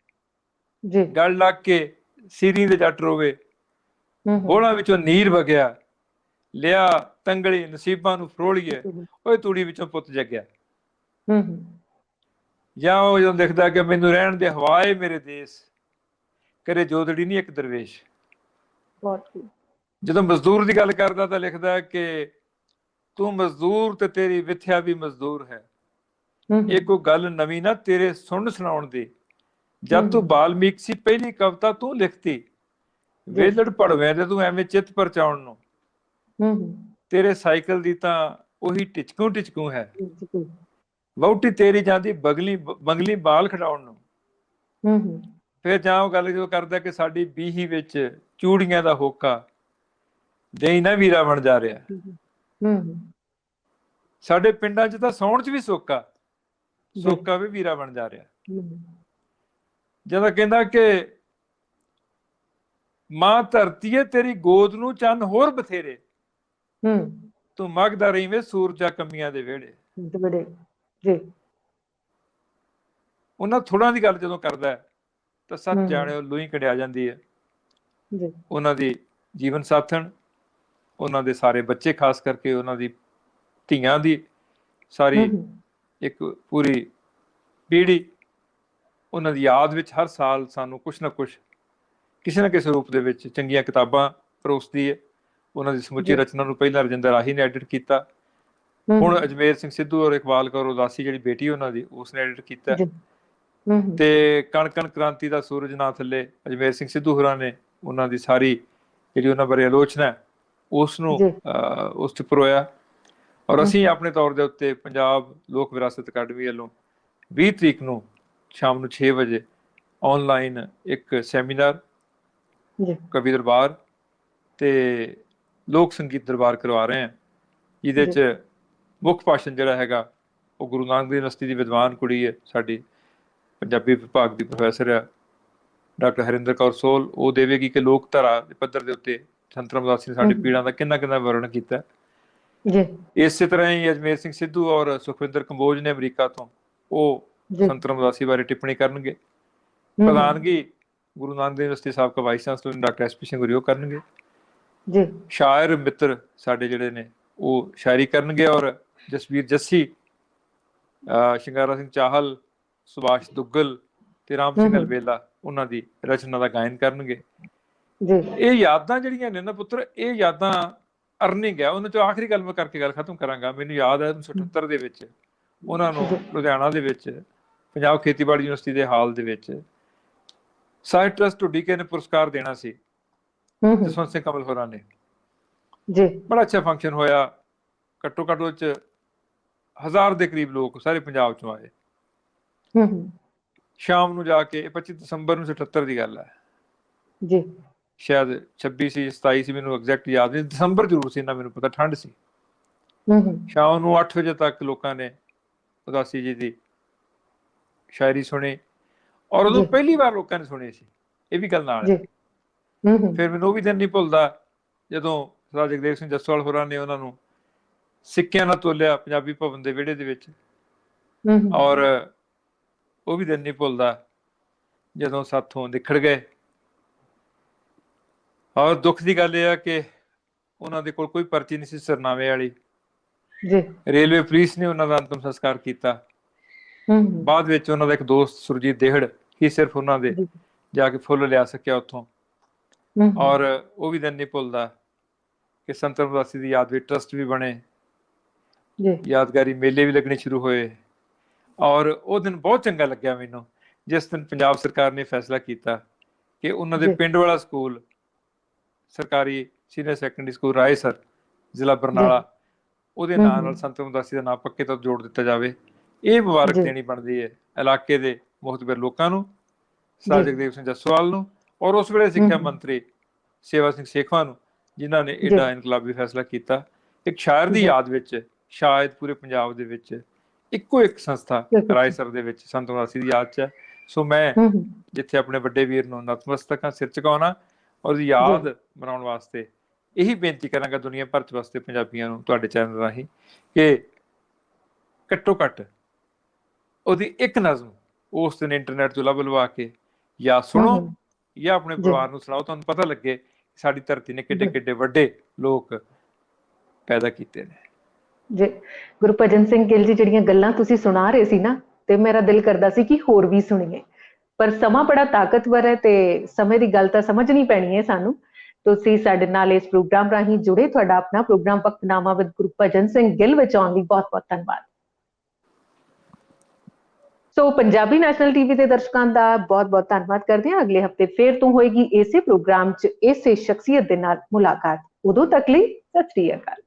ਗਲ ਲੱਗ ਕੇ ਸੀਰੀ ਦੇ ਜੱਟ ਰੋਵੇ, ਹੋਲਾਂ ਵਿੱਚੋਂ ਨੀਰ ਵਗਿਆ, ਲਿਆ ਤੰਗਲੀ ਨਸੀਬਾਂ ਨੂੰ ਫਰੋਲੀਏ, ਓਏ ਤੂੜੀ ਵਿੱਚੋਂ ਪੁੱਤ ਜਗਿਆ। ਜਾਂ ਉਹ ਜਦੋਂ ਲਿਖਦਾ ਕਿ ਮੈਨੂੰ ਰਹਿਣ ਦੇ ਹਵਾਏ ਮੇਰੇ ਦੇਸ, ਕਰੇ ਜੋਦੜੀ ਨਹੀਂ ਇੱਕ ਦਰਵੇਸ਼। ਜਦੋਂ ਮਜ਼ਦੂਰ ਦੀ ਗੱਲ ਕਰਦਾ ਤਾਂ ਲਿਖਦਾ ਕਿ ਤੂੰ ਮਜ਼ਦੂਰ ਤੇ ਤੇਰੀ ਵਿਥਿਆ ਵੀ ਮਜ਼ਦੂਰ ਹੈ। ਇਹ ਕੋਈ ਗੱਲ ਨਵੀਂ ਨਾ ਤੇਰੇ ਸੁਣ ਸੁਣਾਉਣ ਦੀ। ਜਦ ਤੂੰ ਬਾਲਮੀਕ ਸੀ ਪਹਿਲੀ ਕਵਿਤਾ ਤੂੰ ਲਿਖਤੀ, ਵੇਲੜ ਪੜਵੇਂ ਤੇ ਤੂੰ ਐਵੇਂ ਚਿੱਤ ਪਰਚਾਉਣ ਨੂੰ। ਤੇਰੇ ਸਾਈਕਲ ਦੀ ਤਾਂ ਉਹੀ ਟਿਚਕੂ ਟਿਚਕੂ ਹੈ, ਵਹੁਟੀ ਤੇਰੀ ਜਾਂਦੀ ਬੰਗਲੀ ਬਾਲ ਖਿਡਾਉਣ ਨੂੰ। ਫਿਰ ਜਾਂ ਉਹ ਗੱਲ ਜੋ ਕਰਦਾ ਕਿ ਸਾਡੀ ਬੀਹੀ ਵਿੱਚ ਚੂੜੀਆਂ ਦਾ ਹੋਕਾ, ਦੇਈ ਨਾ ਵੀਰਾ ਬਣ ਜਾ ਰਿਹਾ। ਸਾਡੇ ਪਿੰਡਾਂ 'ਚ ਤਾਂ ਸੌਣ 'ਚ ਵੀ ਸੋਕਾ ਵੀ ਵੀਰਾ ਬਣ ਜਾ ਰਿਹਾ। ਜਦੋਂ ਕਹਿੰਦਾ ਕਿ ਮਾਂ ਧਰਤੀ ਹੈ ਤੇਰੀ ਗੋਦ ਨੂੰ ਚੰਨ ਹੋਰ ਬਥੇਰੇ, ਤੂੰ ਮਗਦਾ ਰਹੀ ਵੇ ਸੂਰਜਾ ਕਮੀਆਂ ਦੇ ਵਿਹੜੇ। ਉਹਨਾਂ ਥੋੜਾਂ ਦੀ ਗੱਲ ਜਦੋਂ ਕਰਦਾ ਹੈ ਤਾਂ ਸੱਚ ਜਾਣਿਓ ਲੂਈ ਕਢਿਆ ਜਾਂਦੀ ਹੈ। ਉਹਨਾਂ ਦੀ ਜੀਵਨ ਸਾਥਣ, ਉਹਨਾਂ ਦੇ ਸਾਰੇ ਬੱਚੇ, ਖਾਸ ਕਰਕੇ ਉਹਨਾਂ ਦੀ ਧੀਆਂ ਦੀ ਸਾਰੀ ਇੱਕ ਪੂਰੀ ਪੀੜ੍ਹੀ ਉਹਨਾਂ ਦੀ ਯਾਦ ਵਿੱਚ ਹਰ ਸਾਲ ਸਾਨੂੰ ਕੁਛ ਨਾ ਕੁਛ ਕਿਸੇ ਨਾ ਕਿਸੇ ਰੂਪ ਦੇ ਵਿੱਚ ਚੰਗੀਆਂ ਕਿਤਾਬਾਂ ਪਰੋਸਦੀ ਹੈ। ਉਹਨਾਂ ਦੀ ਸਮੁੱਚੀ ਰਚਨਾ ਨੂੰ ਪਹਿਲਾਂ ਰਜਿੰਦਰ ਰਾਹੀ ਨੇ ਐਡਿਟ ਕੀਤਾ, ਹੁਣ ਅਜਮੇਰ ਸਿੰਘ ਸਿੱਧੂ ਔਰ ਇਕਬਾਲ ਕੌਰ ਉਦਾਸੀ ਜਿਹੜੀ ਬੇਟੀ ਉਹਨਾਂ ਦੀ ਉਸਨੇ ਐਡਿਟ ਕੀਤਾ। ਤੇ ਕਣ ਕਣ ਕ੍ਰਾਂਤੀ ਦਾ ਸੂਰਜ ਨਾ ਥੱਲੇ ਅਜਮੇਰ ਸਿੰਘ ਸਿੱਧੂ ਹੋਰਾਂ ਨੇ ਉਹਨਾਂ ਦੀ ਸਾਰੀ ਜਿਹੜੀ ਉਹਨਾਂ ਬਾਰੇ ਆਲੋਚਨਾ ਹੈ ਉਸ ਨੂੰ ਉਸ 'ਚ ਪਰੋਇਆ। ਔਰ ਅਸੀਂ ਆਪਣੇ ਤੌਰ ਦੇ ਉੱਤੇ ਪੰਜਾਬ ਲੋਕ ਵਿਰਾਸਤ ਅਕੈਡਮੀ ਵੱਲੋਂ 20 ਤਰੀਕ ਨੂੰ ਸ਼ਾਮ ਨੂੰ 6 ਵਜੇ ਆਨਲਾਈਨ ਇੱਕ ਸੈਮੀਨਾਰ, ਕਵੀ ਦਰਬਾਰ ਤੇ ਲੋਕ ਸੰਗੀਤ ਦਰਬਾਰ ਕਰਵਾ ਰਹੇ ਹਾਂ, ਜਿਹਦੇ 'ਚ ਮੁੱਖ ਭਾਸ਼ਣ ਜਿਹੜਾ ਹੈਗਾ ਉਹ ਗੁਰੂ ਨਾਨਕ ਦੇਵ ਯੂਨੀਵਰਸਿਟੀ ਦੀ ਵਿਦਵਾਨ ਕੁੜੀ ਹੈ, ਸਾਡੀ ਪੰਜਾਬੀ ਵਿਭਾਗ ਦੀ ਪ੍ਰੋਫੈਸਰ ਆ ਡਾਕਟਰ ਹਰਿੰਦਰ ਕੌਰ ਸੋਹਲ, ਉਹ ਦੇਵੇਗੀ ਕਿ ਲੋਕ ਧਾਰਾ ਦੇ ਪੱਧਰ ਦੇ ਉੱਤੇ ਸੰਤ ਰਾਮਦਾਸ ਨੇ ਸਾਡੀ ਪੀੜਾਂ ਦਾ ਕਿੰਨਾ ਕਿੰਨਾ ਵਰਣਨ ਕੀਤਾ। ਇਸੇ ਤਰ੍ਹਾਂ ਹੀ ਅਜਮੇਰ ਸਿੰਘ ਸਿੱਧੂ ਔਰ ਸੁਖਵਿੰਦਰ ਕੰਬੋਜ ਨੇ ਅਮਰੀਕਾ ਤੋਂ, ਉਹ ਸੰਤ ਰਾਮਦਾਸੀ ਬਾਰੇ ਟਿੱਪਣੀ ਕਰਨਗੇ। ਪ੍ਰਧਾਨਗੀ ਗੁਰੂ ਨਾਨਕ ਦੇਵ ਯੂਨੀਵਰਸਿਟੀ ਸਾਬਕਾ vice chancellor doctor SP Singh ਗੁਰਿਓ ਕਰਨਗੇ। ਸ਼ਾਇਰ ਮਿੱਤਰ ਸਾਡੇ ਜਿਹੜੇ ਨੇ ਉਹ ਸ਼ਾਇਰੀ ਕਰਨਗੇ ਔਰ ਜਸਵੀਰ ਜੱਸੀ, ਸ਼ਿੰਗਾਰਾ ਸਿੰਘ ਚਾਹਲ, ਸੁਭਾਸ਼ ਦੁੱਗਲ ਤੇ ਰਾਮ ਸਿੰਘ ਅਲਬੇਲਾ ਉਹਨਾਂ ਦੀ ਰਚਨਾ ਦਾ ਗਾਇਨ ਕਰਨਗੇ। ਇਹ ਯਾਦਾਂ ਜਿਹੜੀਆਂ ਨੇ ਨਾ ਪੁੱਤਰ, ਇਹ ਯਾਦਾਂ ਅਰਨਿੰਗ ਹੈ। ਉਹਨਾਂ ਚੋਂ ਆਖਰੀ ਗੱਲ ਮੈਂ ਕਰਕੇ ਗੱਲ ਖਤਮ ਕਰਾਂਗਾ। ਮੈਨੂੰ ਯਾਦ ਹੈ 1978 ਦੇ ਵਿੱਚ ਉਹਨਾਂ ਨੂੰ ਲੁਧਿਆਣਾ ਦੇ ਵਿੱਚ ਪੰਜਾਬ ਖੇਤੀਬਾੜੀ ਯੂਨੀਵਰਸਿਟੀ ਦੇ ਹਾਲ ਦੇ ਵਿੱਚ ਸਾਹਿਤ ਟਰਸਟ ਢੁੱਡੀਕੇ ਨੇ ਪੁਰਸਕਾਰ ਦੇਣਾ ਸੀ, ਜਸਵੰਤ ਸਿੰਘ ਕਮਲ ਹੋਰਾਂ ਨੇ। ਬੜਾ ਅੱਛਾ ਫੰਕਸ਼ਨ ਹੋਇਆ, ਘੱਟੋ ਘੱਟ ਵਿੱਚ 1000 ਦੇ ਕਰੀਬ ਲੋਕ ਸਾਰੇ ਪੰਜਾਬ ਚੋਂ ਆਏ। ਸ਼ਾਮ ਨੂੰ ਜਾ ਕੇ 25 ਦਸੰਬਰ 1978 ਦੀ ਗੱਲ ਹੈ, ਸ਼ਾਇਦ 26 ਸੀ 27 ਸੀ, ਮੈਨੂੰ ਐਗਜ਼ੈਕਟ ਯਾਦ ਨਹੀਂ, ਦਸੰਬਰ ਜ਼ਰੂਰ ਸੀ, ਨਾ ਮੈਨੂੰ ਪਤਾ, ਠੰਡ ਸੀ। ਸ਼ਾਮ ਨੂੰ 8 ਵਜੇ ਤੱਕ ਲੋਕਾਂ ਨੇ ਉਦਾਸੀ ਜੀ ਦੀ ਸ਼ਾਇਰੀ ਸੁਣੀ ਔਰ ਉਦੋਂ ਪਹਿਲੀ ਵਾਰ ਲੋਕਾਂ ਨੇ ਸੁਣੀ ਸੀ। ਇਹ ਵੀ ਗੱਲ ਨਾਲ ਫਿਰ ਮੈਨੂੰ ਉਹ ਵੀ ਦਿਨ ਨਹੀਂ ਭੁੱਲਦਾ ਜਦੋਂ ਸਰਦਾਰ ਜਗਦੇਵ ਸਿੰਘ ਜੱਸੋਵਾਲ ਹੋਰਾਂ ਨੇ ਉਹਨਾਂ ਨੂੰ ਸਿੱਕਿਆਂ ਨਾਲ ਤੋਲਿਆ ਪੰਜਾਬੀ ਭਵਨ ਦੇ ਵਿਹੜੇ ਦੇ ਵਿੱਚ। ਔਰ ਉਹ ਵੀ ਦਿਨ ਨਹੀਂ ਭੁੱਲਦਾ ਜਦੋਂ ਸਾਥੋਂ ਨਿਖੜ ਗਏ। ਔਰ ਦੁੱਖ ਦੀ ਗੱਲ ਇਹ ਆ ਕਿ ਉਹਨਾਂ ਦੇ ਕੋਲ ਕੋਈ ਪਰਚੀ ਨਹੀਂ ਸੀ ਸਰਨਾਮੇ ਵਾਲੀ। ਰੇਲਵੇ ਪੁਲਿਸ ਨੇ ਉਹਨਾਂ ਦਾ ਅੰਤਮ ਸੰਸਕਾਰ ਕੀਤਾ। ਬਾਅਦ ਵਿੱਚ ਉਹਨਾਂ ਦਾ ਇੱਕ ਦੋਸਤ ਸੁਰਜੀਤ ਦੇਹੜ ਹੀ ਸਿਰਫ ਉਹਨਾਂ ਦੇ ਜਾ ਕੇ ਫੁੱਲ ਲਿਆ ਸਕਿਆ ਉੱਥੋਂ। ਔਰ ਉਹ ਵੀ ਦਿਨ ਨਹੀਂ ਭੁੱਲਦਾ ਕਿ ਸੰਤ ਰਾਮਦਾਸੀ ਦੀ ਯਾਦ ਵਿੱਚ ਟਰਸਟ ਵੀ ਬਣੇ, ਯਾਦਗਾਰੀ ਮੇਲੇ ਵੀ ਲੱਗਣੇ ਸ਼ੁਰੂ ਹੋਏ। ਔਰ ਉਹ ਦਿਨ ਬਹੁਤ ਚੰਗਾ ਲੱਗਿਆ ਮੈਨੂੰ ਜਿਸ ਦਿਨ ਪੰਜਾਬ ਸਰਕਾਰ ਨੇ ਫੈਸਲਾ ਕੀਤਾ ਕਿ ਉਹਨਾਂ ਦੇ ਪਿੰਡ ਵਾਲਾ ਸਕੂਲ ਸਰਕਾਰੀ ਸੀਨੀਅਰ ਸੈਕੰਡਰੀ ਸਕੂਲ ਰਾਏਸਰ, ਜ਼ਿਲ੍ਹਾ ਬਰਨਾਲਾ, ਉਹਦੇ ਨਾਂ ਨਾਲ ਸੰਤ ਰਮਦਾਸੀ ਦਾ ਨਾਮ ਪੱਕੇ ਤੌਰ ਜੋੜ ਦਿੱਤਾ ਜਾਵੇ। ਇਹ ਮੁਬਾਰਕ ਦੇਣੀ ਬਣਦੀ ਹੈ ਇਲਾਕੇ ਦੇ ਮੁਖਤਬਰ ਲੋਕਾਂ ਨੂੰ, ਸਰਦਾਰ ਜਗਦੇਵ ਸਿੰਘ ਜੱਸੋਵਾਲ ਨੂੰ, ਔਰ ਉਸ ਵੇਲੇ ਸਿੱਖਿਆ ਮੰਤਰੀ ਸੇਵਾ ਸਿੰਘ ਸੇਖਵਾਂ ਨੂੰ, ਜਿਨ੍ਹਾਂ ਨੇ ਏਡਾ ਇਨਕਲਾਬੀ ਫੈਸਲਾ ਕੀਤਾ। ਇੱਕ ਸ਼ਾਇਰ ਦੀ ਯਾਦ ਵਿੱਚ ਸ਼ਾਇਦ ਪੂਰੇ ਪੰਜਾਬ ਦੇ ਵਿੱਚ ਇੱਕੋ ਇੱਕ ਸੰਸਥਾ ਰਾਏਸਰ ਦੇ ਵਿੱਚ ਸੰਤ ਰਮਦਾਸੀ ਦੀ ਯਾਦ 'ਚ ਹੈ। ਸੋ ਮੈਂ ਜਿੱਥੇ ਆਪਣੇ ਵੱਡੇ ਵੀਰ ਨੂੰ ਨਤਮਸਤਕ ਹਾਂ, ਸਿਰ ਝੁਕਾਉਣਾ, ਔਰ ਉਹਦੀ ਯਾਦ ਮਨਾਉਣ ਵਾਸਤੇ ਇਹੀ ਬੇਨਤੀ ਕਰਾਂਗਾ ਦੁਨੀਆ ਭਰ 'ਚ ਵਾਸਤੇ ਪੰਜਾਬੀਆਂ ਨੂੰ ਤੁਹਾਡੇ ਚੈਨਲ ਰਾਹੀਂ ਕਿ ਘੱਟੋ ਘੱਟ ਉਹਦੀ ਇੱਕ ਨਜ਼ਮ ਉਸ ਦਿਨ ਇੰਟਰਨੈਟ ਤੋਂ ਲੱਭ ਲਵਾ ਕੇ ਜਾਂ ਸੁਣੋ ਜਾਂ ਆਪਣੇ ਪਰਿਵਾਰ ਨੂੰ ਸੁਣਾਓ, ਤੁਹਾਨੂੰ ਪਤਾ ਲੱਗੇ ਸਾਡੀ ਧਰਤੀ ਨੇ ਕਿੱਡੇ ਕਿੱਡੇ ਵੱਡੇ ਲੋਕ ਪੈਦਾ ਕੀਤੇ ਨੇ। ਜੀ ਗੁਰਭਜਨ ਸਿੰਘ ਗਿੱਲ ਜੀ, ਜਿਹੜੀਆਂ ਗੱਲਾਂ ਤੁਸੀਂ ਸੁਣਾ ਰਹੇ ਸੀ ਨਾ, ਤੇ ਮੇਰਾ ਦਿਲ ਕਰਦਾ ਸੀ ਕਿ ਹੋਰ ਵੀ ਸੁਣੀਏ, ਪਰ ਸਮਾਂ ਬੜਾ ਤਾਕਤਵਰ ਹੈ ਤੇ ਸਮੇਂ ਦੀ ਗੱਲ ਤਾਂ ਸਮਝਣੀ ਪੈਣੀ ਹੈ ਸਾਨੂੰ। ਤੁਸੀਂ ਸਾਡੇ ਨਾਲ ਇਸ ਪ੍ਰੋਗਰਾਮ ਰਾਹੀਂ ਜੁੜੇ, ਤੁਹਾਡਾ ਆਪਣਾ ਪ੍ਰੋਗਰਾਮ ਵਕਤਨਾਮਾ ਵਿਦ ਗੁਰਭਜਨ ਸਿੰਘ ਗਿੱਲ ਵਿੱਚ ਆਉਣ ਲਈ ਬਹੁਤ ਬਹੁਤ ਧੰਨਵਾਦ। ਸੋ ਪੰਜਾਬੀ ਨੈਸ਼ਨਲ ਟੀਵੀ ਦੇ ਦਰਸ਼ਕਾਂ ਦਾ ਬਹੁਤ ਬਹੁਤ ਧੰਨਵਾਦ ਕਰਦੇ ਹਾਂ। ਅਗਲੇ ਹਫਤੇ ਫੇਰ ਤੋਂ ਹੋਏਗੀ ਇਸੇ ਪ੍ਰੋਗਰਾਮ 'ਚ ਇਸੇ ਸ਼ਖਸੀਅਤ ਦੇ ਨਾਲ ਮੁਲਾਕਾਤ। ਉਦੋਂ ਤੱਕ ਲਈ ਸਤਿ ਸ੍ਰੀ ਅਕਾਲ।